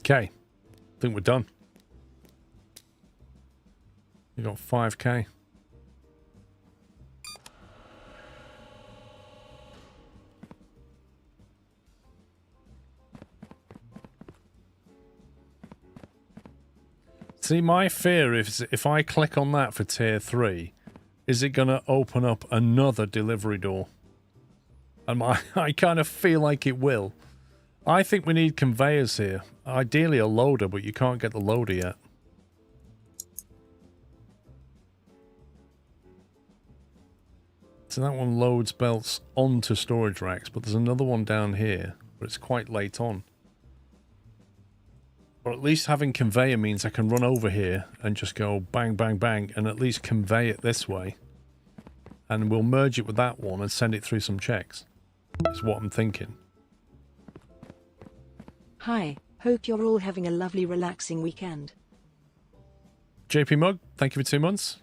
Okay, I think we're done. We got 5k. See, my fear is if I click on that for tier 3, is it going to open up another delivery door? And I kind of feel like it will. I think we need conveyors here. Ideally a loader, but you can't get the loader yet. So that one loads belts onto storage racks, but there's another one down here, but it's quite late on. Or at least having conveyor means I can run over here and just go bang, bang, bang, and at least convey it this way. And we'll merge it with that one and send it through some checks. Is what I'm thinking. Hi, hope you're all having a lovely relaxing weekend. JP Mug, thank you for 2 months.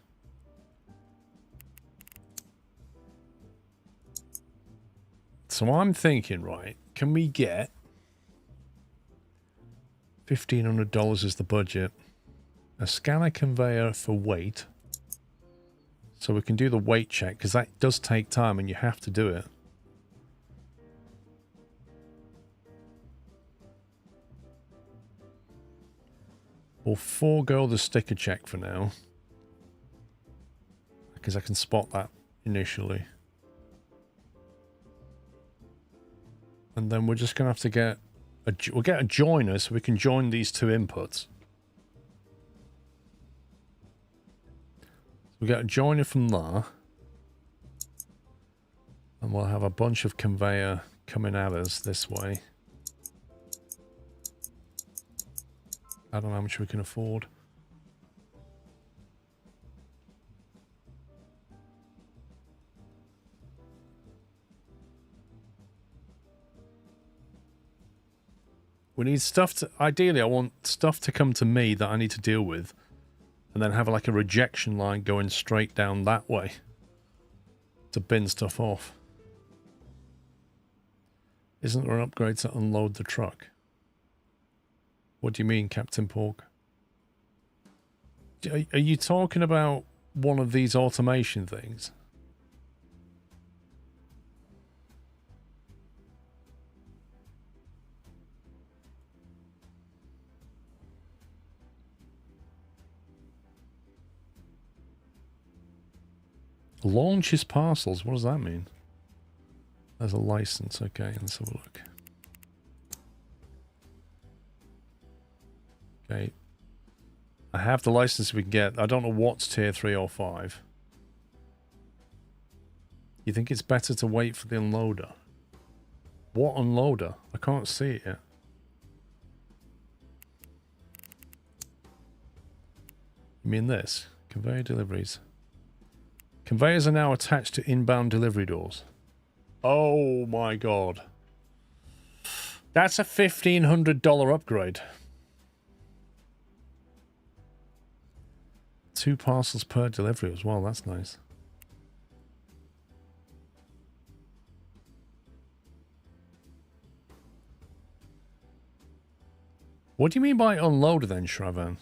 So I'm thinking, right, can we get $1,500 as the budget, a scanner conveyor for weight, so we can do the weight check, because that does take time and you have to do it. We'll forego the sticker check for now, because I can spot that initially. And then we're just going to have to get we'll get a joiner so we can join these 2 inputs. So we get a joiner from there. And we'll have a bunch of conveyor coming at us this way. I don't know how much we can afford. We need stuff to... Ideally, I want stuff to come to me that I need to deal with. And then have like a rejection line going straight down that way. To bin stuff off. Isn't there an upgrade to unload the truck? What do you mean, Captain Pork? Are you talking about one of these automation things? Launches parcels, what does that mean? There's a license, okay, let's have a look. Okay. I have the license we can get. I don't know what's tier 3 or 5. You think it's better to wait for the unloader? What unloader? I can't see it yet. You mean this? Conveyor deliveries. Conveyors are now attached to inbound delivery doors. Oh my god. That's a $1,500 upgrade. 2 parcels per delivery as well, that's nice. What do you mean by unloader then, Shravan?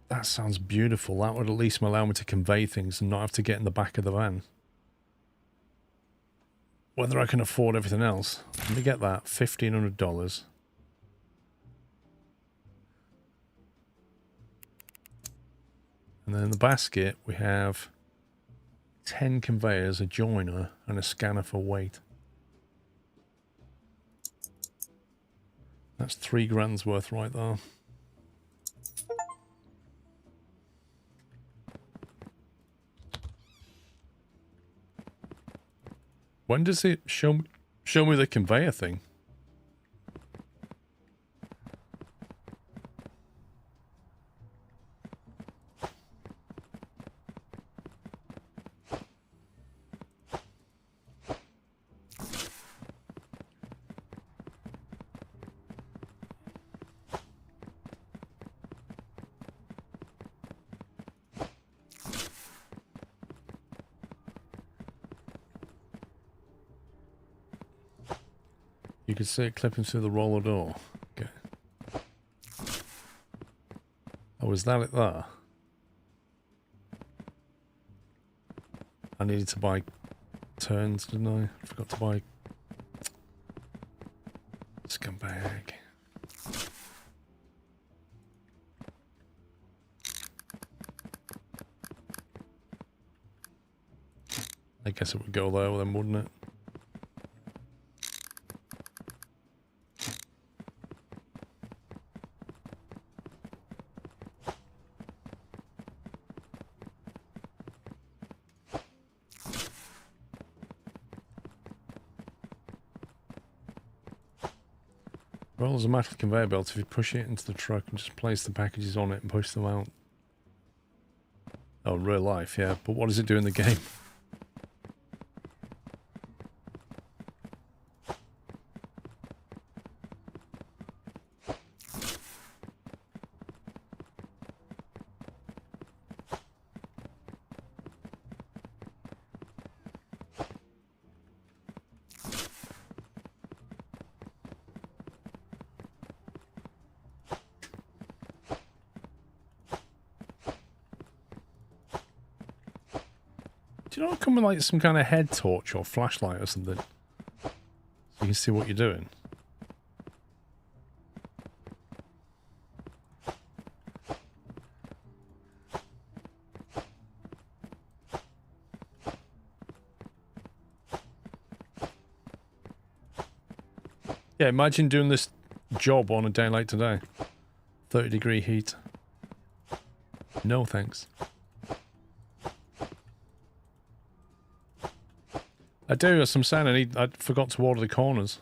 That sounds beautiful. That would at least allow me to convey things and not have to get in the back of the van. Whether I can afford everything else. Let me get that. $1,500. And then in the basket, we have 10 conveyors, a joiner, and a scanner for weight. That's $3,000's worth right there. When does it show me the conveyor thing? You can see it clipping through the roller door. Okay. Oh, is that it there? I needed to buy turns, didn't I? I forgot to buy... Scumbag. I guess it would go there then, wouldn't it? Well, there's a metal conveyor belt. If you push it into the truck and just place the packages on it and push them out. Oh, in real life, yeah. But what does it do in the game? Do you not come with like some kind of head torch or flashlight or something? So you can see what you're doing. Yeah, imagine doing this job on a day like today. 30-degree heat. No thanks. I do, as I'm saying, I forgot to order the corners.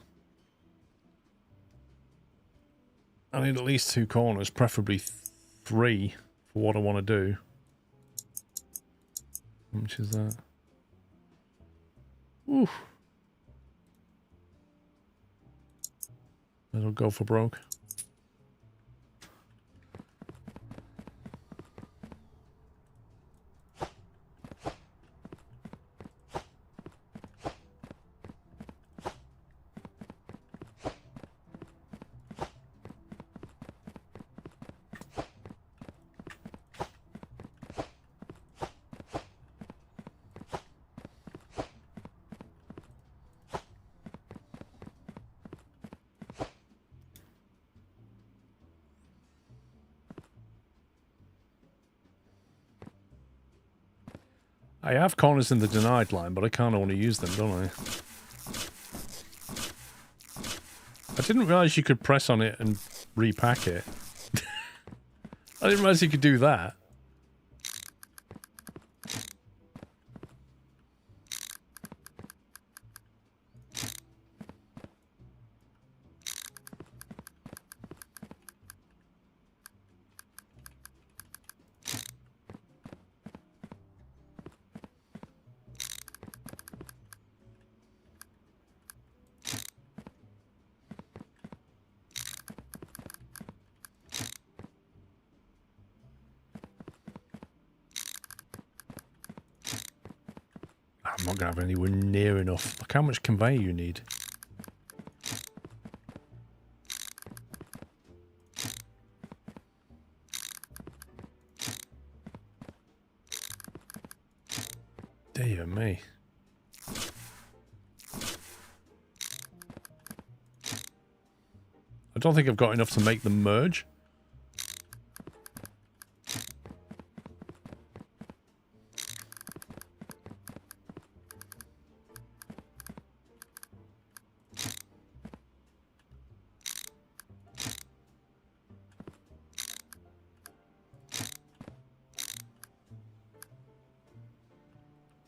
I need at least 2 corners, preferably 3 for what I want to do. How much is that? Oof. That'll go for broke. I have corners in the denied line, but I kind of want to use them, don't I? I didn't realise you could press on it and repack it. I didn't realise you could do that. I'm not going to have anywhere near enough. Look how much conveyor you need. Dear me. I don't think I've got enough to make them merge.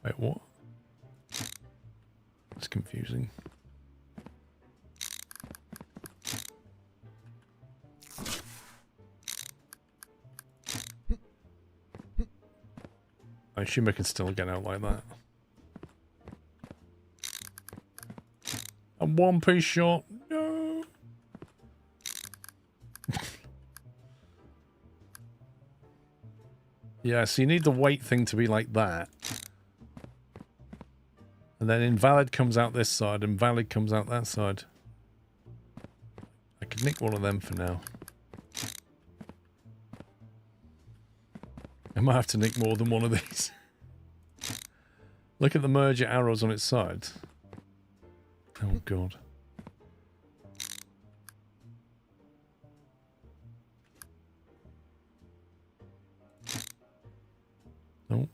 Wait, what? That's confusing. I assume I can still get out like that. I'm one piece short. No. Yeah, so you need the weight thing to be like that. And then invalid comes out this side, and valid comes out that side. I could nick one of them for now. I might have to nick more than one of these. Look at the merger arrows on its side. Oh god. Oh.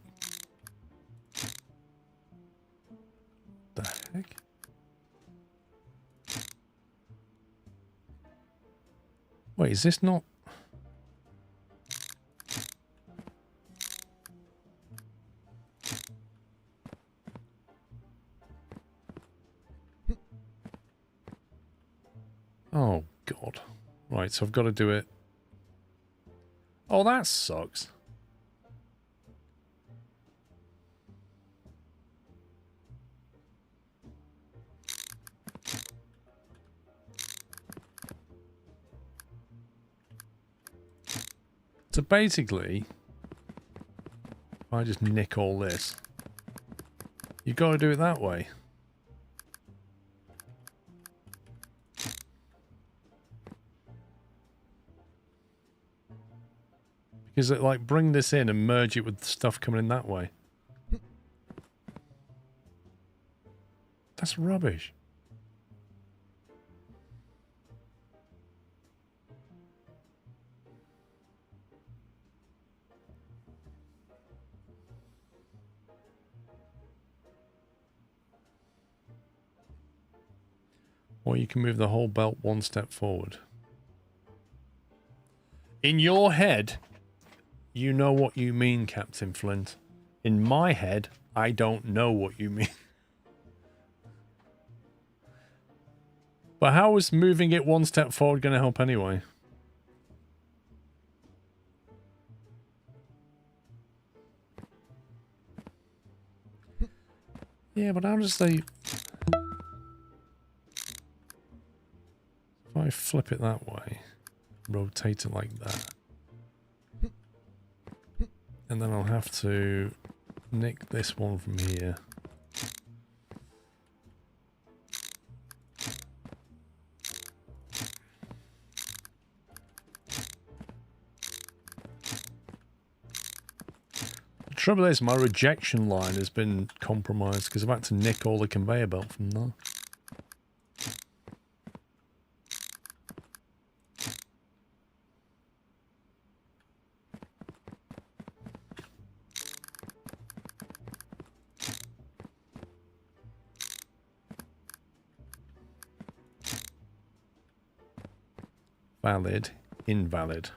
The heck? Wait, is this not... Oh, God. Right, so I've got to do it. Oh, that sucks. So basically, if I just nick all this, you got to do it that way. Because it like bring this in and merge it with stuff coming in that way. That's rubbish. Or you can move the whole belt one step forward. In your head, you know what you mean, Captain Flint. In my head, I don't know what you mean. But how is moving it one step forward going to help anyway? Yeah, but how does they... If I flip it that way, rotate it like that, and then I'll have to nick this one from here. The trouble is, my rejection line has been compromised because I've had to nick all the conveyor belt from there. Valid, invalid.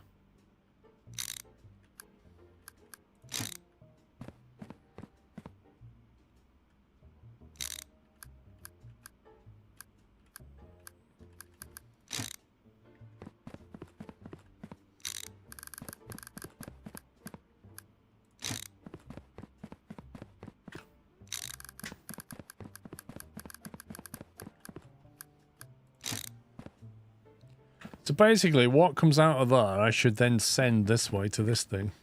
So basically, what comes out of that, I should then send this way to this thing.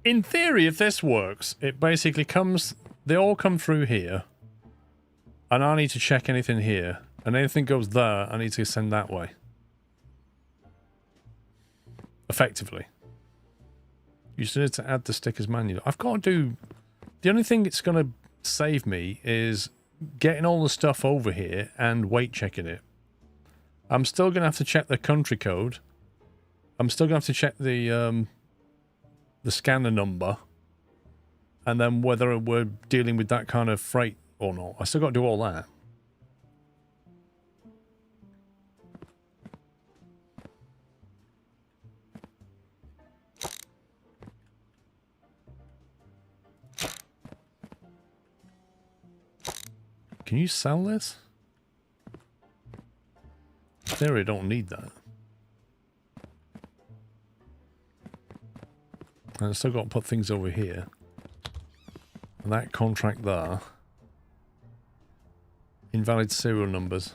in theory, if this works, it basically comes... They all come through here. And I need to check anything here. And anything goes there, I need to send that way. Effectively. You still need to add the stickers manually. I've got to do... The only thing it's going to save me is getting all the stuff over here and weight checking it. I'm still going to have to check the country code. I'm still going to have to check the scanner number. And then whether we're dealing with that kind of freight or not. I still got to do all that. Can you sell this? In theory, I don't need that. And I've still got to put things over here. And that contract there. Invalid serial numbers.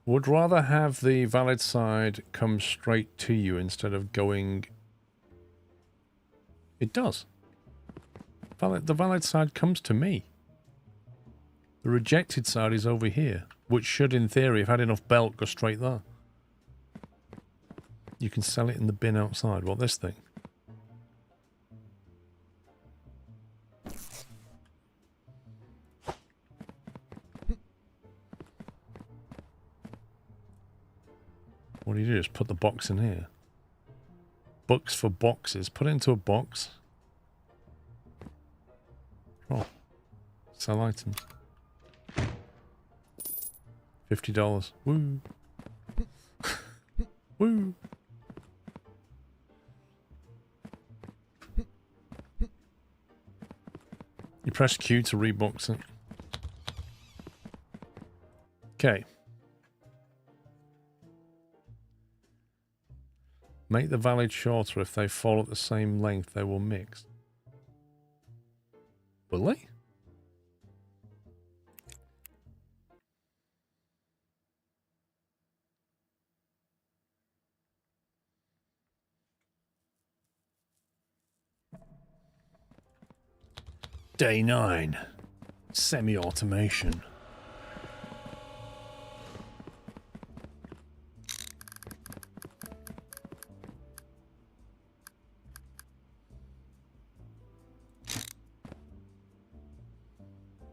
Would rather have the valid side come straight to you instead of going... It does. The valid side comes to me. The rejected side is over here, which should, in theory, if had enough belt, go straight there. You can sell it in the bin outside. What, this thing? What do you do? Just put the box in here. Books for boxes. Put it into a box. Oh. Sell items. $50. Woo. Woo. You press Q to rebox it. Okay. Make the valid shorter. If they fall at the same length, they will mix. Will they? Day 9. Semi-automation.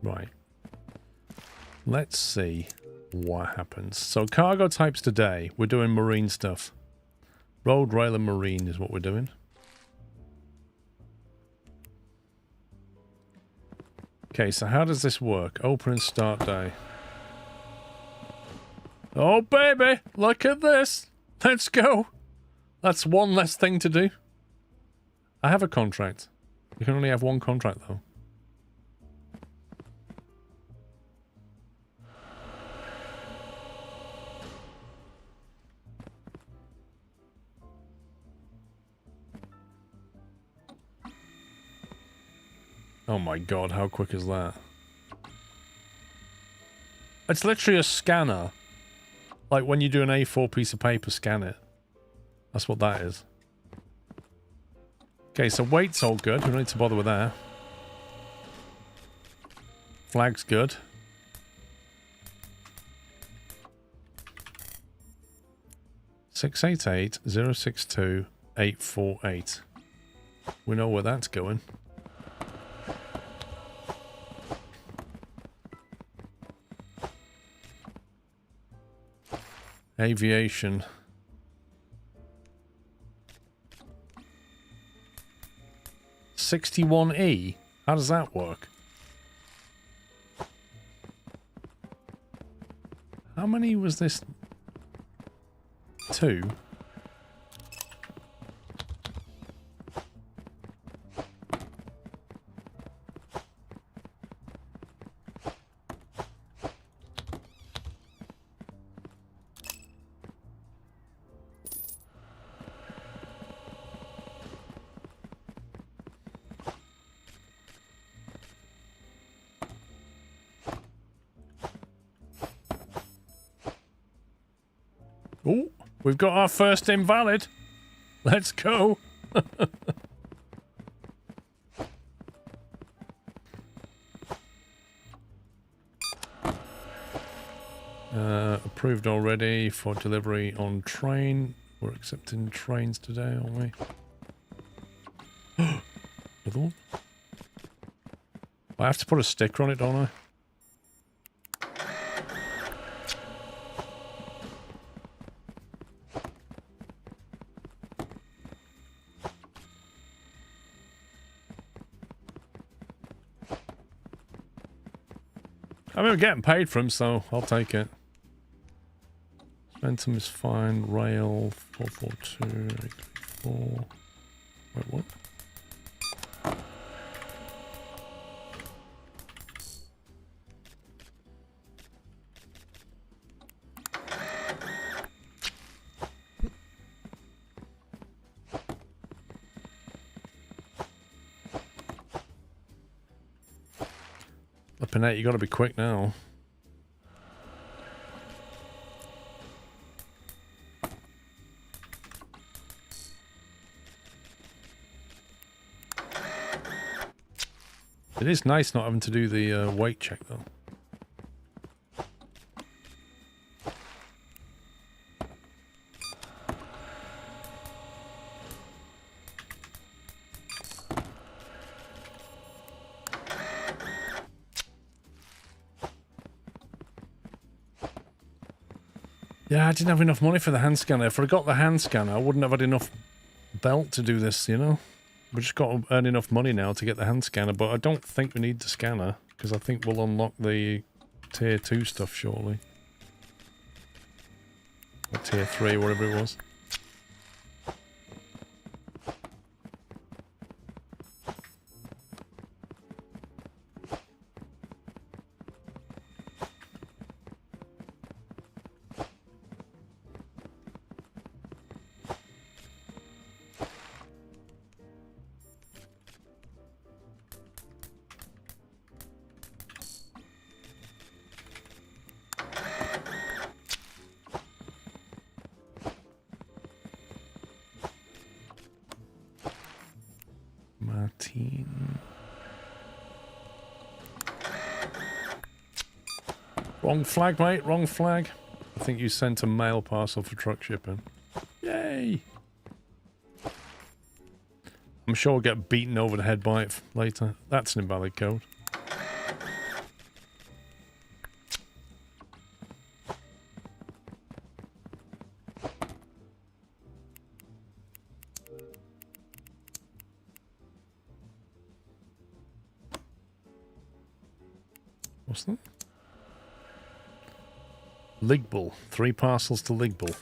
Right. Let's see what happens. So cargo types today, we're doing marine stuff. Road, rail and marine is what we're doing. Okay, so how does this work? Open and start day. Oh baby, look at this. Let's go. That's one less thing to do. I have a contract. You can only have one contract though. Oh my god, how quick is that? It's literally a scanner. Like when you do an A4 piece of paper, scan it. That's what that is. Okay, so weight's all good. We don't need to bother with that. Flag's good. $688-062-848. We know where that's going. Aviation. $61E? How does that work? How many was this? 2? Oh, we've got our first invalid. Let's go. Approved already for delivery on train. We're accepting trains today, aren't we? Another one? I have to put a sticker on it, don't I? I mean, we're getting paid for them, so I'll take it. Momentum is fine. Rail 442 834. Wait, what? Pinette, you gotta be quick now. It is nice not having to do the weight check though. Yeah, I didn't have enough money for the hand scanner. If I got the hand scanner, I wouldn't have had enough belt to do this, you know? We've just got to earn enough money now to get the hand scanner, but I don't think we need the scanner, because I think we'll unlock the tier 2 stuff shortly. Or tier 3, whatever it was. Wrong flag, mate. Wrong flag. I think you sent a mail parcel for truck shipping. Yay! I'm sure we'll get beaten over the head by it later. That's an invalid code. What's that? Ligbull. 3 parcels to Ligbull.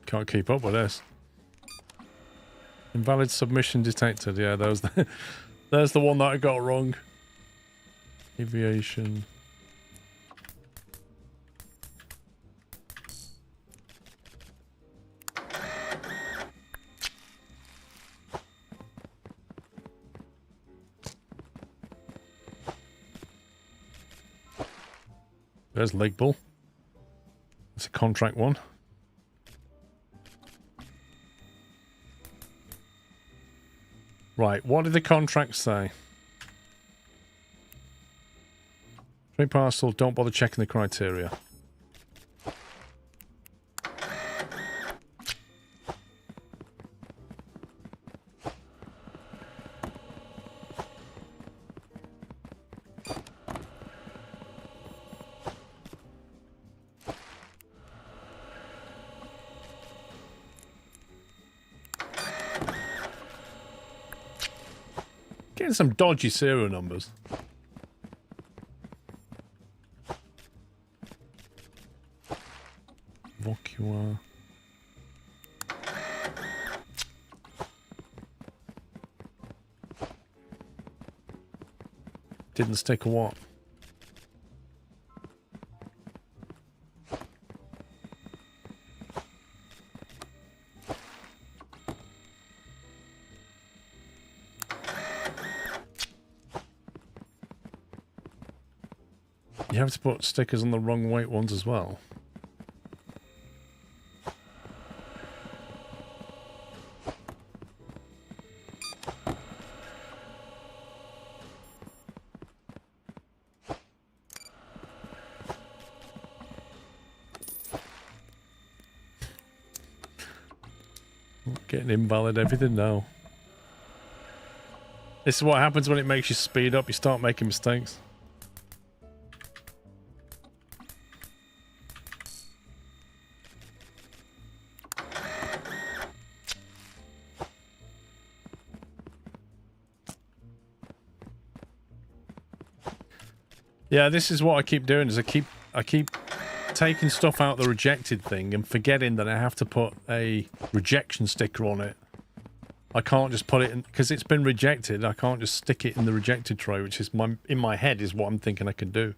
Can't keep up with this. Invalid submission detected. Yeah, that was there's the one that I got wrong. Aviation. There's Ligbull. That's a contract one. Right, what did the contract say? Free parcel, don't bother checking the criteria. getting some dodgy serial numbers. Vocua. Didn't stick a what? You have to put stickers on the wrong weight ones as well. Getting invalid everything now. This is what happens when it makes you speed up. You start making mistakes. Yeah, this is what I keep doing. Is I keep taking stuff out the rejected thing and forgetting that I have to put a rejection sticker on it. I can't just put it in because it's been rejected. I can't just stick it in the rejected tray, which is in my head is what I'm thinking I can do.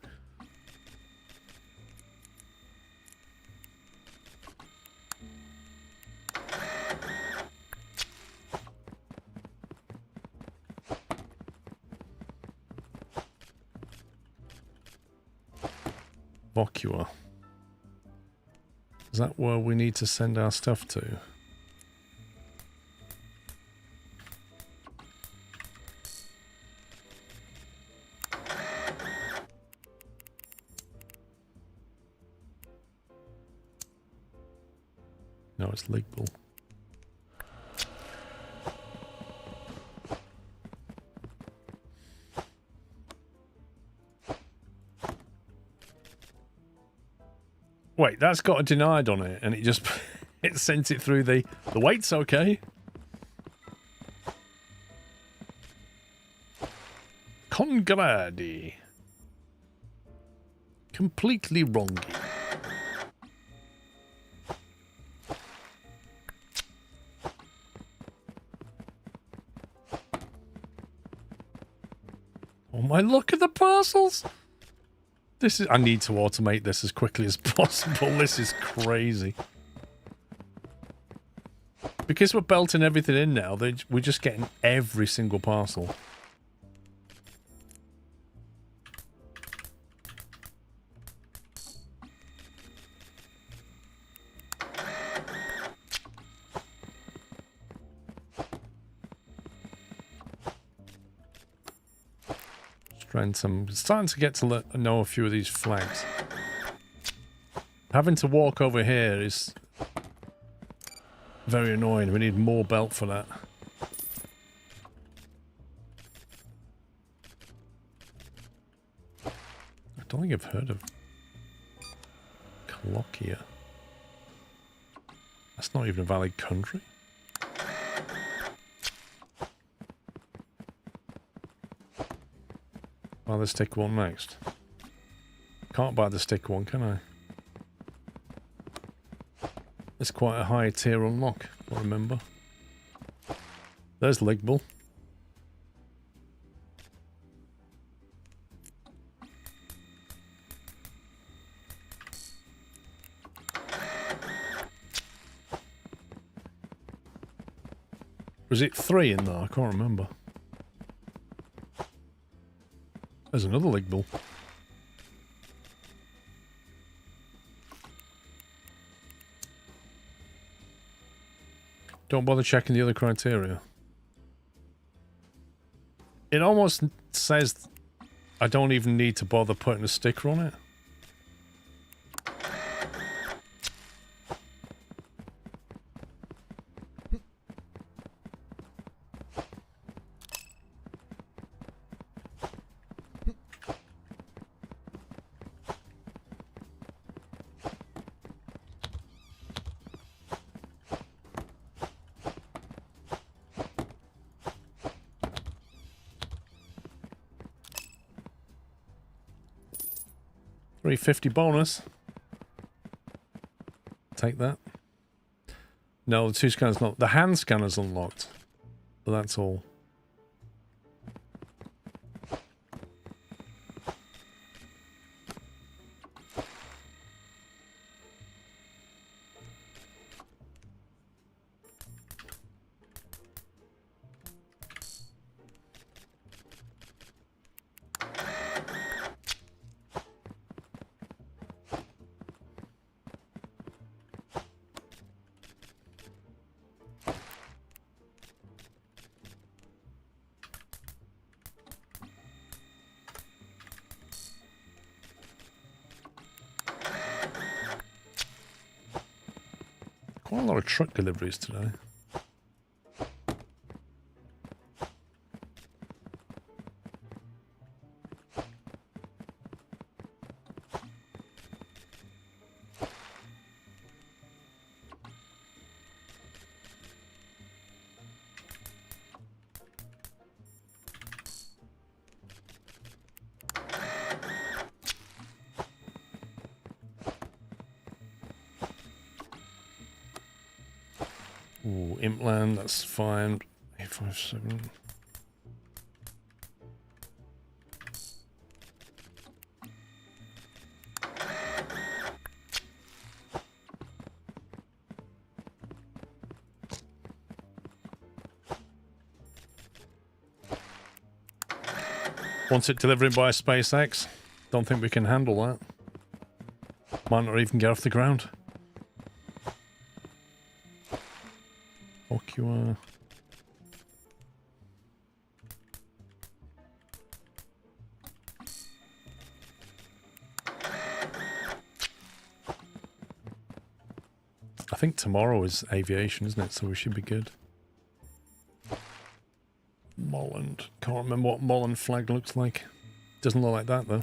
Vocua. Is that where we need to send our stuff to? No, it's legal. Wait, that's got a denied on it, and it just it sent it through the weight's okay. Congradi. Completely wrongy. Oh my, look at the parcels! This is. I need to automate this as quickly as possible. This is crazy. Because we're belting everything in now, we're just getting every single parcel. I'm starting to get to know a few of these flags. Having to walk over here is very annoying. We need more belt for that. I don't think I've heard of Colloquia. That's not even a valid country. Buy the stick one next. Can't buy the stick one, can I? It's quite a high tier unlock, I remember. There's Ligbull. Was it 3 in there? I can't remember. There's another Ligbull. Don't bother checking the other criteria. It almost says I don't even need to bother putting a sticker on it. $350 bonus. Take that. No, the 2 scanners not. The hand scanner's unlocked. But that's all. Quite a lot of truck deliveries today. Ooh, Impland, that's fine. 857. Wants it delivering by SpaceX. Don't think we can handle that. Might not even get off the ground. OQR. I think tomorrow is aviation, isn't it? So we should be good. Molland. Can't remember what Molland flag looks like. Doesn't look like that though.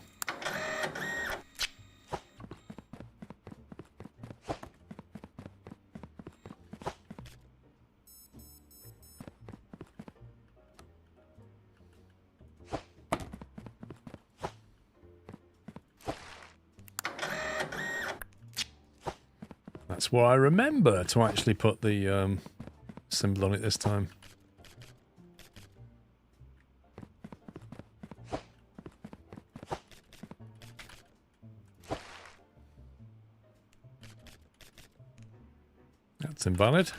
That's where I remember to actually put the symbol on it this time. That's invalid.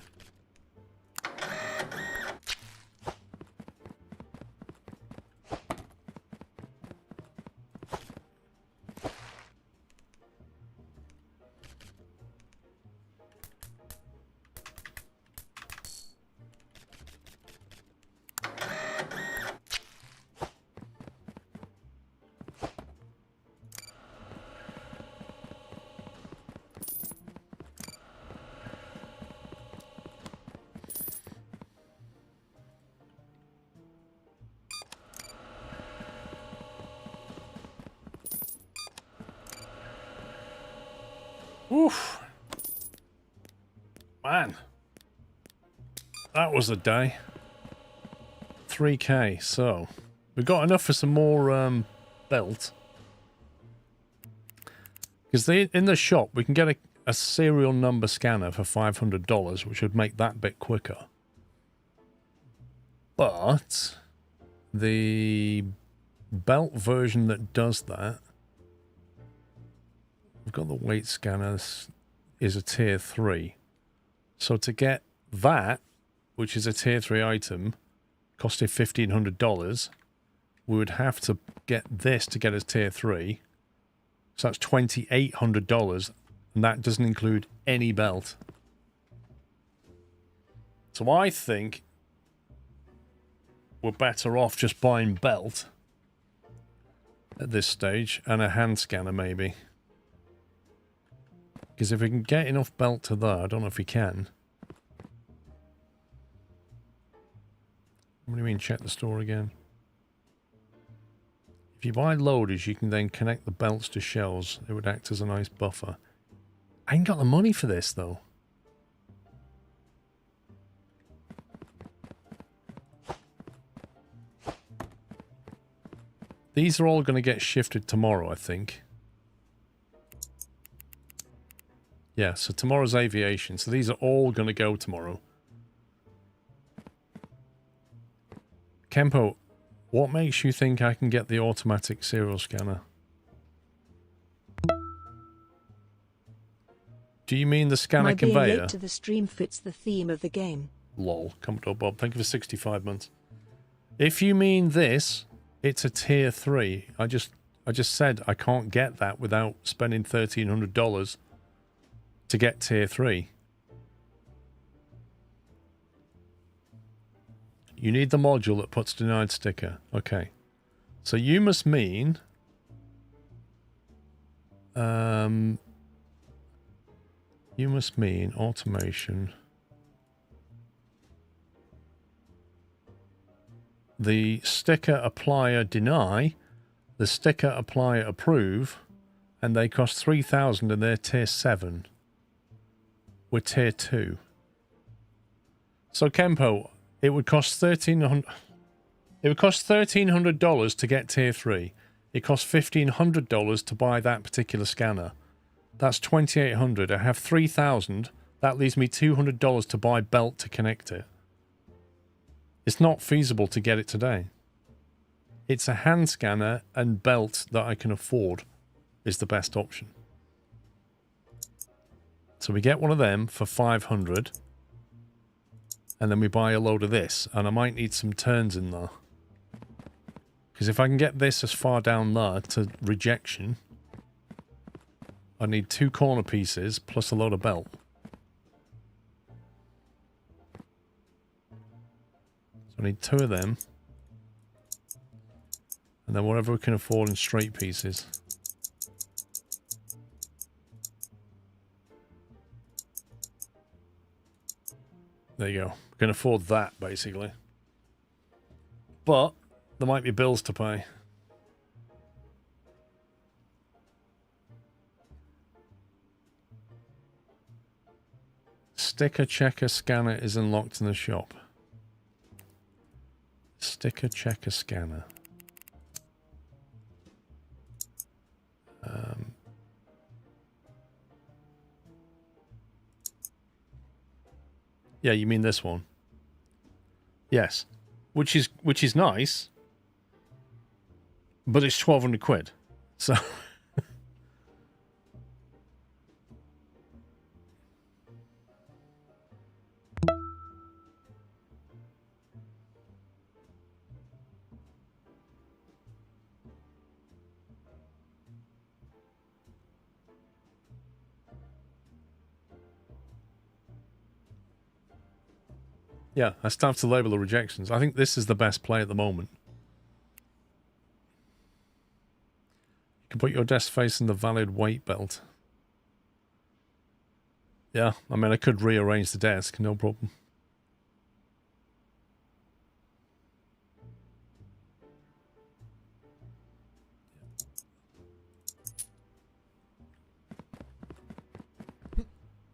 Oof. Man. That was a day. 3k, so we got enough for some more belt. Because in the shop we can get a serial number scanner for $500, which would make that bit quicker. But the belt version that does that, we've got the weight scanners, is a tier 3. So to get that, which is a tier 3 item, costed $1,500, we would have to get this to get us tier 3. So that's $2,800, and that doesn't include any belt. So I think we're better off just buying belt at this stage, and a hand scanner maybe. Because if we can get enough belt to that, I don't know if we can. What do you mean check the store again? If you buy loaders, you can then connect the belts to shells. It would act as a nice buffer. I ain't got the money for this though. These are all going to get shifted tomorrow, I think. Yeah, so tomorrow's aviation. So these are all going to go tomorrow. Kempo, what makes you think I can get the automatic serial scanner? Do you mean the scanner My being conveyor? late to the stream fits the theme of the game. Lol. Commodore Bob, thank you for 65 months. If you mean this, it's a tier 3. I just said I can't get that without spending $1,300 to get tier 3. You need the module that puts denied sticker. Okay. So you must mean... you must mean automation. The sticker applier deny, the sticker applier approve, and they cost 3,000 and they're tier 7. We're tier 2. So Kempo, it would cost $1,300. It would cost $1,300 to get tier 3. It costs $1,500 to buy that particular scanner. That's $2,800. I have $3,000. That leaves me $200 to buy belt to connect it. It's not feasible to get it today. It's a hand scanner and belt that I can afford is the best option. So we get one of them for $500. And then we buy a load of this. And I might need some turns in there. Because if I can get this as far down there to rejection, I need 2 corner pieces plus a load of belt. So I need 2 of them. And then whatever we can afford in straight pieces. There you go. We can afford that, basically. But there might be bills to pay. Sticker checker scanner is unlocked in the shop. Sticker checker scanner. Yeah, you mean this one? Yes, which is nice, but it's 1,200 quid. So. Yeah, I still have to label the rejections. I think this is the best play at the moment. You can put your desk facing the valid weight belt. Yeah, I mean, I could rearrange the desk, no problem.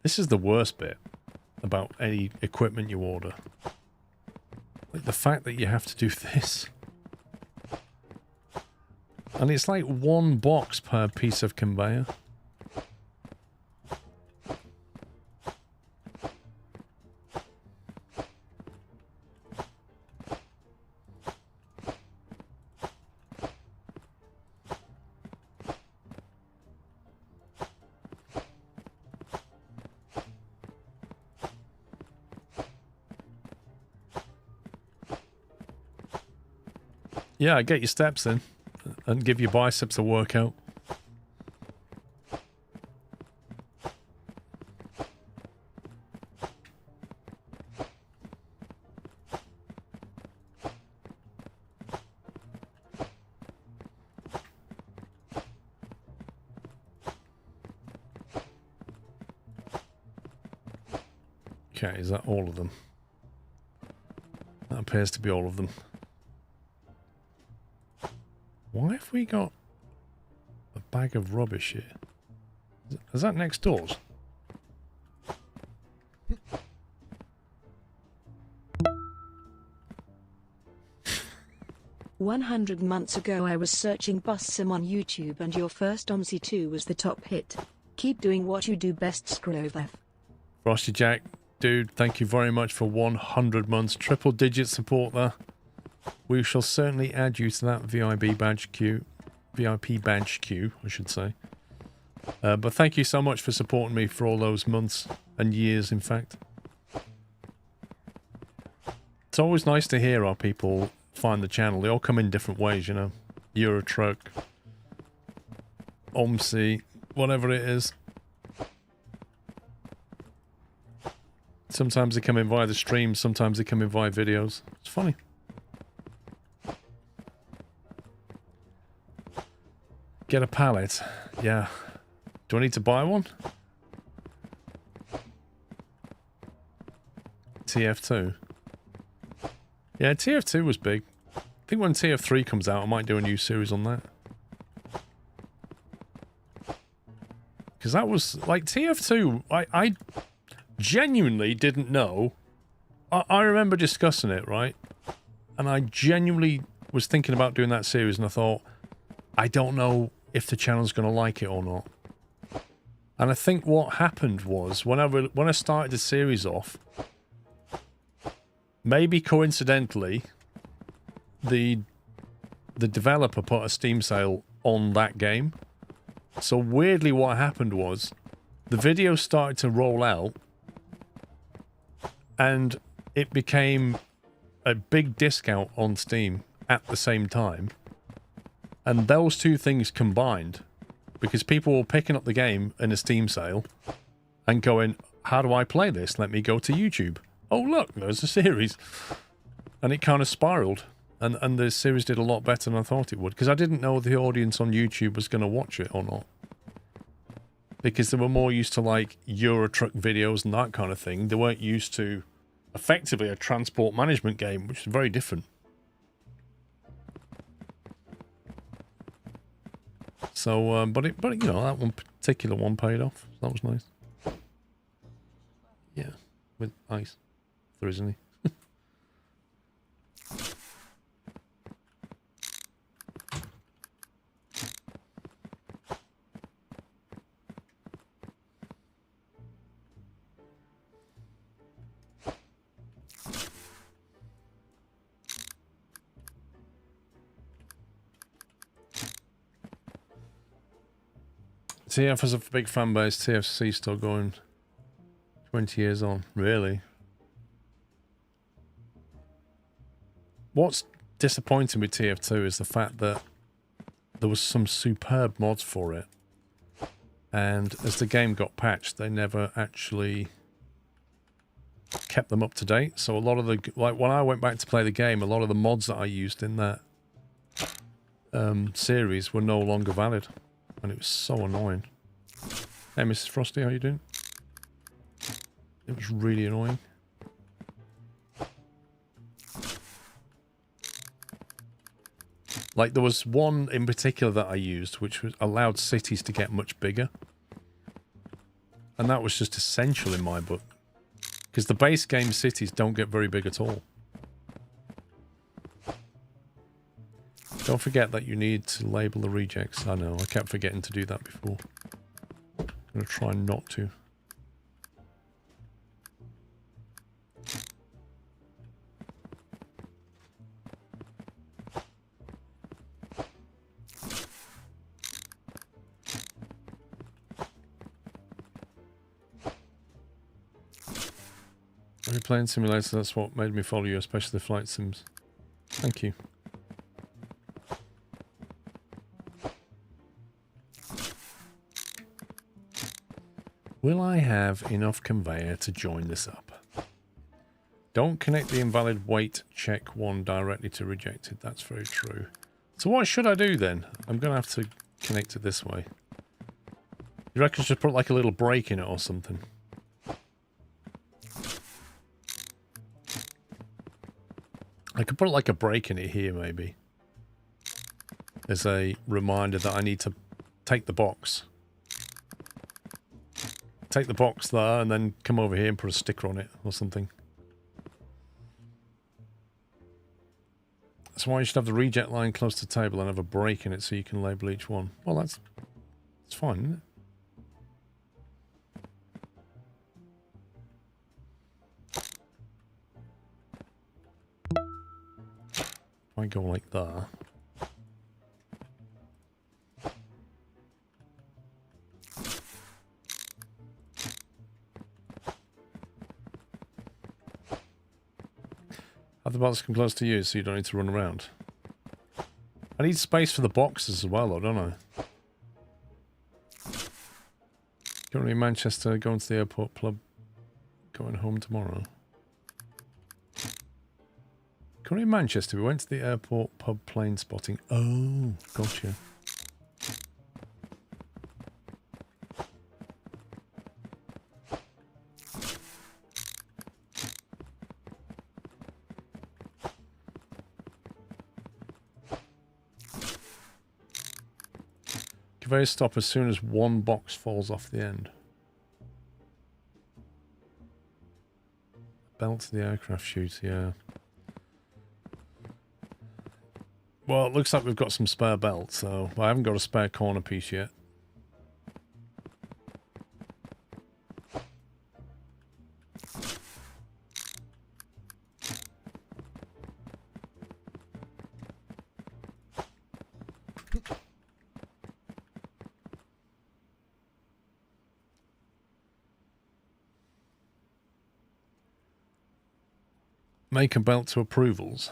This is the worst bit about any equipment you order. Like the fact that you have to do this. And it's like 1 box per piece of conveyor. Yeah, get your steps in and give your biceps a workout. Okay, is that all of them? That appears to be all of them. Why have we got a bag of rubbish here? Is that next doors? 100 months ago I was searching Bus Sim on YouTube and your first OMSI 2 was the top hit. Keep doing what you do best, Scrovath. Frosty Jack, dude, thank you very much for 100 months. Triple digit support there. We shall certainly add you to that VIP badge queue. VIP badge queue, I should say. But thank you so much for supporting me for all those months and years, in fact. It's always nice to hear how people find the channel. They all come in different ways, you know. Eurotruck, OMSI, whatever it is. Sometimes they come in via the stream, sometimes they come in via videos. It's funny. Get a pallet. Yeah. Do I need to buy one? TF2. Yeah, TF2 was big. I think when TF3 comes out, I might do a new series on that. Because that was, like, TF2, I genuinely didn't know. I remember discussing it, right? And I genuinely was thinking about doing that series, and I thought, I don't know if the channel's going to like it or not. And I think what happened was, when I started the series off, maybe coincidentally, the developer put a Steam sale on that game. So weirdly what happened was, the video started to roll out, and it became a big discount on Steam at the same time. And those two things combined, because people were picking up the game in a Steam sale and going, how do I play this? Let me go to YouTube. Oh, look, there's a series. And it kind of spiraled. And the series did a lot better than I thought it would. Because I didn't know the audience on YouTube was going to watch it or not. Because they were more used to, like, Eurotruck videos and that kind of thing. They weren't used to, effectively, a transport management game, which is very different. So, but you know, that one particular one paid off. That was nice. Yeah, with ice. There is any. TF has a big fan base. TFC still going 20 years on. Really? What's disappointing with TF2 is the fact that there was some superb mods for it. And as the game got patched, they never actually kept them up to date. So a lot of the... Like, when I went back to play the game, a lot of the mods that I used in that series were no longer valid. And it was so annoying. Hey, Mrs. Frosty, how you doing? It was really annoying. Like, there was one in particular that I used, which was allowed cities to get much bigger. And that was just essential in my book. Because the base game cities don't get very big at all. Don't forget that you need to label the rejects. I know, I kept forgetting to do that before. I'm going to try not to. Are you playing simulators? That's what made me follow you, especially the flight sims. Thank you. Will I have enough conveyor to join this up? Don't connect the invalid weight check one directly to rejected. That's very true. So what should I do then? I'm going to have to connect it this way. You reckon I should put like a little break in it or something? I could put like a break in it here maybe. As a reminder that I need to take the box. Take the box there and then come over here and put a sticker on it or something. That's why you should have the reject line close to the table and have a break in it so you can label each one. Well, that's fine, isn't it? I go like that. Have the box come close to you so you don't need to run around. I need space for the boxes as well, though, don't I? Currently in Manchester, going to the airport club, going home tomorrow. Currently in Manchester, we went to the airport pub plane spotting. Oh, gotcha. Conveyors stop as soon as one box falls off the end. Belt to the aircraft chute, yeah. Well, it looks like we've got some spare belts, so I haven't got a spare corner piece yet. Make a belt to approvals.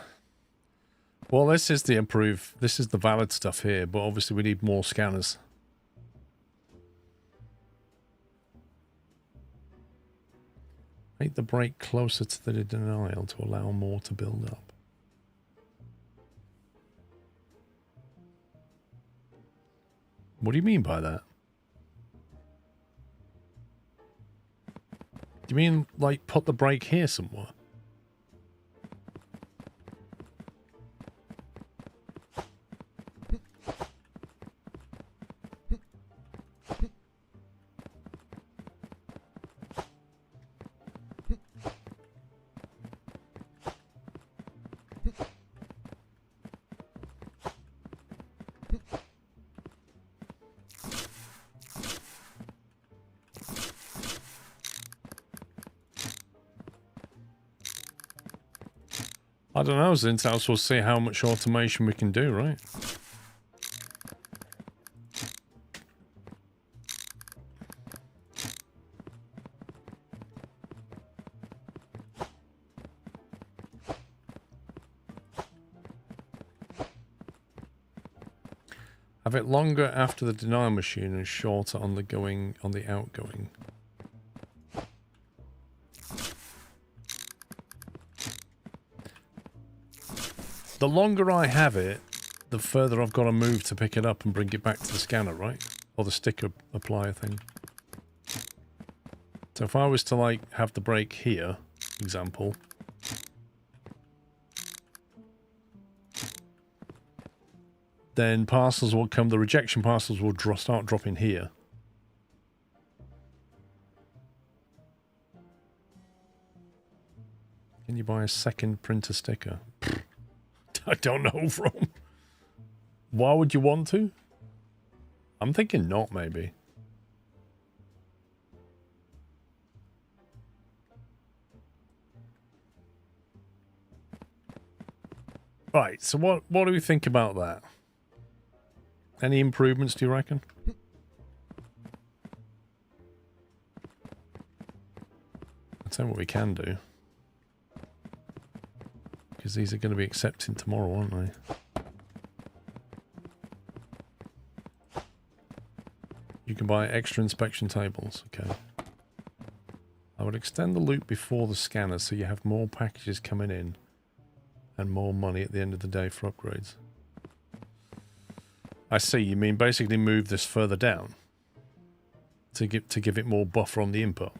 Well, this is the approved, this is the valid stuff here, but obviously we need more scanners. Make the brake closer to the denial to allow more to build up. What do you mean by that? Do you mean, like, put the brake here somewhere? I don't know, Zintaus, we'll see how much automation we can do, right? Have it longer after the denial machine and shorter on the outgoing. The longer I have it, the further I've got to move to pick it up and bring it back to the scanner, right? Or the sticker applier thing. So if I was to, like, have the brake here, example. Then parcels will come, the rejection parcels will start dropping here. Can you buy a second printer sticker? I don't know from. Why would you want to? I'm thinking not, maybe. Right, so what do we think about that? Any improvements, do you reckon? I'll tell you what we can do. Because these are going to be accepted tomorrow, aren't they? You can buy extra inspection tables. Okay. I would extend the loop before the scanner so you have more packages coming in and more money at the end of the day for upgrades. I see. You mean basically move this further down to give it more buffer on the input.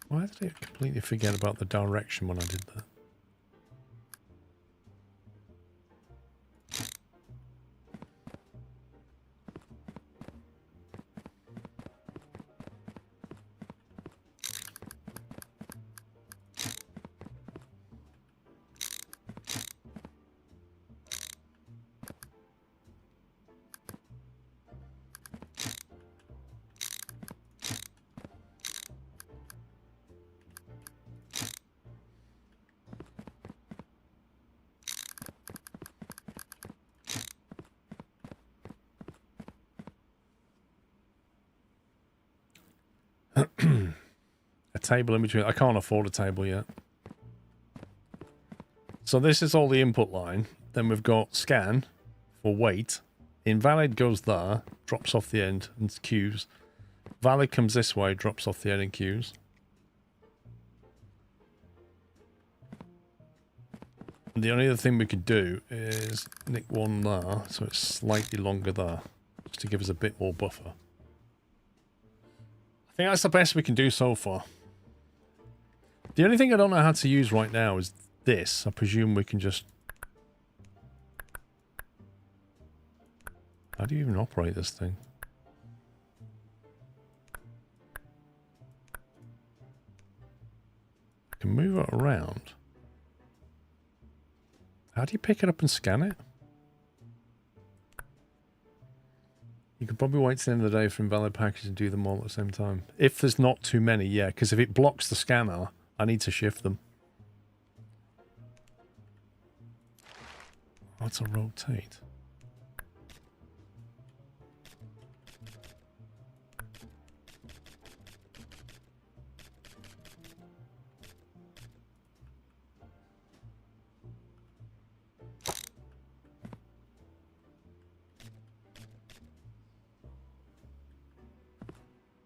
Why did I completely forget about the direction when I did that? A table in between. I can't afford a table yet. So this is all the input line. Then we've got scan for weight. Invalid goes there, drops off the end and queues. Valid comes this way, drops off the end and queues. And the only other thing we could do is nick one there, so it's slightly longer there, just to give us a bit more buffer. I think that's the best we can do so far. The only thing I don't know how to use right now is this. I presume we can just... How do you even operate this thing? I can move it around. How do you pick it up and scan it? You could probably wait till the end of the day for invalid packages and do them all at the same time. If there's not too many, yeah, because if it blocks the scanner, I need to shift them. That's a rotate.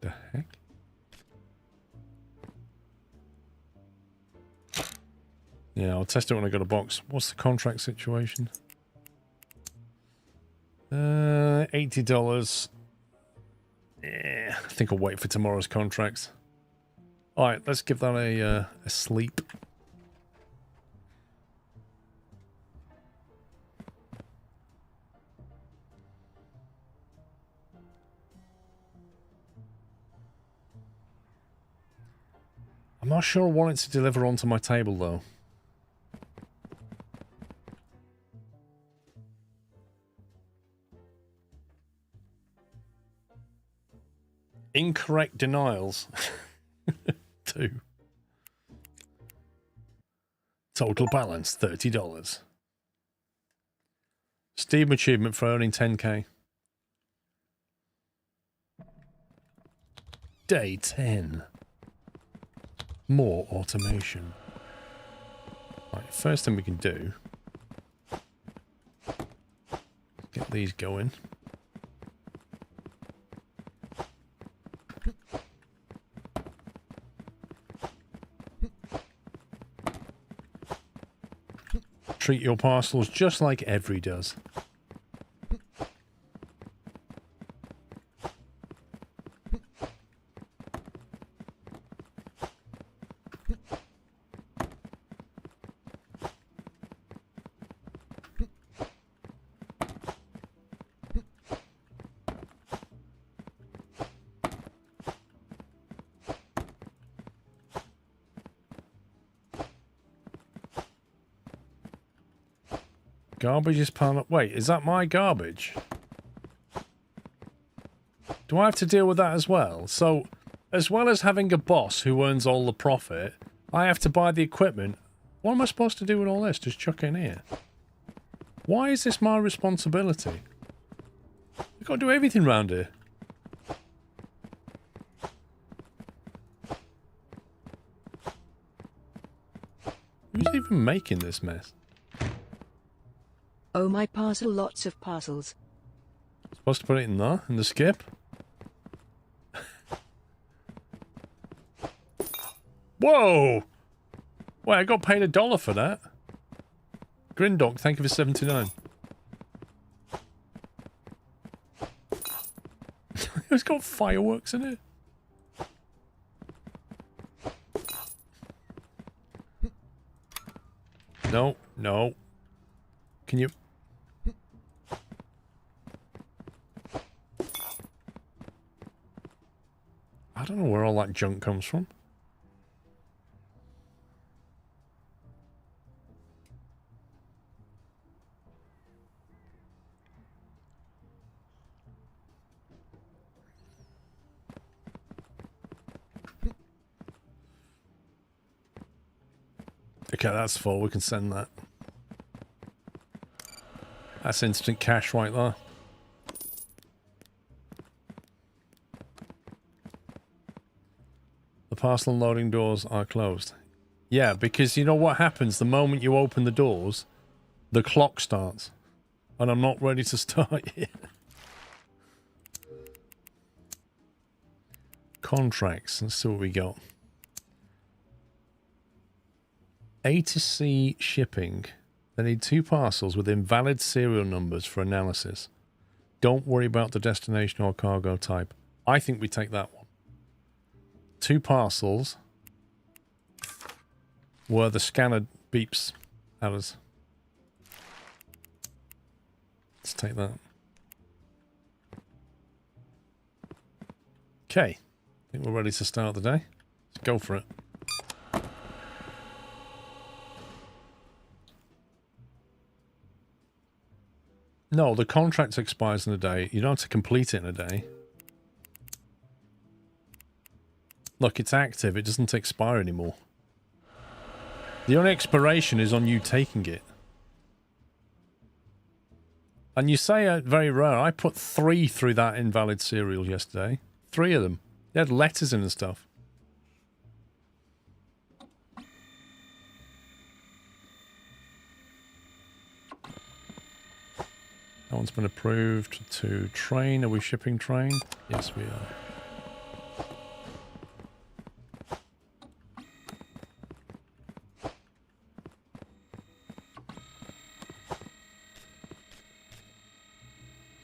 The heck? Yeah, I'll test it when I got a box. What's the contract situation? $80. Yeah, I think I'll wait for tomorrow's contracts. Alright, let's give that a sleep. I'm not sure I want it to deliver onto my table, though. Incorrect denials. 2. Total balance, $30. Steam achievement for earning 10k. Day 10. More automation. Right, first thing we can do, get these going. Treat your parcels just like Every does. Garbage is piled up. Wait, is that my garbage? Do I have to deal with that as well? So, as well as having a boss who earns all the profit, I have to buy the equipment. What am I supposed to do with all this? Just chuck it in here? Why is this my responsibility? I've got to do everything around here. Who's even making this mess? Oh my parcel, lots of parcels. Supposed to put it in there, in the skip? Whoa! Wait, I got paid $1 for that. Grindock, thank you for 79. It's got fireworks in it. No, no. Can you... I don't know where all that junk comes from. Okay, that's full. We can send that. That's instant cash right there. The parcel loading doors are closed. Yeah, because you know what happens the moment you open the doors? The clock starts. And I'm not ready to start yet. Contracts. Let's see what we got. A to C shipping. They need 2 parcels with invalid serial numbers for analysis. Don't worry about the destination or cargo type. I think we take that one. 2 parcels where the scanner beeps at us. Let's take that. Okay. I think we're ready to start the day. Let's go for it. No, the contract expires in a day. You don't have to complete it in a day. Look, it's active. It doesn't expire anymore. The only expiration is on you taking it. And you say very rare. I put 3 through that invalid serial yesterday. 3 of them. They had letters in and stuff. That one's been approved to train. Are we shipping train? Yes, we are.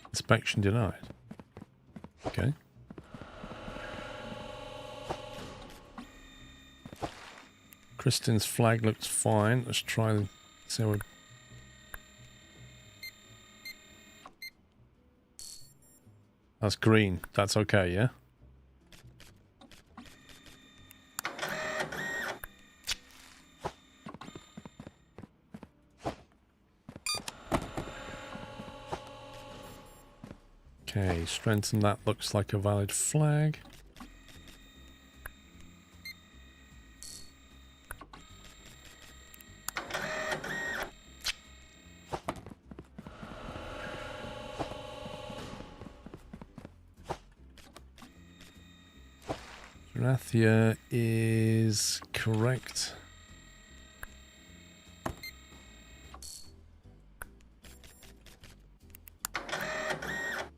Inspection denied. Okay. Kristen's flag looks fine. Let's try and see how we... That's green. That's okay, yeah? Okay, strengthen that. Looks like a valid flag. Rathia is correct.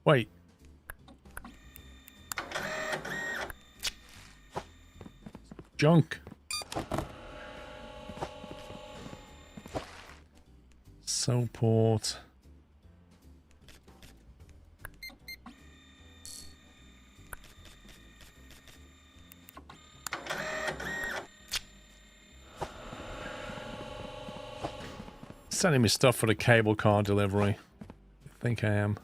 Wait. Junk. Soulport. Sending me stuff for the cable car delivery. I think I am.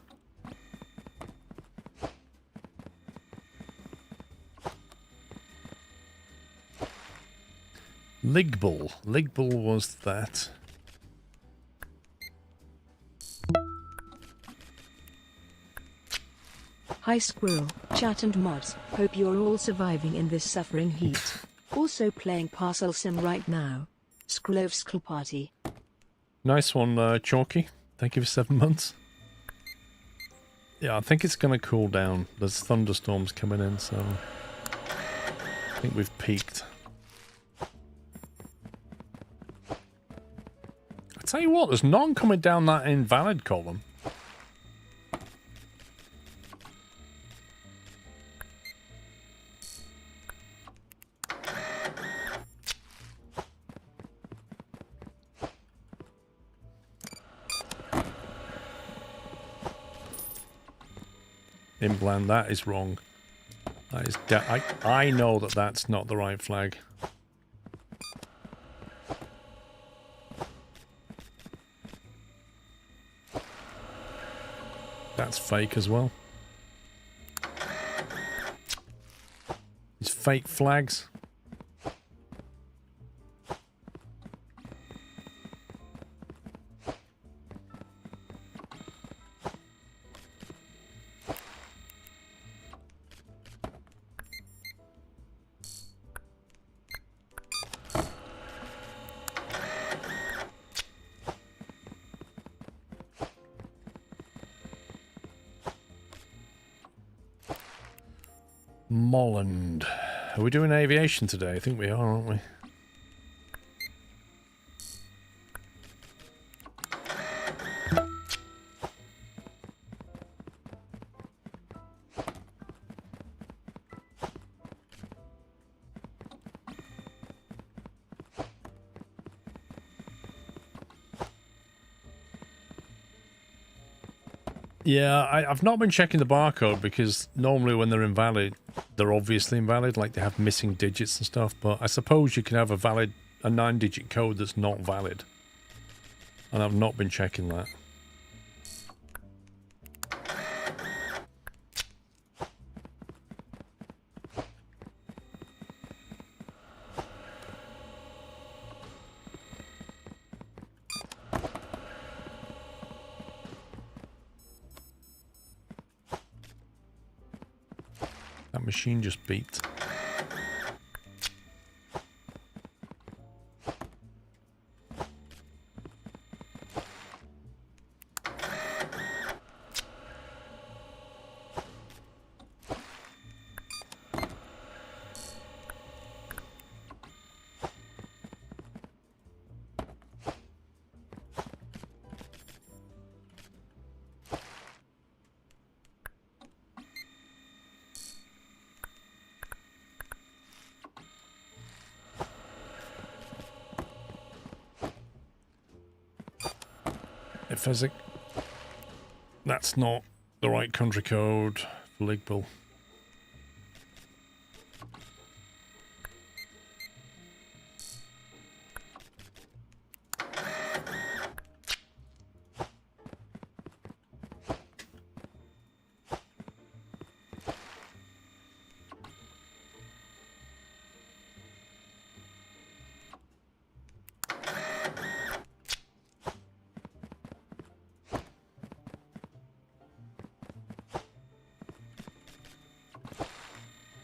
Ligbull. Ligbull was that. Hi Squirrel, chat and mods, hope you're all surviving in this suffering heat. Also playing Parcel Sim right now. Sklovskl party. Nice one, Chalky. Thank you for 7 months. Yeah, I think it's going to cool down. There's thunderstorms coming in, so... I think we've peaked. I tell you what, there's none coming down that invalid column. Implant, that is wrong. That is I know that that's not the right flag. That's fake as well. These fake flags. Molland. Are we doing aviation today? I think we are, aren't we? Yeah, I've not been checking the barcode because normally when they're invalid, they're obviously invalid, like they have missing digits and stuff, but I suppose you can have a 9-digit code that's not valid. And I've not been checking that. That machine just beeped. Physic. That's not the right country code for Ligbill.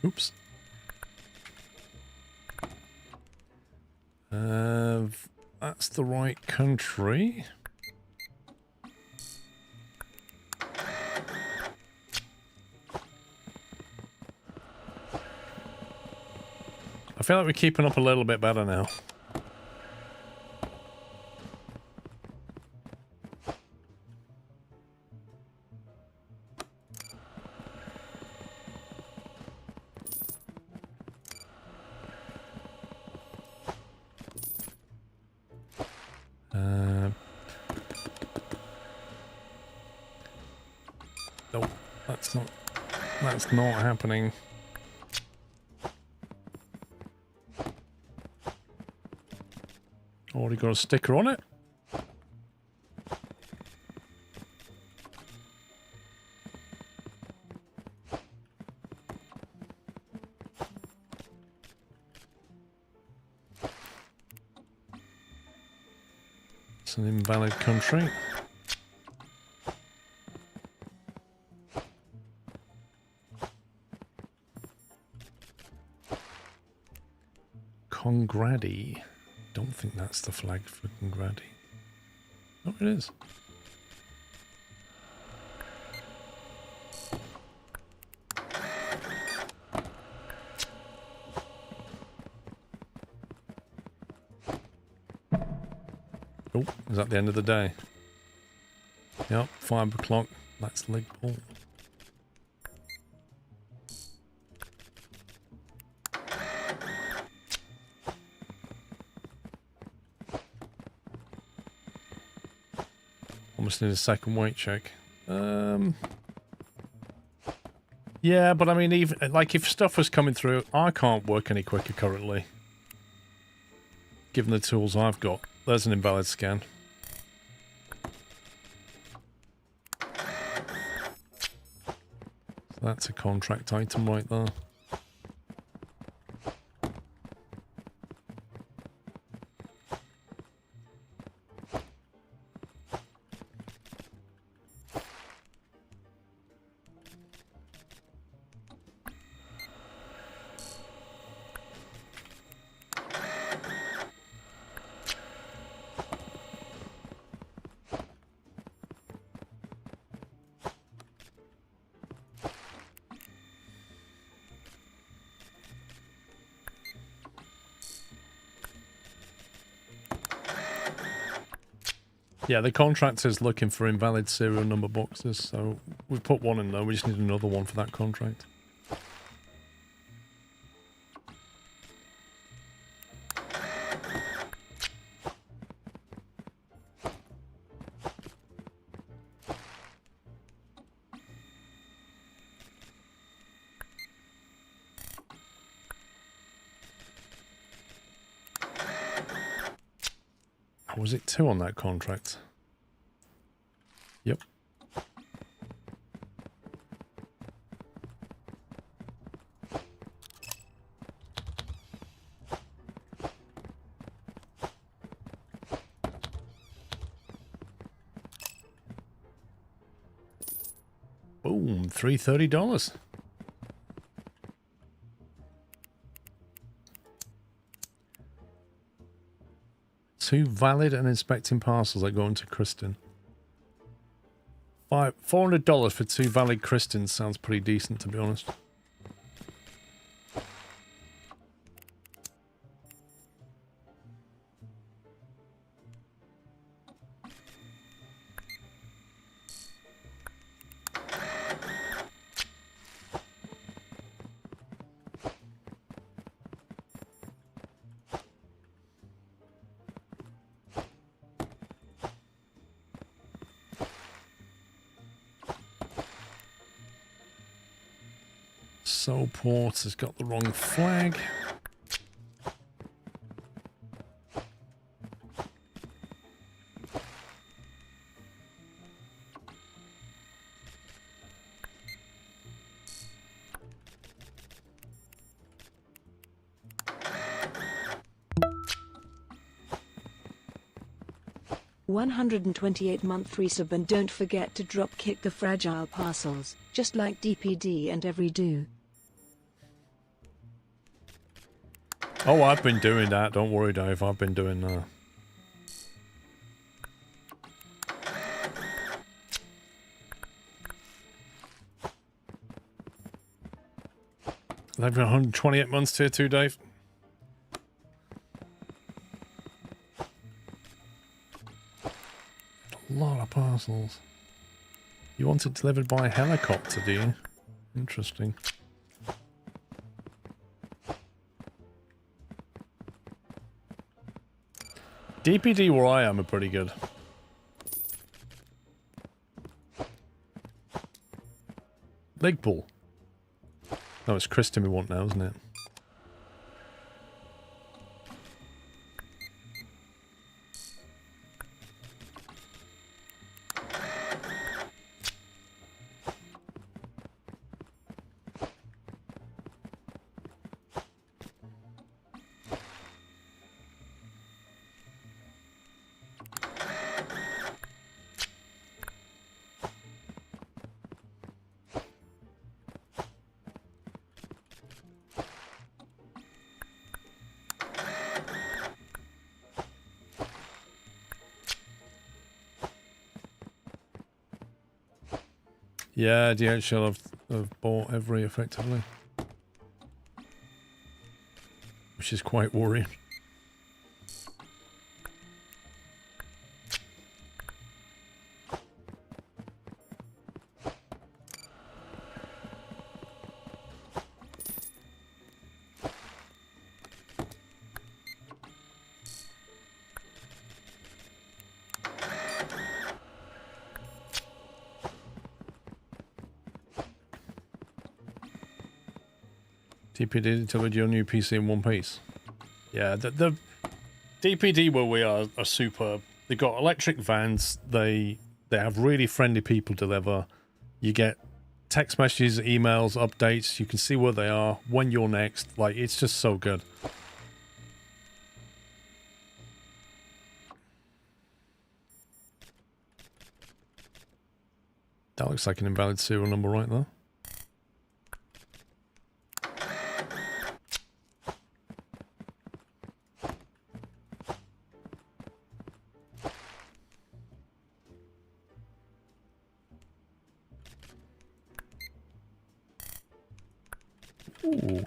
Oops. That's the right country. I feel like we're keeping up a little bit better now. Nope, that's not happening. Already got a sticker on it. It's an invalid country. Congradi. Don't think that's the flag for Congradi. Oh, it is. Oh, is that the end of the day? Yep, 5 o'clock. That's Ligbill. Almost need a second weight check. Yeah, but I mean, even like if stuff was coming through, I can't work any quicker currently. Given the tools I've got. There's an invalid scan. So that's a contract item right there. Yeah, the contractor's looking for invalid serial number boxes, so we've put one in there. We just need another one for that contract. Was it 2 on that contract? Yep. Boom, $330. Two valid and inspecting parcels that go into Kristen. $400 for 2 valid Kristens sounds pretty decent, to be honest. Soulport has got the wrong flag. $128 free sub, and don't forget to drop kick the fragile parcels, just like DPD and every do. Oh, I've been doing that. Don't worry, Dave. I've been doing that. They've got 128 months tier 2, Dave. A lot of parcels. You want it delivered by helicopter, do you? Interesting. DPD where I am are pretty good. Ligpool. No, it's Kristen we want now, isn't it? Yeah, DHL have bought every effectively. Which is quite worrying. DPD delivered your new PC in one piece. Yeah, the DPD where we are superb. They've got electric vans. They have really friendly people deliver. You get text messages, emails, updates. You can see where they are, when you're next. Like, it's just so good. That looks like an invalid serial number right there. Ooh.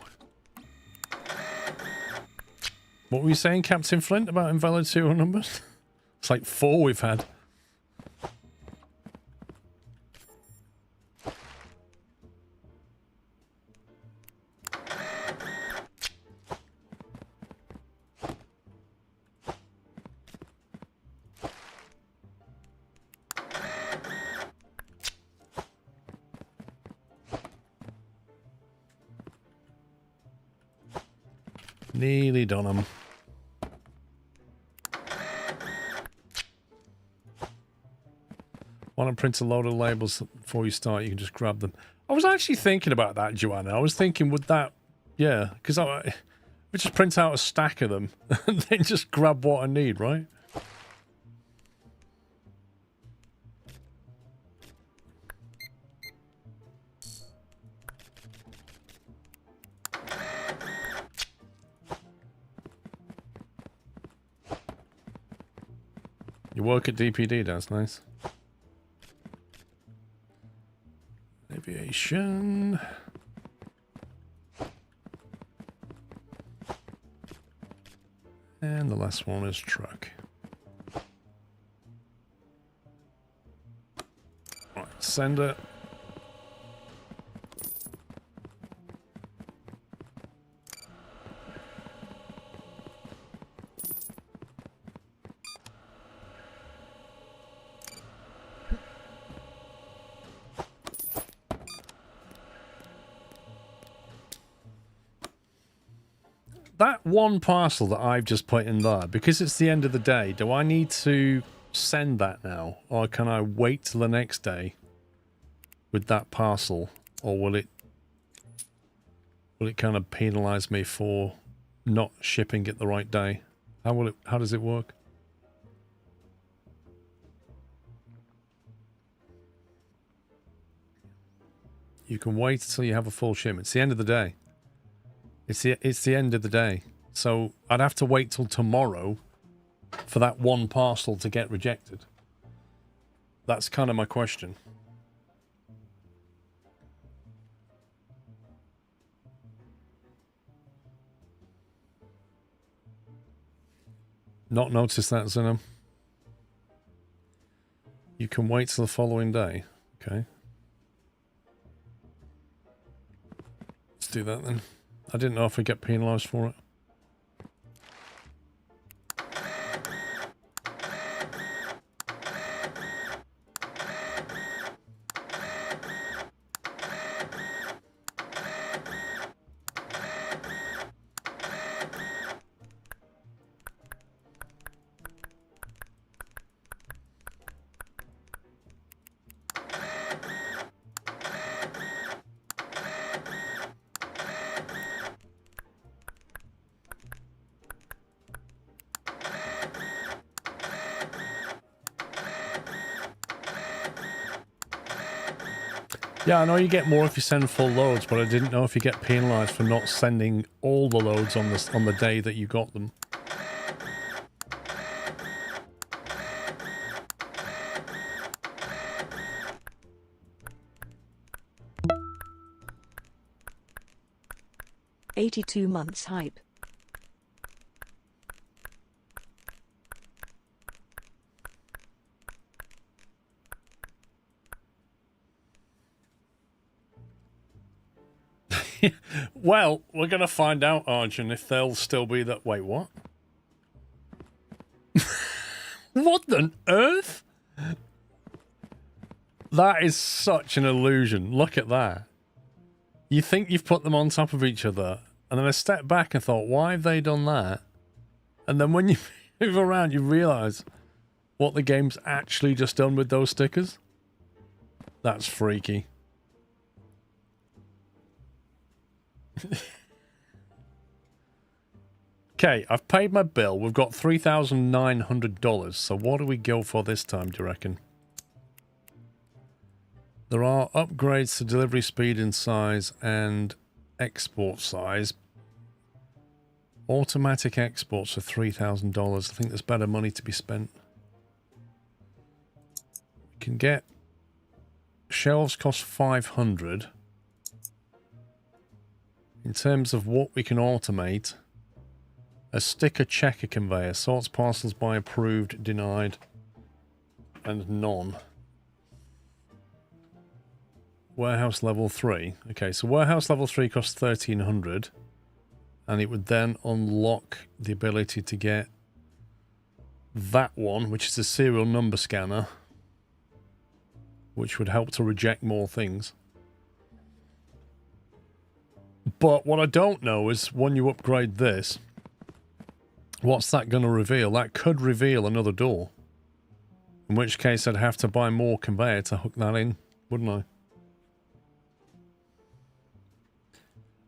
What were you saying, Captain Flint, about invalid serial numbers? It's like 4 we've had. Nearly done them. Want to print a load of labels before you start, you can just grab them. I was actually thinking about that, Joanna. I was thinking, would that... Yeah, because I would just print out a stack of them and then just grab what I need, right? You work at DPD, that's nice. Aviation. And the last one is truck. Right, send it. That one parcel that I've just put in there, because it's the end of the day, do I need to send that now? Or can I wait till the next day with that parcel? Or will it kind of penalize me for not shipping it the right day? How does it work? You can wait until you have a full shipment. It's the end of the day. It's the end of the day. So I'd have to wait till tomorrow for that one parcel to get rejected. That's kind of my question. Not noticed that, Zeno. You can wait till the following day. Okay. Let's do that then. I didn't know if we get penalised for it. Yeah, I know you get more if you send full loads, but I didn't know if you get penalised for not sending all the loads on the day that you got them. "82 months hype." Well, we're going to find out, Arjun, if they'll still be that... Wait, what? What on earth? That is such an illusion. Look at that. You think you've put them on top of each other, and then I stepped back and thought, why have they done that? And then when you move around, you realise what the game's actually just done with those stickers. That's freaky. Okay, I've paid my bill. We've got $3,900. So what do we go for this time, do you reckon? There are upgrades to delivery speed and size and export size. Automatic exports for $3,000. I think there's better money to be spent. We can get... Shelves cost $500. In terms of what we can automate, a sticker checker conveyor sorts parcels by approved, denied, and none. Warehouse level 3. Okay, so warehouse level 3 costs $1,300, and it would then unlock the ability to get that one, which is a serial number scanner, which would help to reject more things. But what I don't know is when you upgrade this, what's that going to reveal? That could reveal another door. In which case I'd have to buy more conveyor to hook that in, wouldn't I?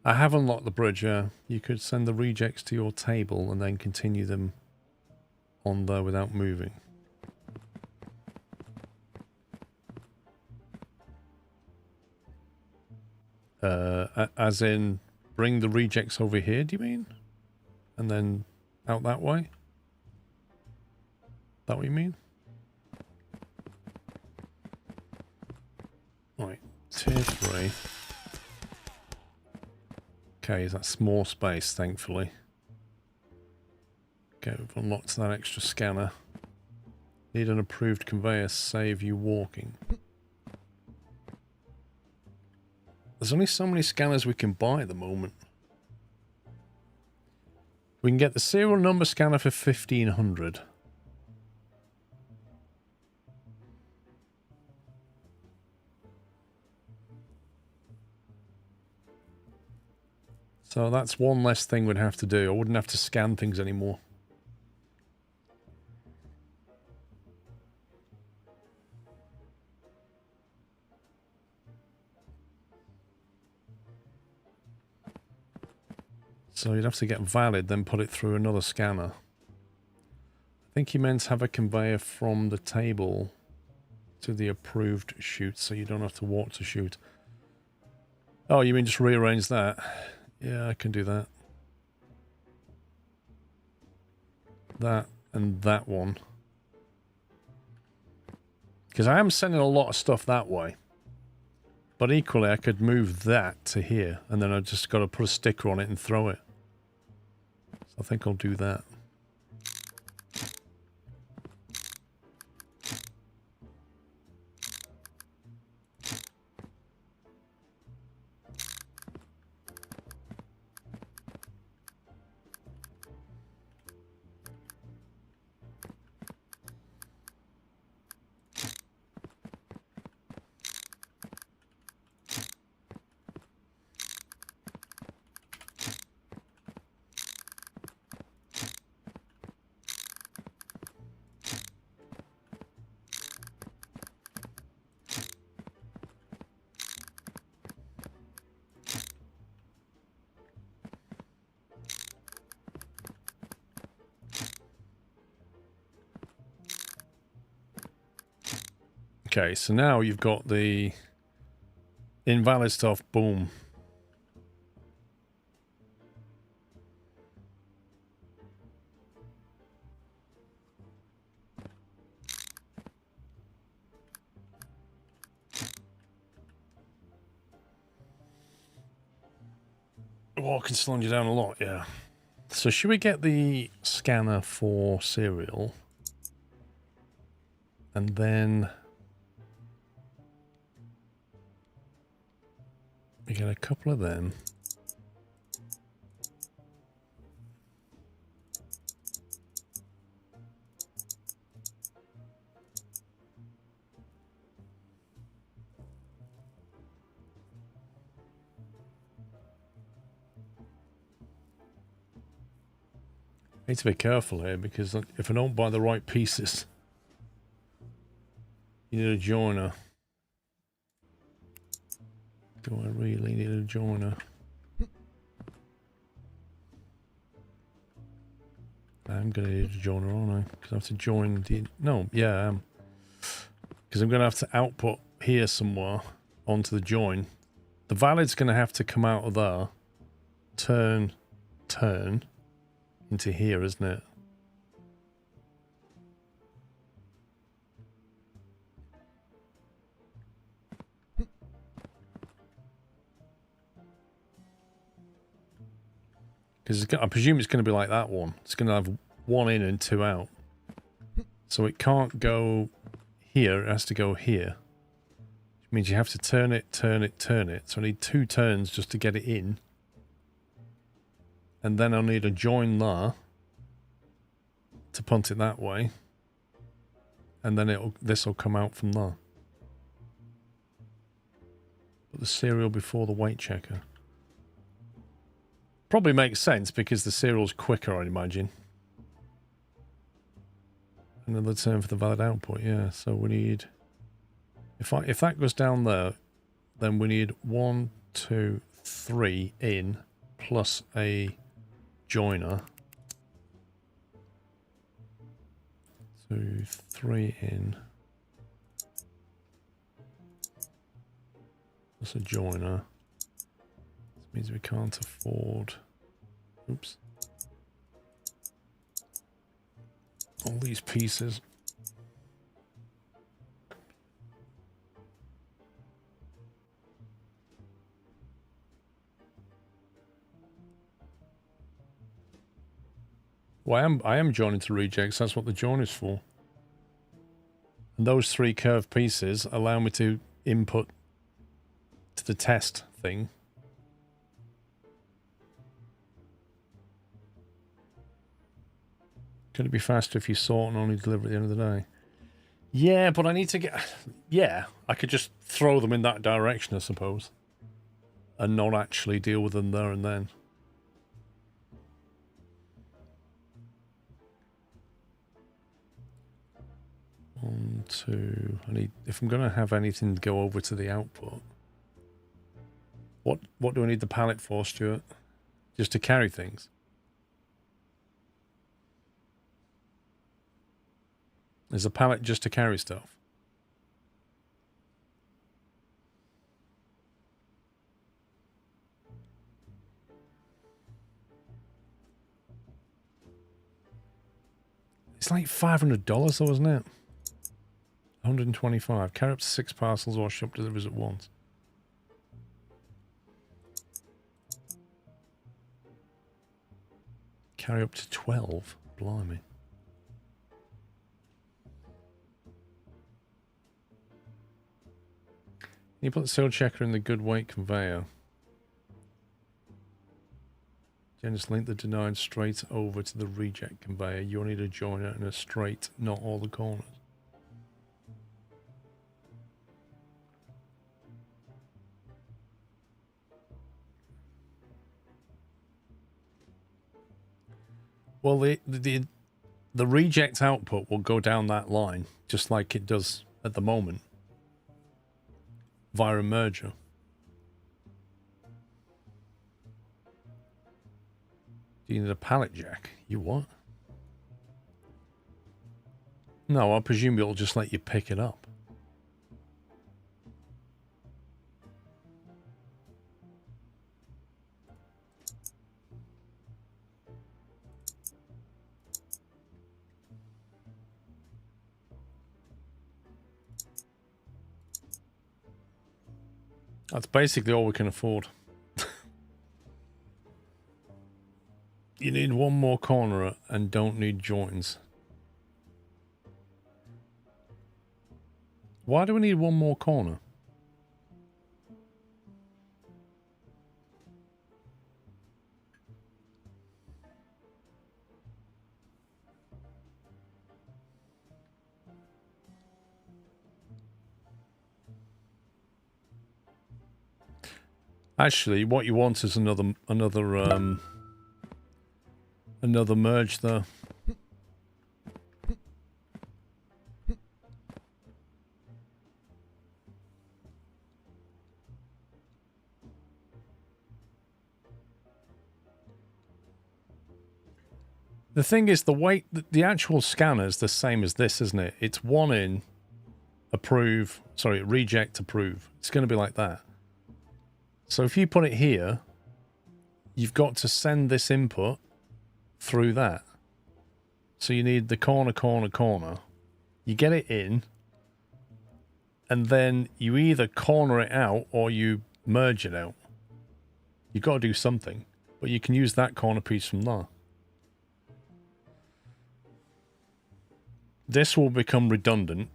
I have unlocked the bridge, yeah. You could send the rejects to your table and then continue them on there without moving. As in, bring the rejects over here, do you mean? And then out that way? That what you mean? Right, tier 3. Okay, that's more space, thankfully. Okay, we've unlocked that extra scanner. Need an approved conveyor, save you walking. There's only so many scanners we can buy at the moment. We can get the serial number scanner for 1,500. So that's one less thing we'd have to do. I wouldn't have to scan things anymore. So you'd have to get valid, then put it through another scanner. I think he meant have a conveyor from the table to the approved chute, so you don't have to walk to chute. Oh, you mean just rearrange that? Yeah, I can do that. That and that one. Because I am sending a lot of stuff that way. But equally, I could move that to here, and then I've just got to put a sticker on it and throw it. So I think I'll do that. Okay, so now you've got the invalid stuff, boom. Walking slowing you down a lot, yeah. So should we get the scanner for cereal? And then we get a couple of them. Need to be careful here because if I don't buy the right pieces, you need a joiner. Do I really need a joiner? I'm going to need a joiner, aren't I? Because I have to join the... No, yeah, I am. Because I'm going to have to output here somewhere onto the join. The valid's going to have to come out of there. Turn into here, isn't it? Because I presume it's going to be like that one. It's going to have one in and two out. So it can't go here. It has to go here. Which means you have to turn it. So I need 2 turns just to get it in. And then I'll need a join there to punt it that way. And then this will come out from there. Put the serial before the weight checker. Probably makes sense because the serial's quicker, I'd imagine. Another term for the valid output, yeah. So we need... If that goes down there, then we need 1, 2, 3 in, plus a joiner. 2, 3 in, plus a joiner. This means we can't afford... Oops. All these pieces. Well, I am joining to rejects. That's what the join is for. And those 3 curved pieces allow me to input to the test thing. Could it be faster if you sort and only deliver at the end of the day? Yeah, but I need to get... Yeah, I could just throw them in that direction, I suppose. And not actually deal with them there and then. One, two... I need... If I'm going to have anything go over to the output... What do I need the pallet for, Stuart? Just to carry things? Is a pallet just to carry stuff? It's like $500 though, isn't it? 125. Carry up to 6 parcels or shop delivers at once. Carry up to 12. Blimey. You put the seal checker in the good weight conveyor. Then just link the denied straight over to the reject conveyor. You'll need a joiner and a straight, not all the corners. Well, the reject output will go down that line, just like it does at the moment, via a merger. Do you need a pallet jack? You what? No, I presume it'll just let you pick it up. That's basically all we can afford. You need one more corner and don't need joins. Why do we need one more corner? Actually, what you want is another merge there. The thing is, the weight, the actual scanner is the same as this, isn't it? It's one in, approve, sorry, reject, approve. It's going to be like that. So if you put it here, you've got to send this input through that. So you need the corner, corner, corner. You get it in, and then you either corner it out or you merge it out. You've got to do something, but you can use that corner piece from there. This will become redundant.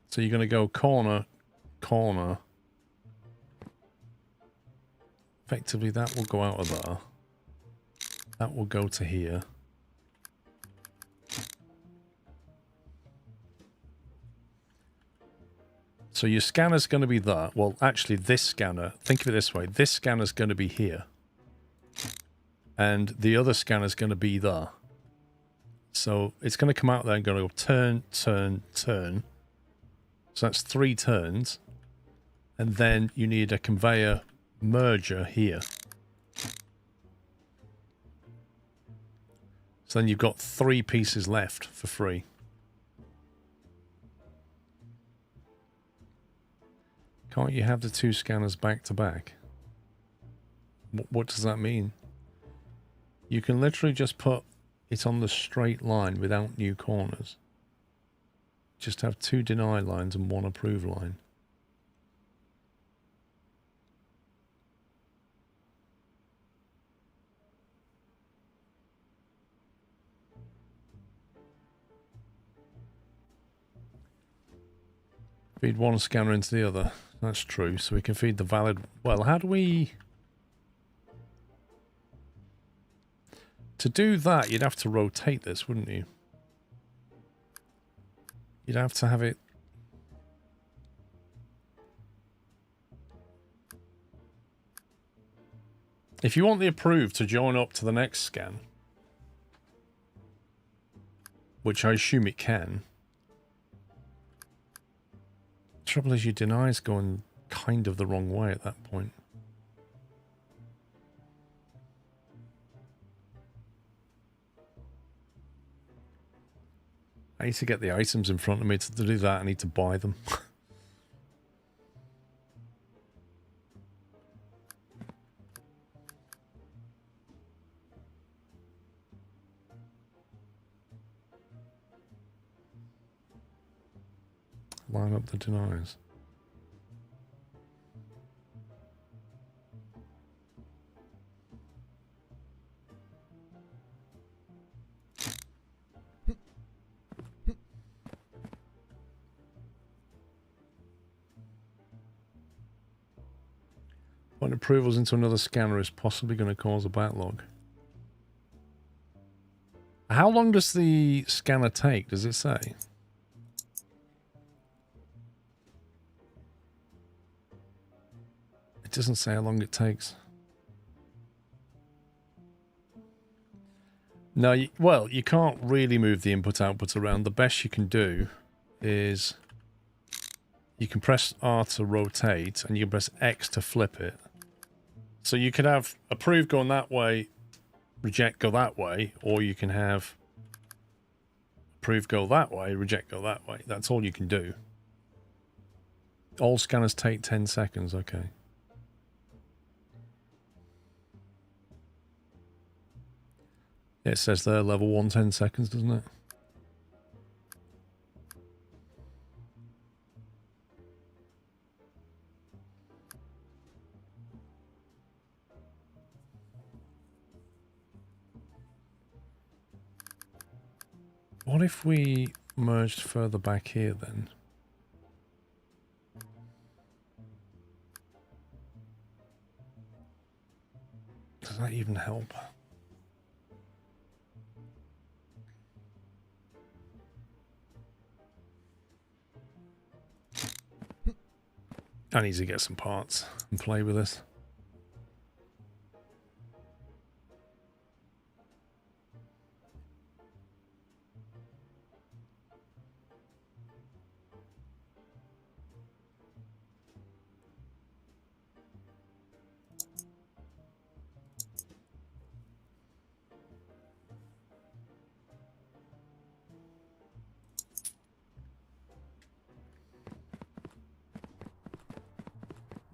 So you're going to go corner, corner. Effectively, that will go out of there. That will go to here. So your scanner's going to be there. Well, actually, this scanner, think of it this way. This scanner's going to be here. And the other scanner's going to be there. So it's going to come out there and go turn, turn, turn. So that's 3 turns. And then you need a conveyor merger here. So then you've got 3 pieces left for free. Can't you have the 2 scanners back to back? What does that mean? You can literally just put it on the straight line without new corners. Just have 2 deny lines and 1 approve line. Feed one scanner into the other. That's true. So we can feed the valid... Well, how do we... To do that, you'd have to rotate this, wouldn't you? You'd have to have it... If you want the approved to join up to the next scan, which I assume it can... Trouble is, your deny's going kind of the wrong way at that point. I need to get the items in front of me. To do that, I need to buy them. Line up the deniers. Putting approvals into another scanner is possibly going to cause a backlog. How long does the scanner take? Does it say? It doesn't say how long it takes. No, well, you can't really move the input-output around. The best you can do is you can press R to rotate and you can press X to flip it. So you could have approve going that way, reject go that way, or you can have approve go that way, reject go that way. That's all you can do. All scanners take 10 seconds, okay. It says there, level 1, 10 seconds, doesn't it? What if we merged further back here then? Does that even help? I need to get some parts and play with this.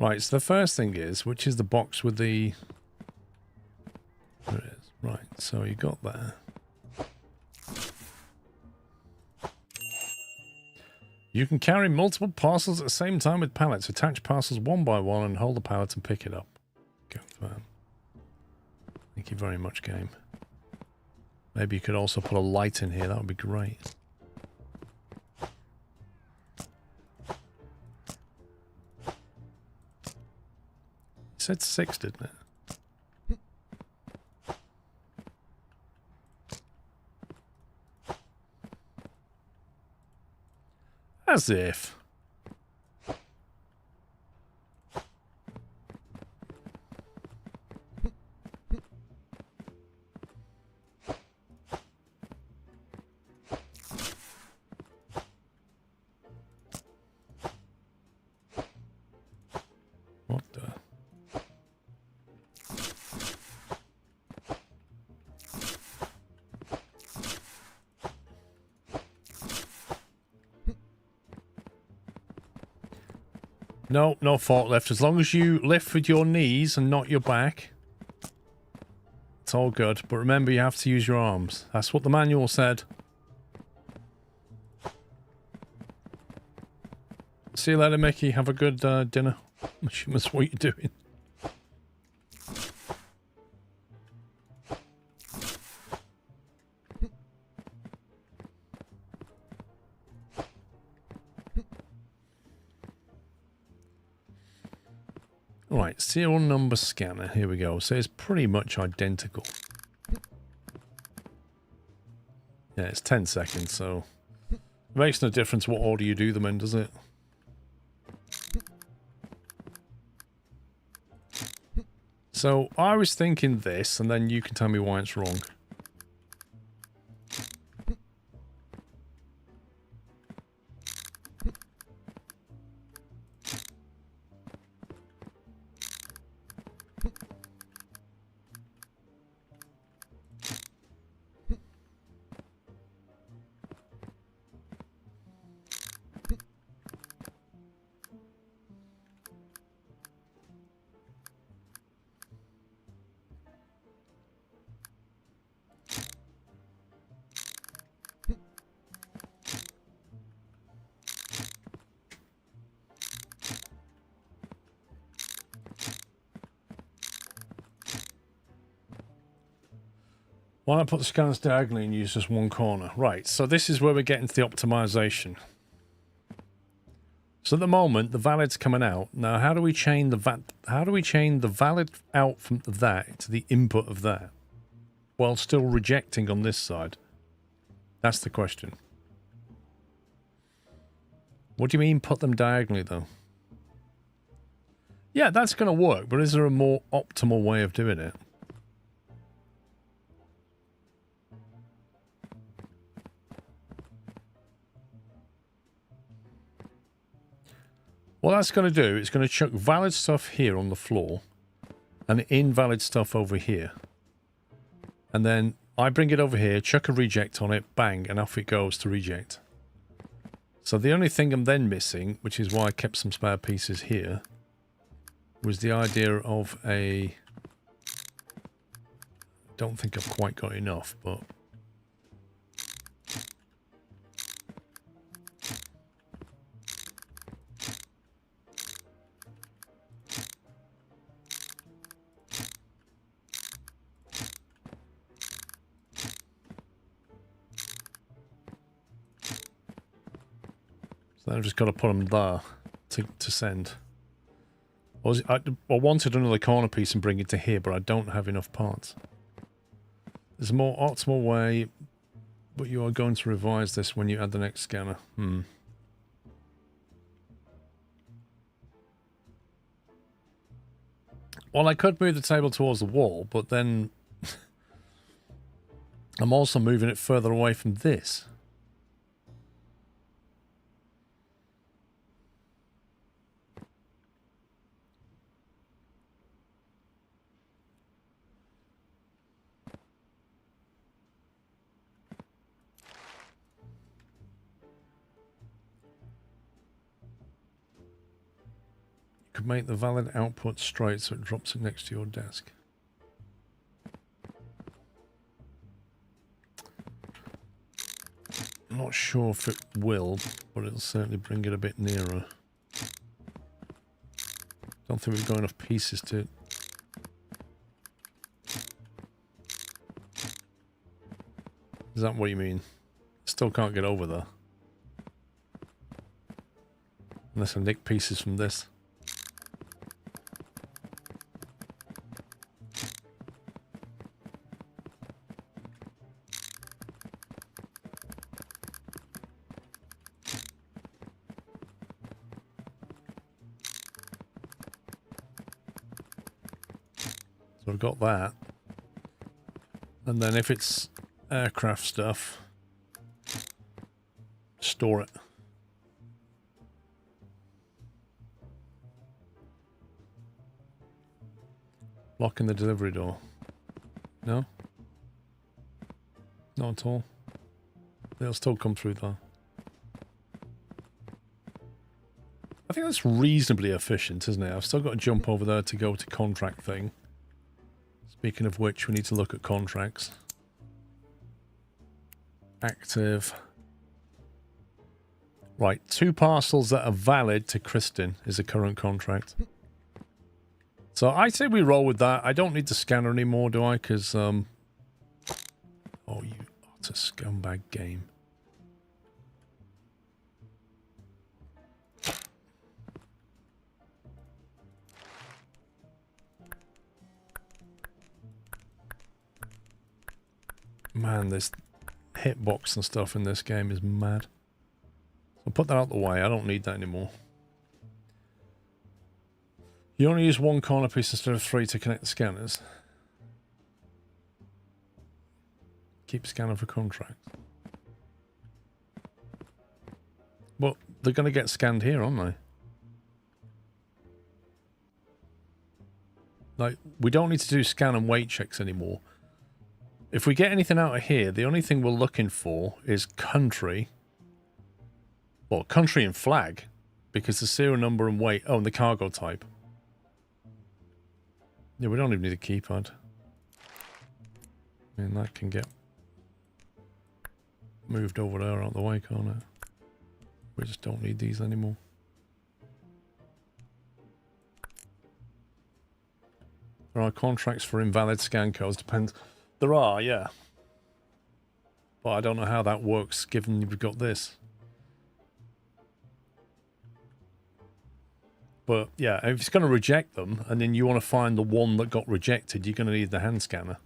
Right, so the first thing is, which is the box with the... There it is. Right, so you got that. You can carry multiple parcels at the same time with pallets. Attach parcels one by one and hold the pallet and pick it up. Confirm. Thank you very much, game. Maybe you could also put a light in here. That would be great. It said 6, didn't it? As if. No, no forklift. As long as you lift with your knees and not your back, it's all good. But remember, you have to use your arms. That's what the manual said. See you later, Mickey. Have a good dinner. I'm assuming that's what you're doing. Right, serial number scanner. Here we go. So it's pretty much identical. Yeah, it's 10 seconds, so it makes no difference what order you do them in, does it? So I was thinking this, and then you can tell me why it's wrong. Why not put the scanners diagonally and use just one corner? Right, so this is where we're getting to the optimization. So at the moment, the valid's coming out. Now, how do we chain the valid out from that to the input of that, while still rejecting on this side? That's the question. What do you mean put them diagonally, though? Yeah, that's going to work, but is there a more optimal way of doing it? What that's going to do, it's going to chuck valid stuff here on the floor and invalid stuff over here. And then I bring it over here, chuck a reject on it, bang, and off it goes to reject. So the only thing I'm then missing, which is why I kept some spare pieces here, was the idea of a... don't think I've quite got enough, but... I've just got to put them there to send. I wanted another corner piece and bring it to here, but I don't have enough parts. There's a more optimal way, but you are going to revise this when you add the next scanner. Well, I could move the table towards the wall, but then I'm also moving it further away from this. Could make the valid output straight so it drops it next to your desk. I'm not sure if it will, but it'll certainly bring it a bit nearer. Don't think we've got enough pieces to... Is that what you mean? Still can't get over there. Unless I nick pieces from this. So I've got that. And then if it's aircraft stuff, store it. Locking the delivery door. No? Not at all. They'll still come through though. I think that's reasonably efficient, isn't it? I've still got to jump over there to go to contract thing. Speaking of which, we need to look at contracts. Active. Right, 2 parcels that are valid to Kristen is a current contract. So I say we roll with that. I don't need the scanner anymore, do I? Because, oh, it's a scumbag game. Man, this hitbox and stuff in this game is mad. I'll put that out the way. I don't need that anymore. You only use 1 corner piece instead of 3 to connect the scanners. Keep scanning for contract. Well, they're going to get scanned here, aren't they? Like, we don't need to do scan and wait checks anymore. If we get anything out of here, the only thing we're looking for is country. Well, country and flag. Because the serial number and weight. Oh, and the cargo type. Yeah, we don't even need a keypad. I mean, that can get moved over there out the way, can't it? We just don't need these anymore. There are contracts for invalid scan codes. Depends. There are, yeah. But I don't know how that works given we've got this. But yeah, if it's going to reject them and then you want to find the one that got rejected, you're going to need the hand scanner.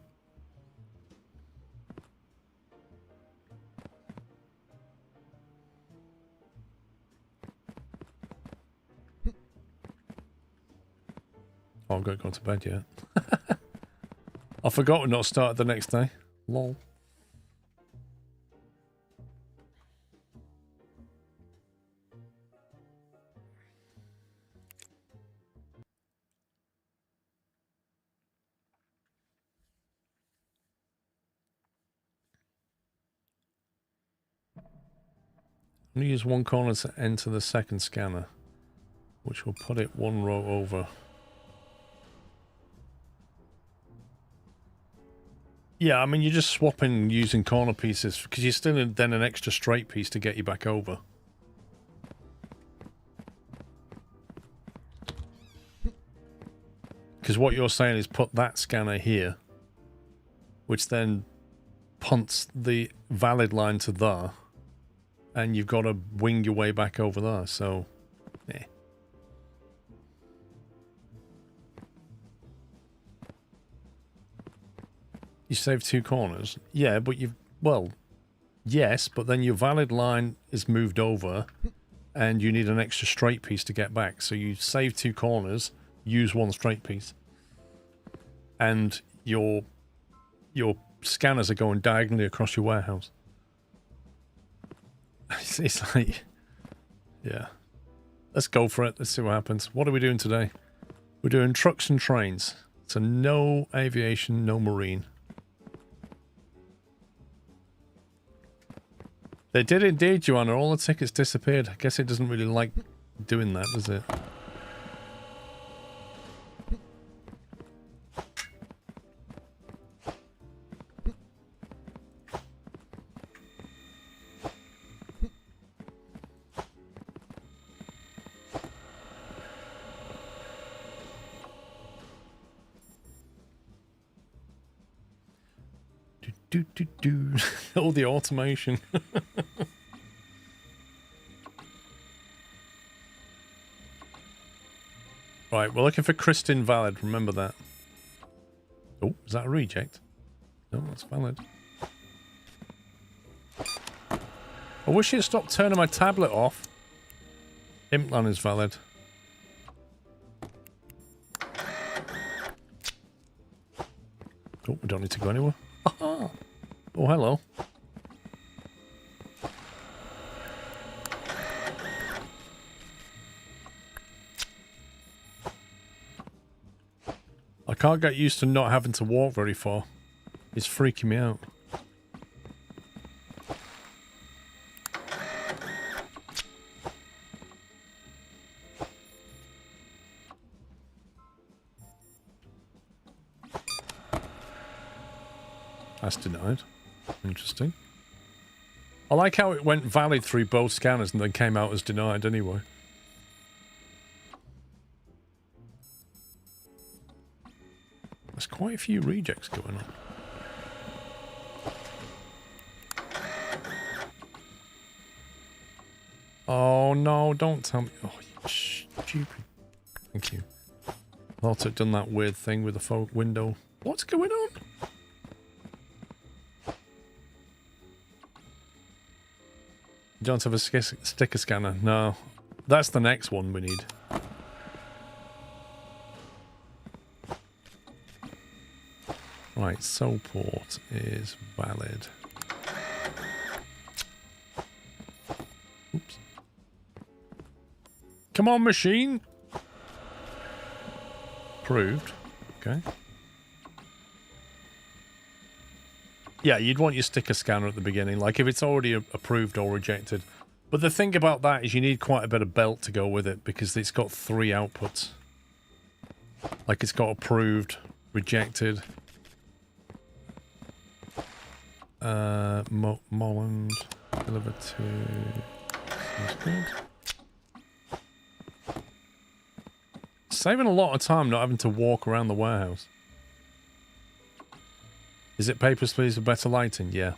Oh, I've got to go to bed yet. I forgot we're not started the next day. Lol. I'm going to use 1 corner to enter the second scanner, which will put it 1 row over. Yeah, I mean, you're just swapping using corner pieces, because you're still in, then an extra straight piece to get you back over. Because what you're saying is put that scanner here, which then punts the valid line to there. And you've got to wing your way back over there, so... eh. You save 2 corners? Yeah, but you've... well, yes, but then your valid line is moved over, and you need an extra straight piece to get back. So you save 2 corners, use 1 straight piece. And your scanners are going diagonally across your warehouse. It's like, yeah. Let's go for it. Let's see what happens. What are we doing today? We're doing trucks and trains. So no aviation, no marine. They did indeed, Joanna. All the tickets disappeared. I guess it doesn't really like doing that, does it? All the automation. Right, we're looking for Kristen valid, remember that. Oh, is that a reject? No, that's valid. I wish you'd stop turning my tablet off. Implant is valid. Oh, we don't need to go anywhere. Oh, hello. I can't get used to not having to walk very far. It's freaking me out. That's denied. Interesting. I like how it went valid through both scanners and then came out as denied anyway. There's quite a few rejects going on. Oh no, don't tell me. Oh, you stupid. Thank you. Thought I'd done that weird thing with the window. What's going on? You don't have a sticker scanner? No. That's the next one we need. Right, soul port is valid. Oops. Come on, machine! Approved. Okay. Yeah, you'd want your sticker scanner at the beginning, like if it's already approved or rejected. But the thing about that is you need quite a bit of belt to go with it because it's got 3 outputs. Like it's got approved, rejected. Molland, delivered to... Sounds good. Saving a lot of time not having to walk around the warehouse. Is it papers, please, with better lighting? Yeah.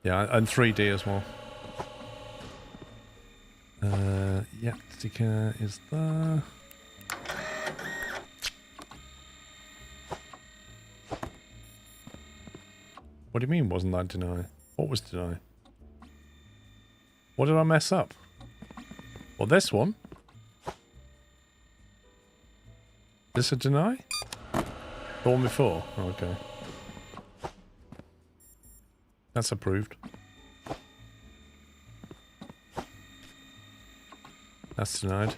Yeah, and 3D as well. Yeah, sticker is there. What do you mean, wasn't that deny? What was deny? What did I mess up? Well, this one. This a deny? The one before? Oh, okay. That's approved. That's denied.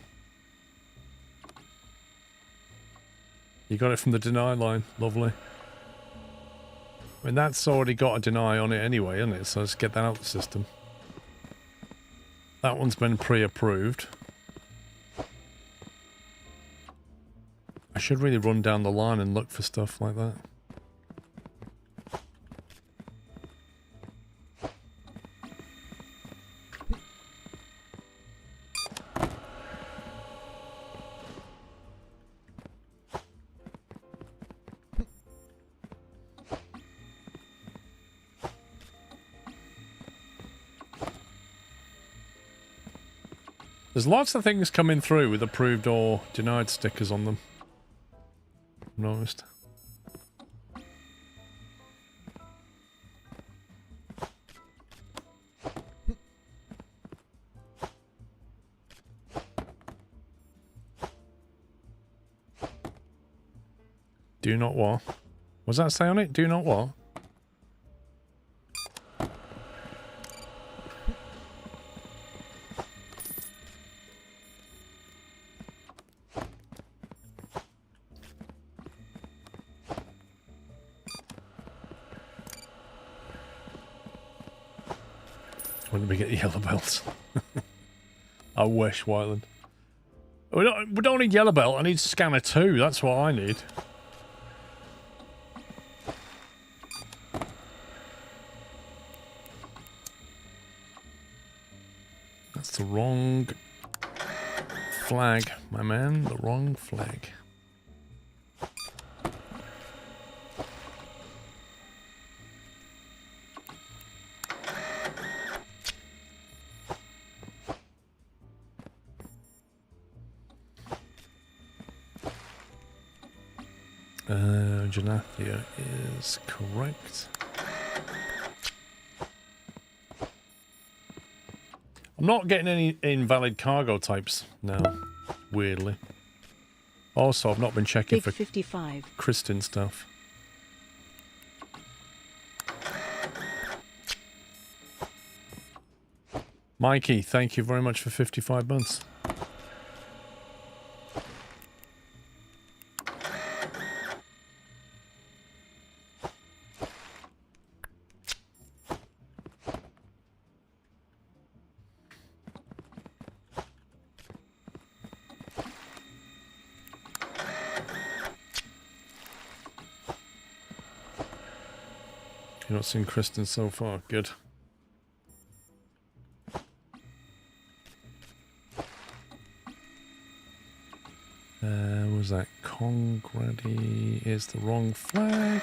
You got it from the deny line. Lovely. I mean, that's already got a deny on it anyway, isn't it? So let's get that out of the system. That one's been pre-approved. I should really run down the line and look for stuff like that. There's lots of things coming through with approved or denied stickers on them. I've noticed. Do not what? What does that say on it? Do not what? When did we get the yellow belts? I wish, Whiteland. We don't need yellow belt, I need scanner 2, that's what I need. That's the wrong flag, my man, the wrong flag. Janathia is correct. I'm not getting any invalid cargo types now, weirdly. Also, I've not been checking for 55. Kristen stuff. Mikey, thank you very much for 55 months. You're not seeing Kristen so far. Good. Was that Congrady is the wrong flag.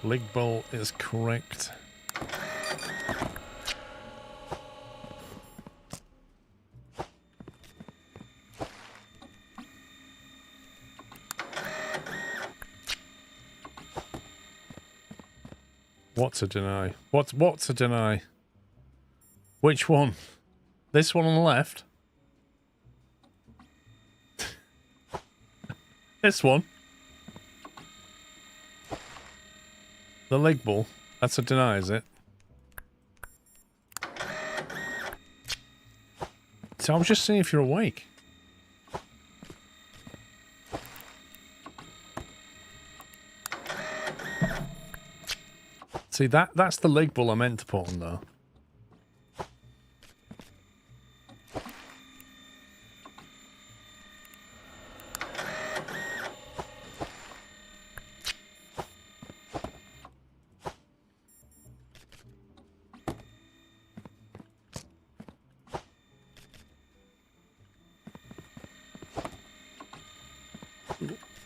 Leg bolt is correct. What's a deny? What's a deny? Which one? This one on the left? This one? The leg ball. That's a deny, is it? So I was just seeing if you're awake. See, that's the leg ball I meant to put on, though.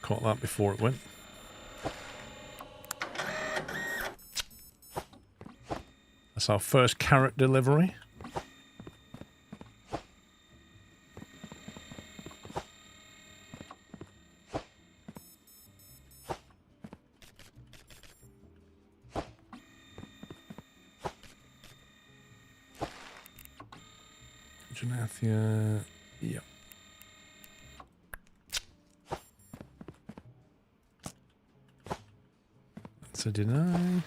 Caught that before it went. That's our first carrot delivery. Janathia, yeah. That's a deny.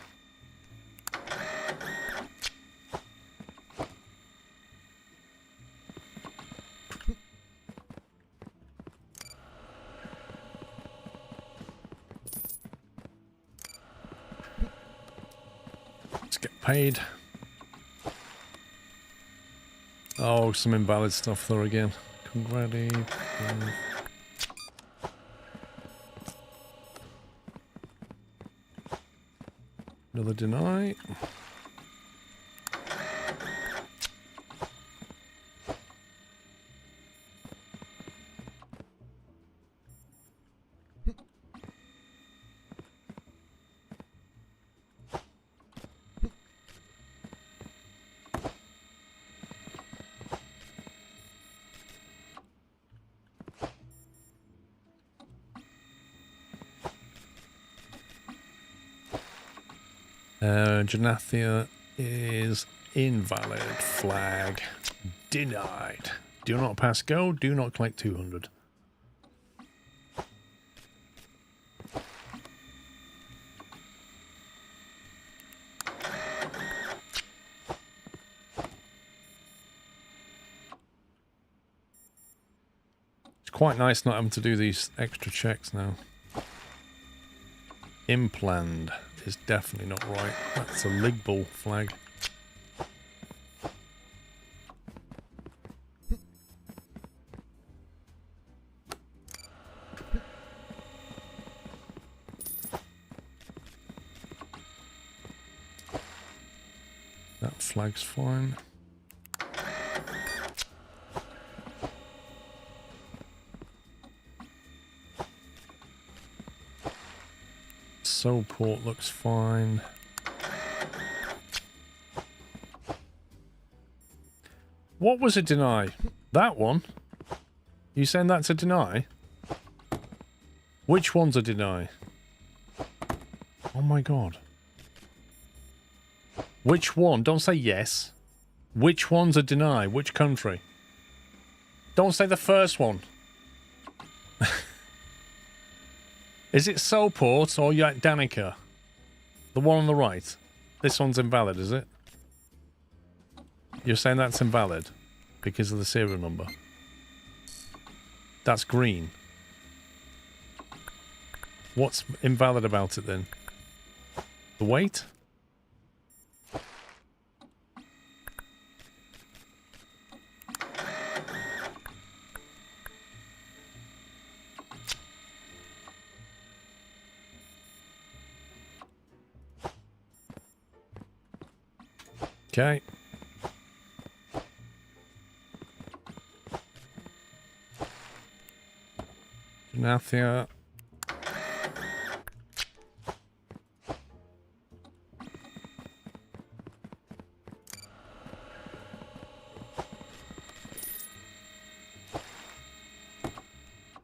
Let's get paid. Oh, some invalid stuff there again. Congrats. Another deny. Janathia is invalid. Flag denied. Do not pass go. Do not collect 200. It's quite nice not having to do these extra checks now. Implant is definitely not right. That's a leg ball flag. That flag's fine. Port looks fine. What was a deny? That one? You saying that's a deny? Which one's a deny? Oh my god. Which one? Don't say yes. Which one's a deny? Which country? Don't say the first one. Is it Soulport or Danica? The one on the right. This one's invalid, is it? You're saying that's invalid because of the serial number. That's green. What's invalid about it then? The weight? Okay. Nathia.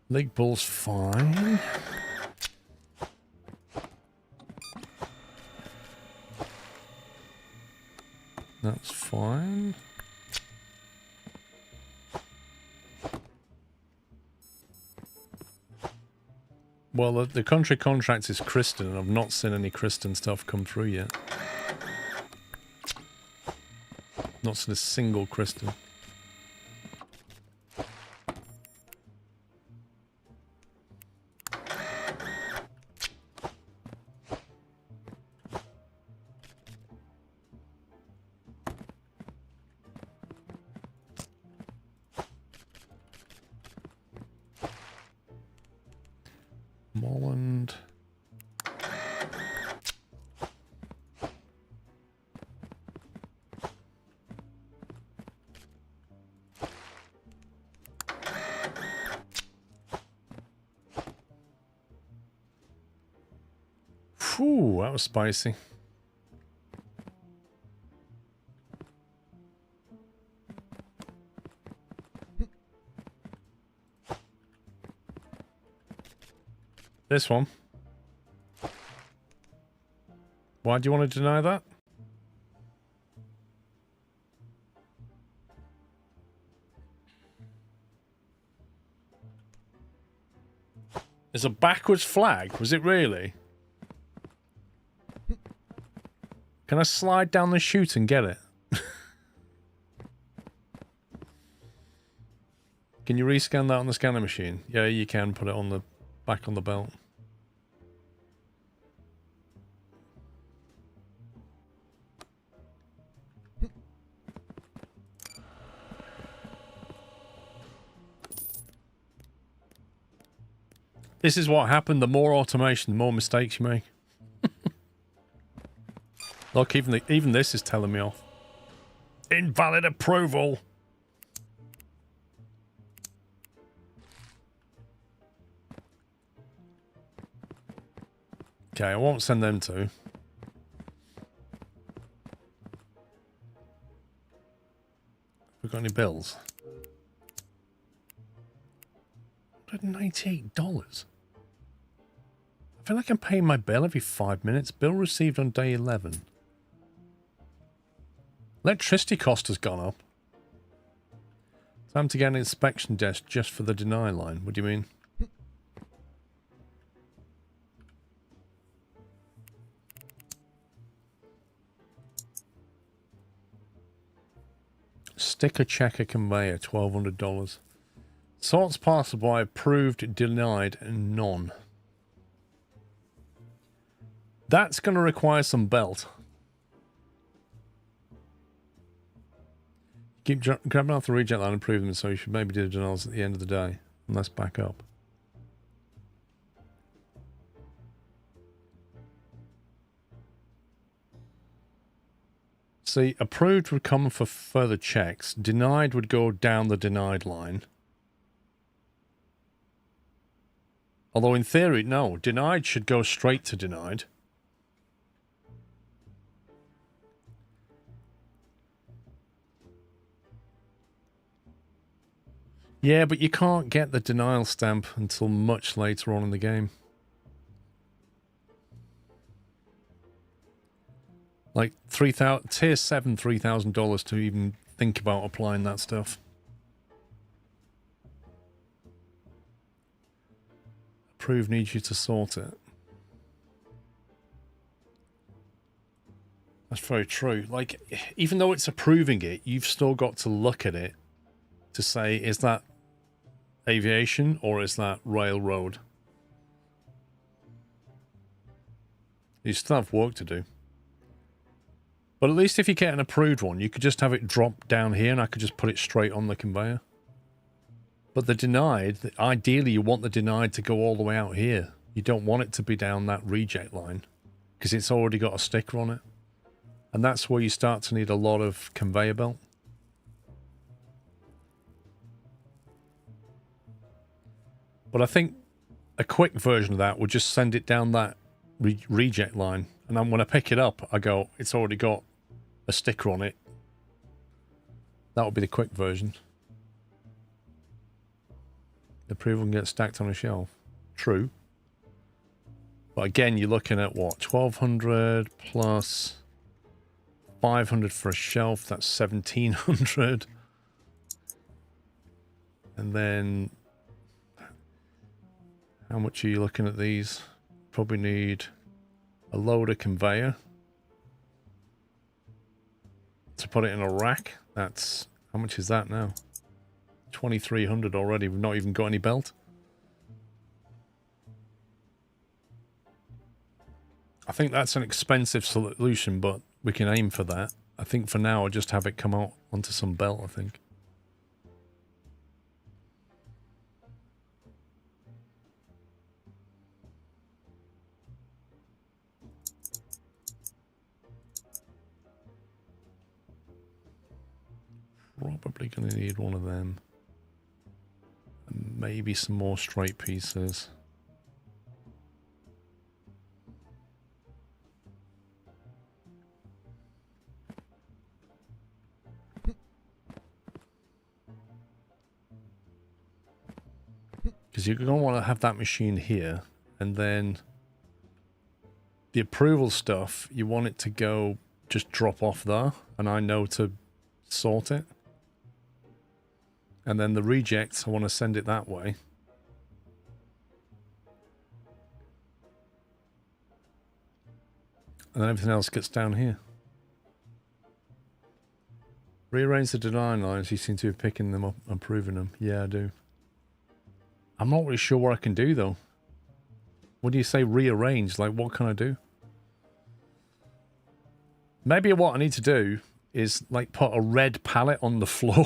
Leg ball's fine. That's fine. Well, the country contract is Kristen, and I've not seen any Kristen stuff come through yet. Not seen a single Kristen. Molland. Phew, that was spicy. This one. Why do you want to deny that? It's a backwards flag, was it really? Can I slide down the chute and get it? Can you rescan that on the scanner machine? Yeah, you can put it on the back on the belt. This is what happened. The more automation, the more mistakes you make. Look, even this is telling me off. Invalid approval. Okay, I won't send them to. We got any bills? $198. I feel like I'm paying my bill every 5 minutes. Bill received on day 11. Electricity cost has gone up. Time to get an inspection desk just for the deny line. What do you mean? Sticker checker conveyor, $1,200. Sorts parcel by approved, denied, and none. That's going to require some belt. Keep grabbing off the reject line and prove them, so you should maybe do the denials at the end of the day. And let's back up. See, approved would come for further checks. Denied would go down the denied line. Although in theory, no. Denied should go straight to denied. Yeah, but you can't get the denial stamp until much later on in the game. Like tier 7, $3,000 to even think about applying that stuff. Approve needs you to sort it. That's very true. Like, even though it's approving it, you've still got to look at it to say, is that aviation or is that railroad? You still have work to do. But at least if you get an approved one, you could just have it drop down here and I could just put it straight on the conveyor. But the denied, ideally you want the denied to go all the way out here. You don't want it to be down that reject line because it's already got a sticker on it. And that's where you start to need a lot of conveyor belt. But I think a quick version of that would just send it down that reject line. And then when I pick it up, I go, it's already got a sticker on it. That would be the quick version. The approval can get stacked on a shelf. True. But again, you're looking at what? 1,200 plus 500 for a shelf. That's 1,700. And then how much are you looking at these? Probably need a loader conveyor to put it in a rack. That's, how much is that now? 2,300 already. We've not even got any belt. I think that's an expensive solution, but we can aim for that. I think for now I'll just have it come out onto some belt, I think. Probably going to need one of them. And maybe some more straight pieces. Because you're going to want to have that machine here, and then the approval stuff, you want it to go just drop off there, and I know to sort it. And then the rejects, I want to send it that way. And then everything else gets down here. Rearrange the design lines. You seem to be picking them up and proving them. Yeah, I do. I'm not really sure what I can do, though. What do you say rearrange? Like, what can I do? Maybe what I need to do is, like, put a red pallet on the floor.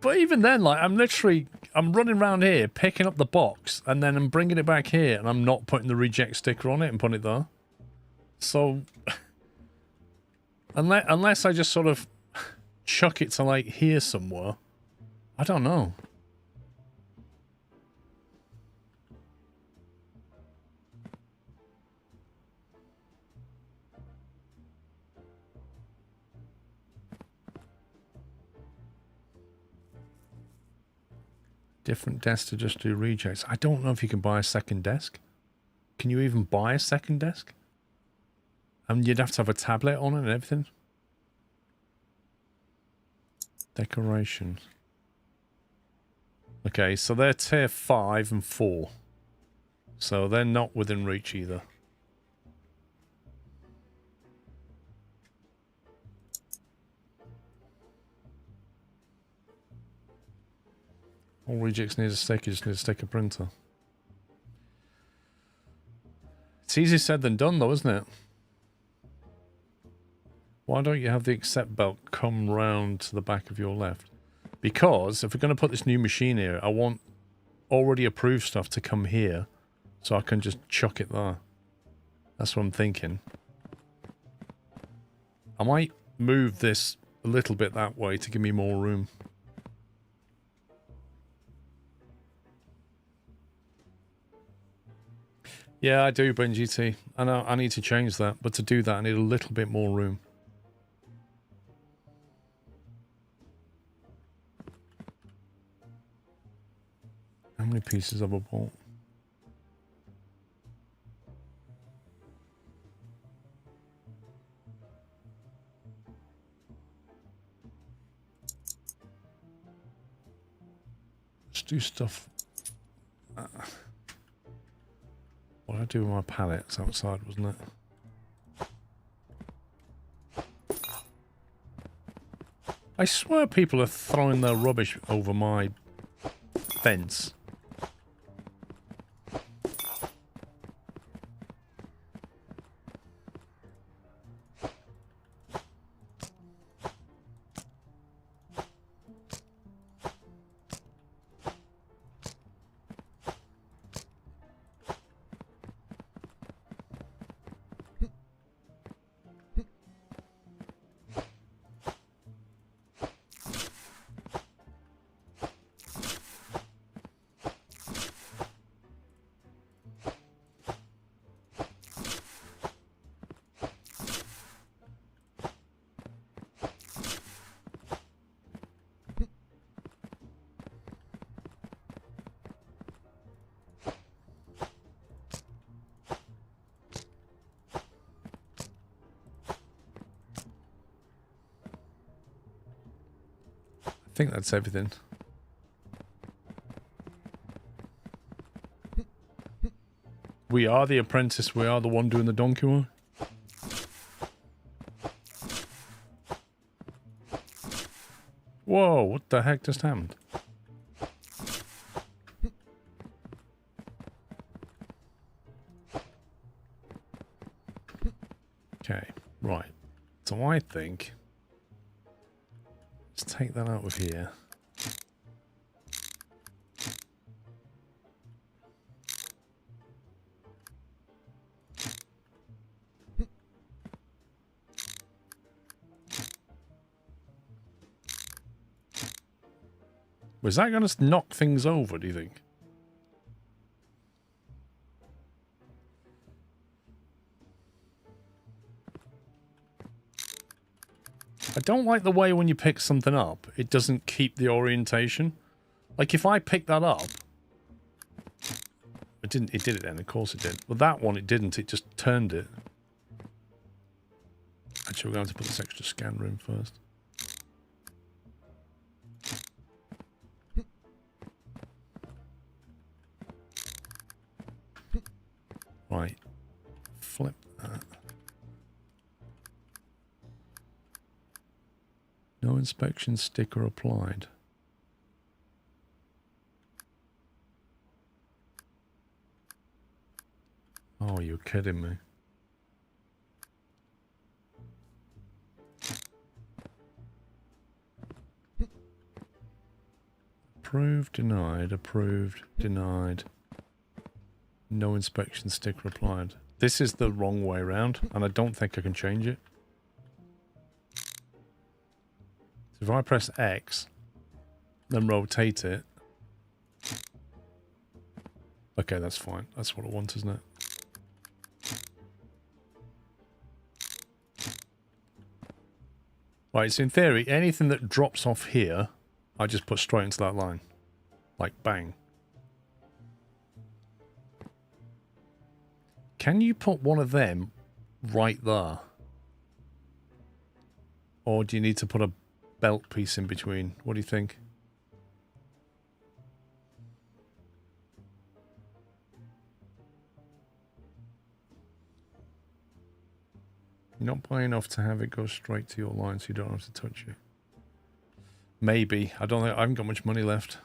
But even then, like, I'm running around here, picking up the box, and then I'm bringing it back here, and I'm not putting the reject sticker on it and putting it there. So, unless I just sort of chuck it to, like, here somewhere, I don't know. Different desk to just do rejects. I don't know if you can buy a second desk. Can you even buy a second desk? And you'd have to have a tablet on it and everything. Decoration. Okay, so they're tier 5 and 4. So they're not within reach either. All rejects need a stick, you just need a sticker printer. It's easier said than done though, isn't it? Why don't you have the accept belt come round to the back of your left? Because if we're going to put this new machine here, I want already approved stuff to come here so I can just chuck it there. That's what I'm thinking. I might move this a little bit that way to give me more room. Yeah, I do, Ben GT. I know I need to change that, but to do that, I need a little bit more room. How many pieces have I bought? Let's do stuff. do with my pallets outside, wasn't it? I swear people are throwing their rubbish over my fence. I think that's everything. We are the apprentice. We are the one doing the donkey work. Whoa, what the heck just happened? Okay, right. So I think... let's take that out of here. Was that going to knock things over, do you think? I don't like the way when you pick something up, it doesn't keep the orientation. Like if I pick that up, it didn't. It did it then, of course it did. But that one, it didn't. It just turned it. Actually, we're going to have to put this extra scanner in first. Right. Flip that. No inspection sticker applied. Oh, you're kidding me. Approved, denied, approved, denied. No inspection sticker applied. This is the wrong way around, and I don't think I can change it. So if I press X, then rotate it. Okay, that's fine. That's what I want, isn't it? Right, so in theory, anything that drops off here, I just put straight into that line. Like, bang. Can you put one of them right there? Or do you need to put a belt piece in between? What do you think? You're not buying enough to have it go straight to your line so you don't have to touch it. Maybe. I don't think I haven't got much money left.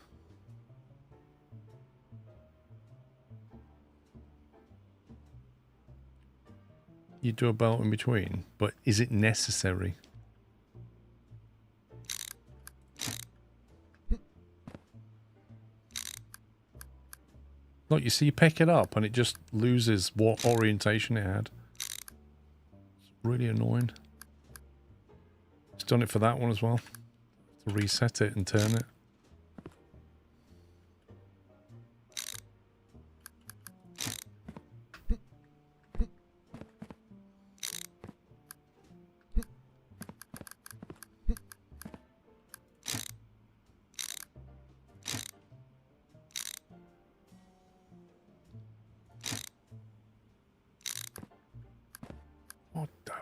You do a belt in between, but is it necessary? Look, you see, you pick it up and it just loses what orientation it had. It's really annoying. It's done it for that one as well. To reset it and turn it. What the?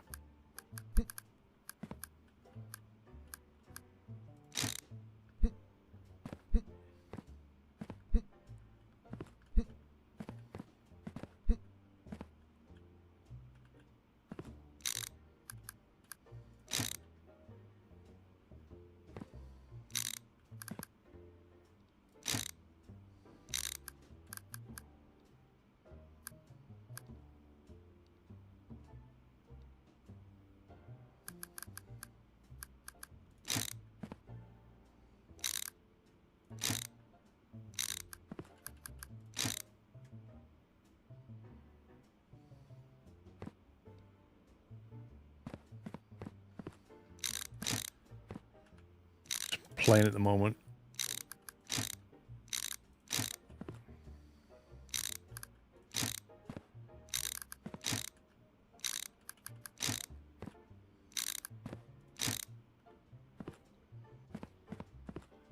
plain at the moment.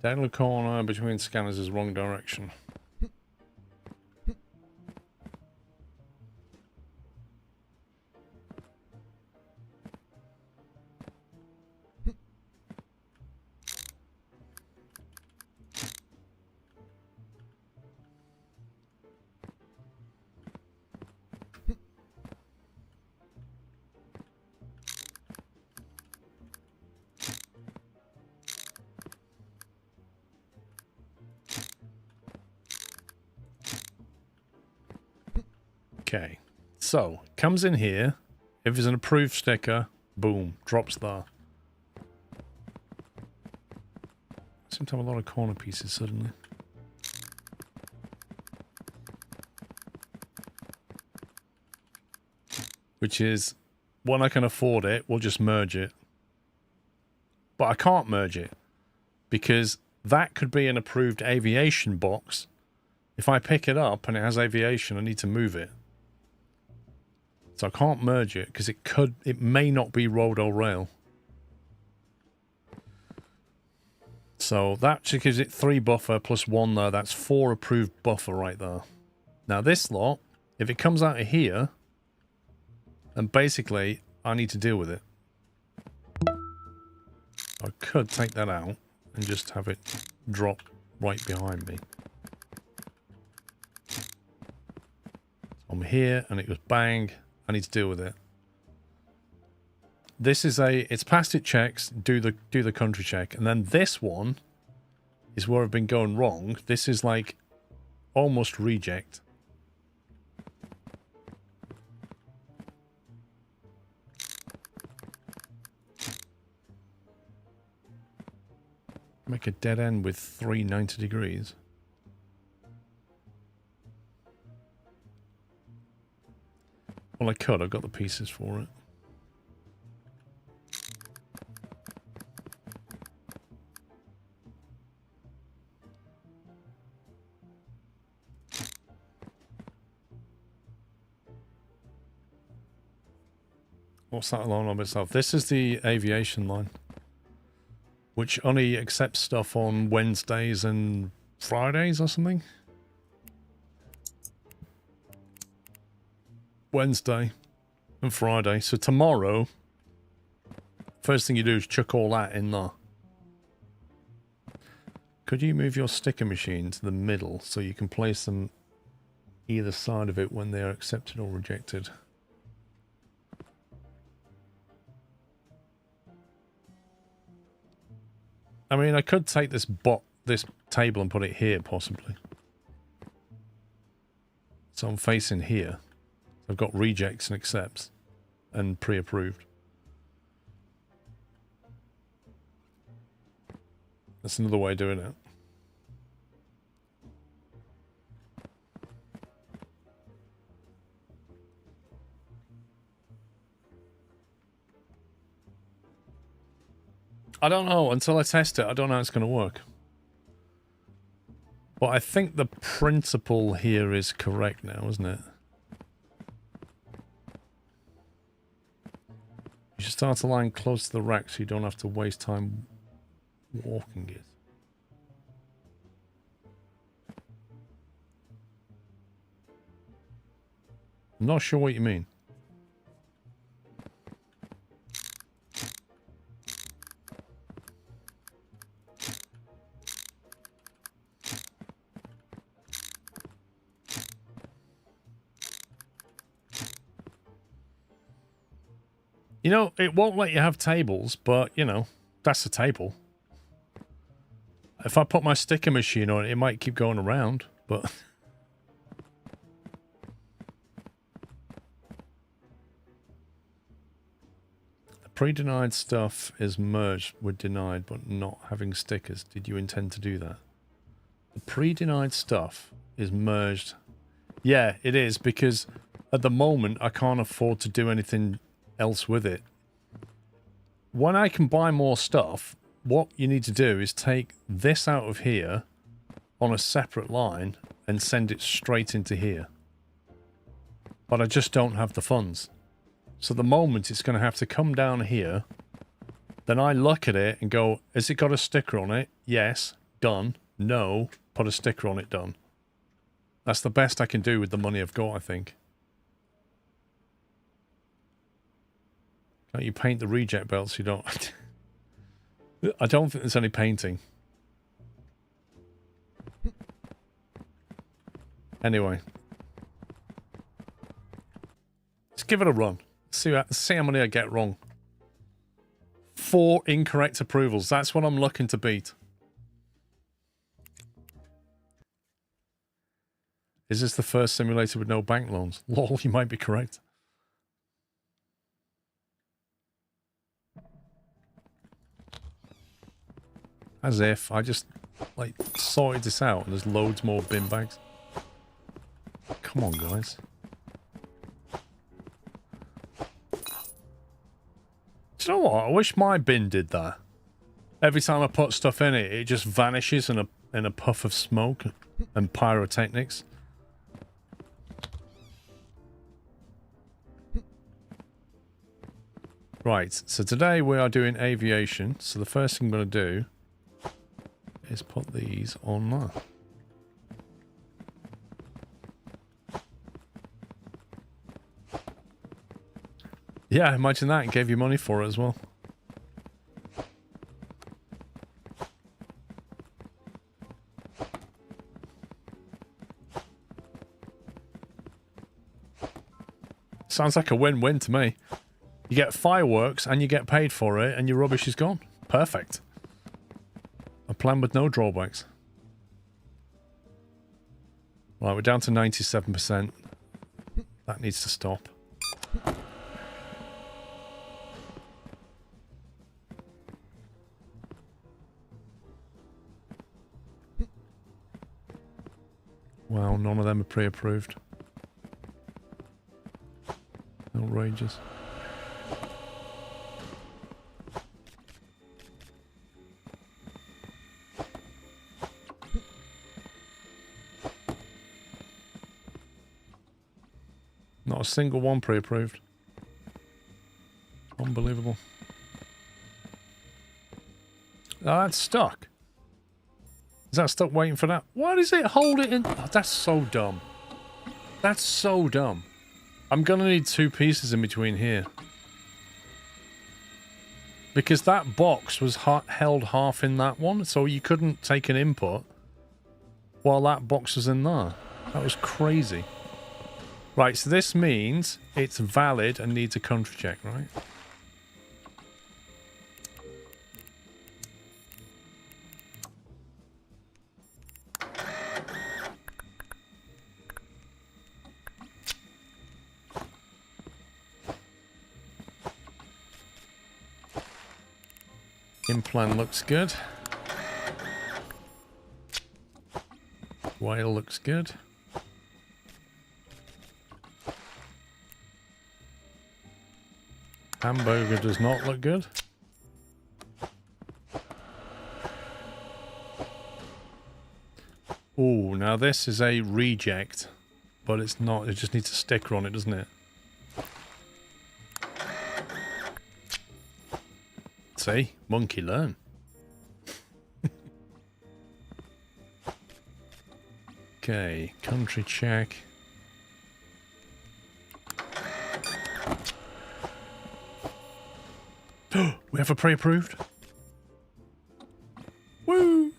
Down the corner between scanners is wrong direction. Okay, so comes in here. If there's an approved sticker, boom, drops there. Seem to have a lot of corner pieces suddenly. Which is, when I can afford it, we'll just merge it. But I can't merge it because that could be an approved aviation box. If I pick it up and it has aviation, I need to move it. So I can't merge it because it may not be road or rail. So that just gives it 3 buffer plus 1 there. That's 4 approved buffer right there. Now this lot, if it comes out of here, then basically I need to deal with it. I could take that out and just have it drop right behind me. I'm here and it goes bang. I need to deal with it. This is it's past it checks, do the country check, and then this one is where I've been going wrong. This is like almost reject. Make a dead end with 390 degrees. Well, I could. I've got the pieces for it. What's that line on itself? This is the aviation line, which only accepts stuff on Wednesdays and Fridays or something. Wednesday and Friday. So tomorrow, first thing you do is chuck all that in there. Could you move your sticker machine to the middle so you can place them either side of it when they are accepted or rejected? I mean, I could take this table and put it here, possibly. So I'm facing here. I've got rejects and accepts and pre-approved. That's another way of doing it. I don't know. Until I test it, I don't know how it's going to work. But I think the principle here is correct now, isn't it? You should start a line close to the rack so you don't have to waste time walking it. I'm not sure what you mean. You know, it won't let you have tables, but, you know, that's a table. If I put my sticker machine on it, it might keep going around, but... The pre-denied stuff is merged with denied, but not having stickers. Did you intend to do that? The pre-denied stuff is merged. Yeah, it is, because at the moment, I can't afford to do anything else with it. When I can buy more stuff, what you need to do is take this out of here on a separate line and send it straight into here. But I just don't have the funds. So at the moment it's going to have to come down here. Then I look at it and go, has it got a sticker on it? Yes. Done. No. Put a sticker on it. Done. That's the best I can do with the money I've got, I think. Can't you paint the reject belts? You don't. I don't think there's any painting. Anyway. Let's give it a run. See how many I get wrong. 4 incorrect approvals. That's what I'm looking to beat. Is this the first simulator with no bank loans? Lol, you might be correct. As if I just, like, sorted this out and there's loads more bin bags. Come on, guys. Do you know what? I wish my bin did that. Every time I put stuff in it, it just vanishes in a puff of smoke and pyrotechnics. Right, so today we are doing aviation. So the first thing I'm going to do is put these on there. Yeah, imagine that. And gave you money for it as well. Sounds like a win-win to me. You get fireworks and you get paid for it and your rubbish is gone. Perfect. A plan with no drawbacks. Right, we're down to 97%. That needs to stop. Wow, none of them are pre-approved. Outrageous. Not a single one pre-approved. Unbelievable. Oh, that's stuck. Is that stuck waiting for that? Why does it hold it in? Oh, that's so dumb. That's so dumb. I'm gonna need 2 pieces in between here. Because that box was held half in that one, so you couldn't take an input while that box was in there. That was crazy. Right, so this means it's valid and needs a country check, right? Implant looks good. Whale looks good. Hamburger does not look good. Oh, now this is a reject, but it's not. It just needs a sticker on it, doesn't it? See? Monkey learn. Okay, country check. We have a pre-approved. Woo!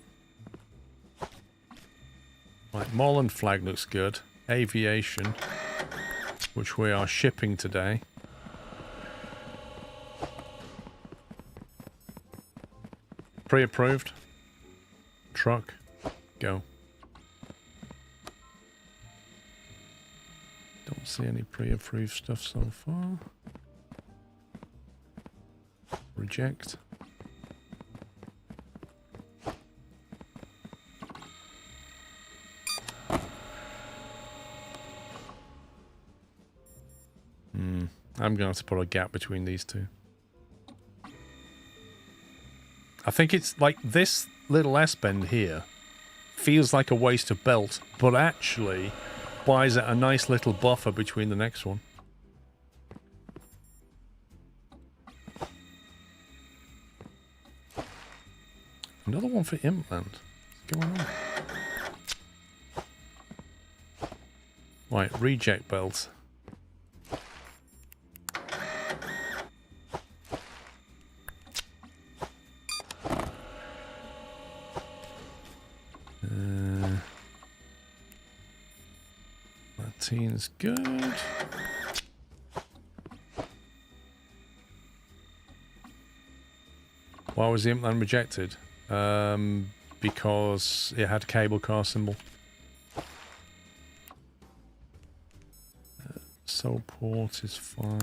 Right, Moreland flag looks good. Aviation, which we are shipping today. Pre-approved. Truck. Go. Don't see any pre-approved stuff so far. Reject. I'm going to have to put a gap between these two. I think it's like this little S-bend here feels like a waste of belt, but actually buys it a nice little buffer between the next one. Another one for implant. What's going on? Right, reject belt. Martine's good. Why was the implant rejected? Because it had cable car symbol. Soul port is fine.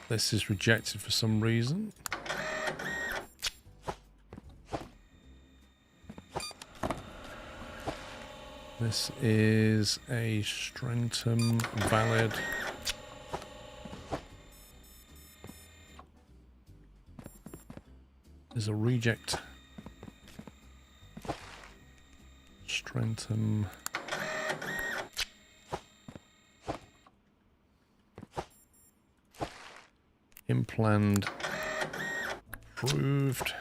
This is rejected for some reason. This is a Strentum valid. There's a reject. Strentum. Implant approved.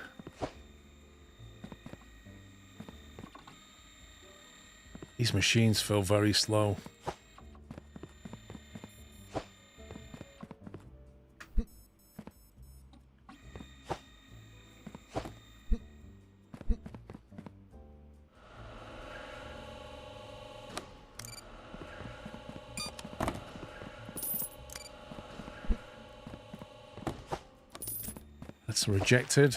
These machines feel very slow. That's rejected.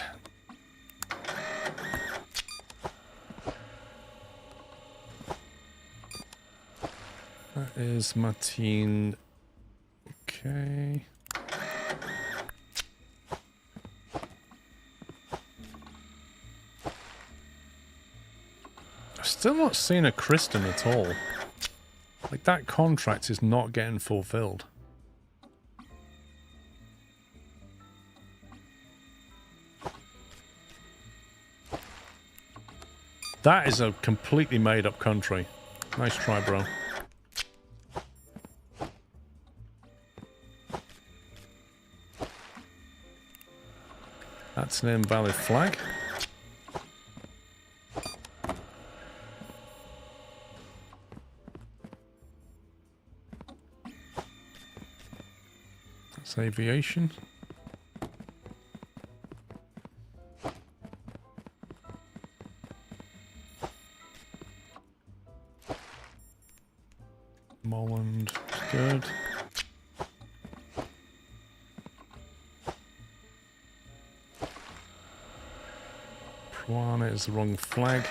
That is Martine. Okay. I've still not seen a Kristen at all. Like, that contract is not getting fulfilled. That is a completely made-up country. Nice try, bro. That's an invalid flag. That's aviation. Molland, good. One is the wrong flag.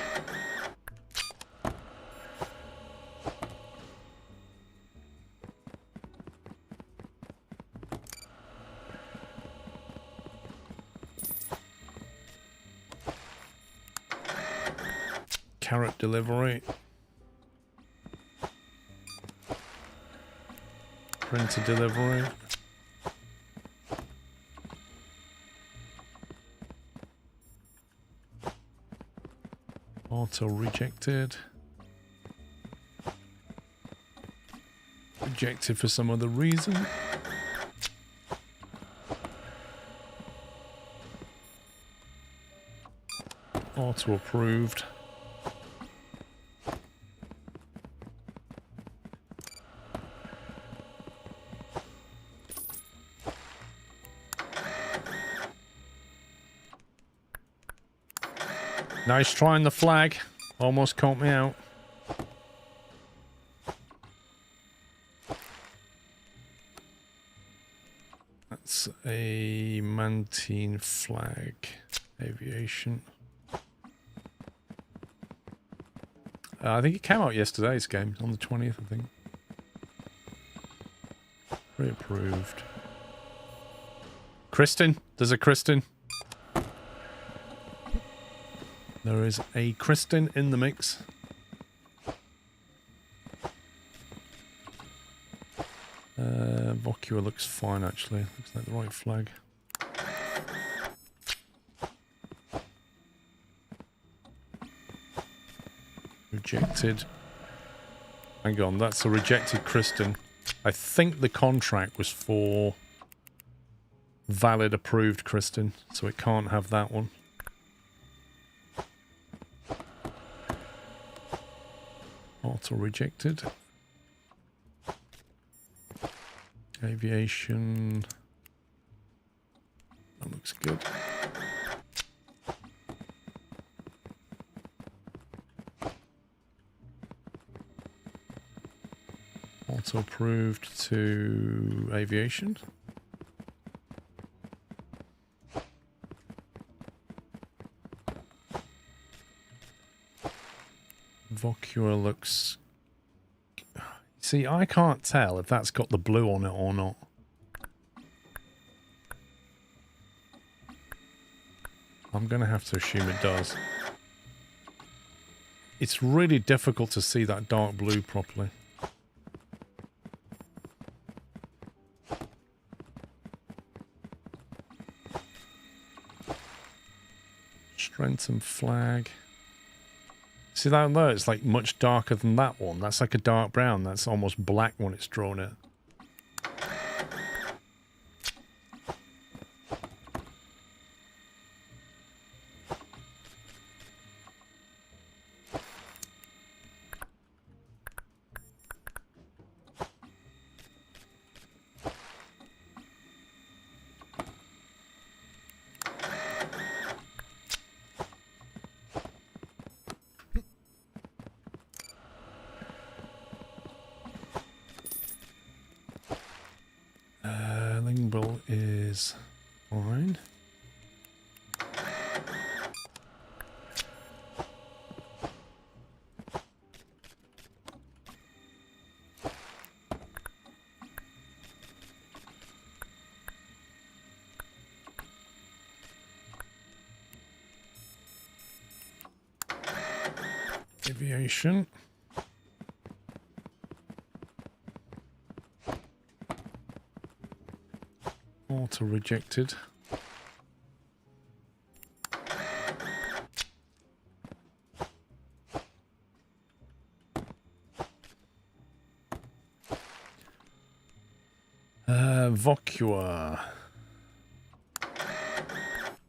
Carrot delivery. Printer delivery. Auto rejected. Rejected for some other reason. Auto approved. Nice trying the flag. Almost caught me out. That's a Mantine flag. Aviation. I think it came out yesterday's game, on the 20th, I think. Pre-approved. Kristen. There's a Kristen. There is a Kristen in the mix. Vocua looks fine, actually. Looks like the right flag. Rejected. Hang on, that's a rejected Kristen. I think the contract was for valid approved Kristen, so it can't have that one. Auto rejected. Aviation. That looks good. Auto approved to aviation. Vocua looks... See, I can't tell if that's got the blue on it or not. I'm going to have to assume it does. It's really difficult to see that dark blue properly. Strength and flag. See that there? It's like much darker than that one. That's like a dark brown. That's almost black when it's drawn it. Lingball is fine. Aviation. Auto rejected. Vocua.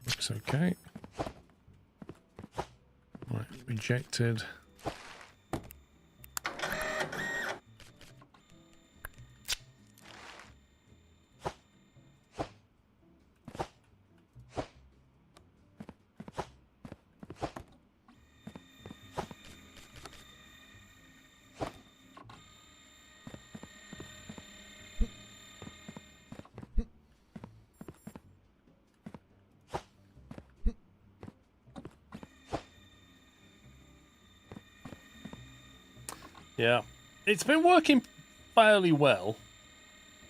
Looks okay. Right, rejected. Yeah, it's been working fairly well,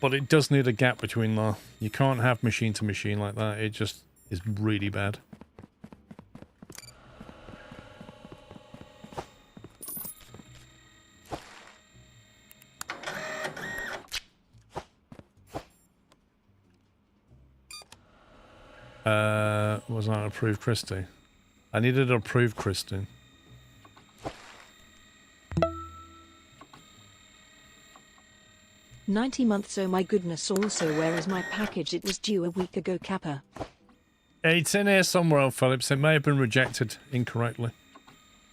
but it does need a gap between the... You can't have machine to machine like that. It just is really bad. Was not approved Christie. I needed an approved Christie. $90. Oh my goodness. Also, where is my package? It was due a week ago, Kappa. It's in here somewhere, Phillips. It may have been rejected incorrectly.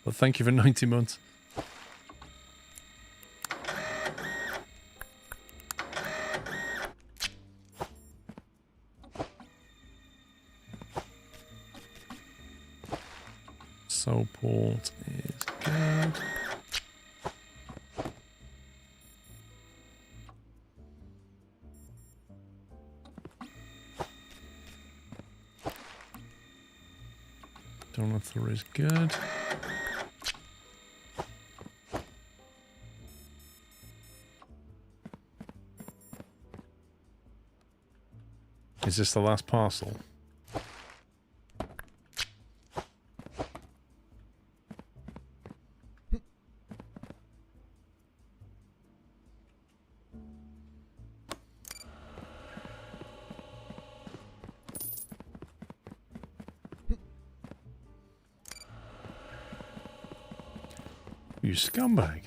But thank you for 90 months. Soulport is good. Donather is good. Is this the last parcel? You scumbag.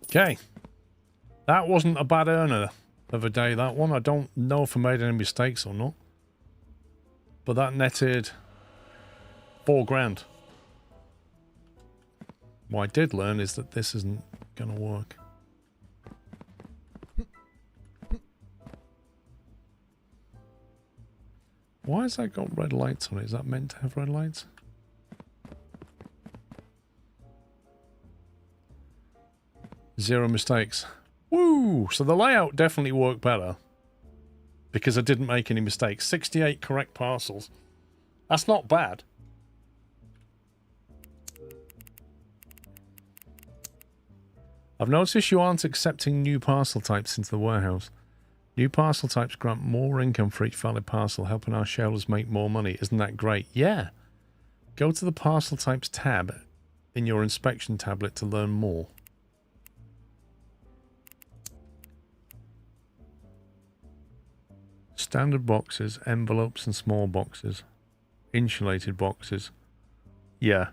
Okay. That wasn't a bad earner of a day, that one. I don't know if I made any mistakes or not. But that netted 4 grand. What I did learn is that this isn't going to work. Why has that got red lights on it? Is that meant to have red lights? Zero mistakes. Woo! So the layout definitely worked better. Because I didn't make any mistakes. 68 correct parcels. That's not bad. I've noticed you aren't accepting new parcel types into the warehouse. New parcel types grant more income for each valid parcel, helping our shareholders make more money. Isn't that great? Yeah. Go to the parcel types tab in your inspection tablet to learn more. Standard boxes, envelopes and small boxes. Insulated boxes. Yeah.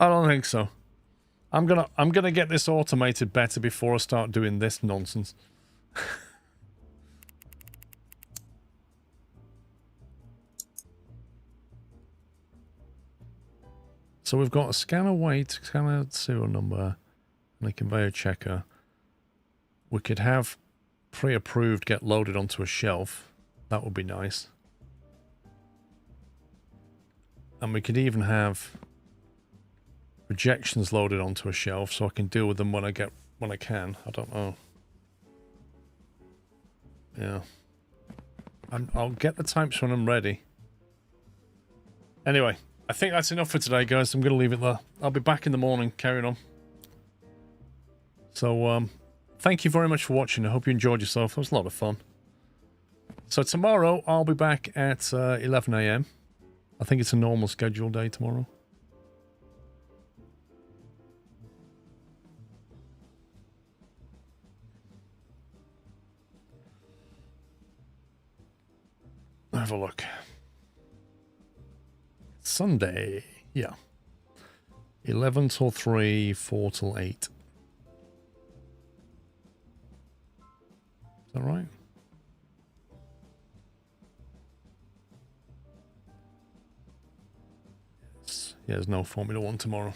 I don't think so. I'm gonna get this automated better before I start doing this nonsense. So we've got a scanner weight, scanner serial number, and a conveyor checker. We could have pre-approved get loaded onto a shelf. That would be nice. And we could even have rejections loaded onto a shelf so I can deal with them when I can. I don't know. Yeah. I'll get the types when I'm ready. Anyway, I think that's enough for today, guys. I'm going to leave it there. I'll be back in the morning carrying on. So, thank you very much for watching. I hope you enjoyed yourself. It was a lot of fun. So tomorrow, I'll be back at 11 AM. I think it's a normal scheduled day tomorrow. Have a look. Sunday. Yeah. 11 till 3, 4 till 8. Is that right? Yes. Yeah, there's no Formula 1 tomorrow.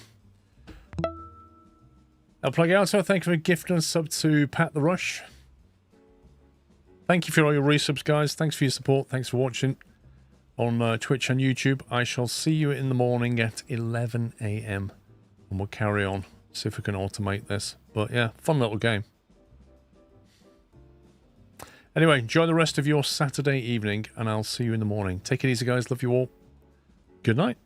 I'll plug out, so thank you for gifting a sub to Pat the Rush. Thank you for all your resubs, guys. Thanks for your support. Thanks for watching on Twitch and YouTube. I shall see you in the morning at 11 AM. And we'll carry on. See if we can automate this. But yeah, fun little game. Anyway, enjoy the rest of your Saturday evening, and I'll see you in the morning. Take it easy, guys. Love you all. Good night.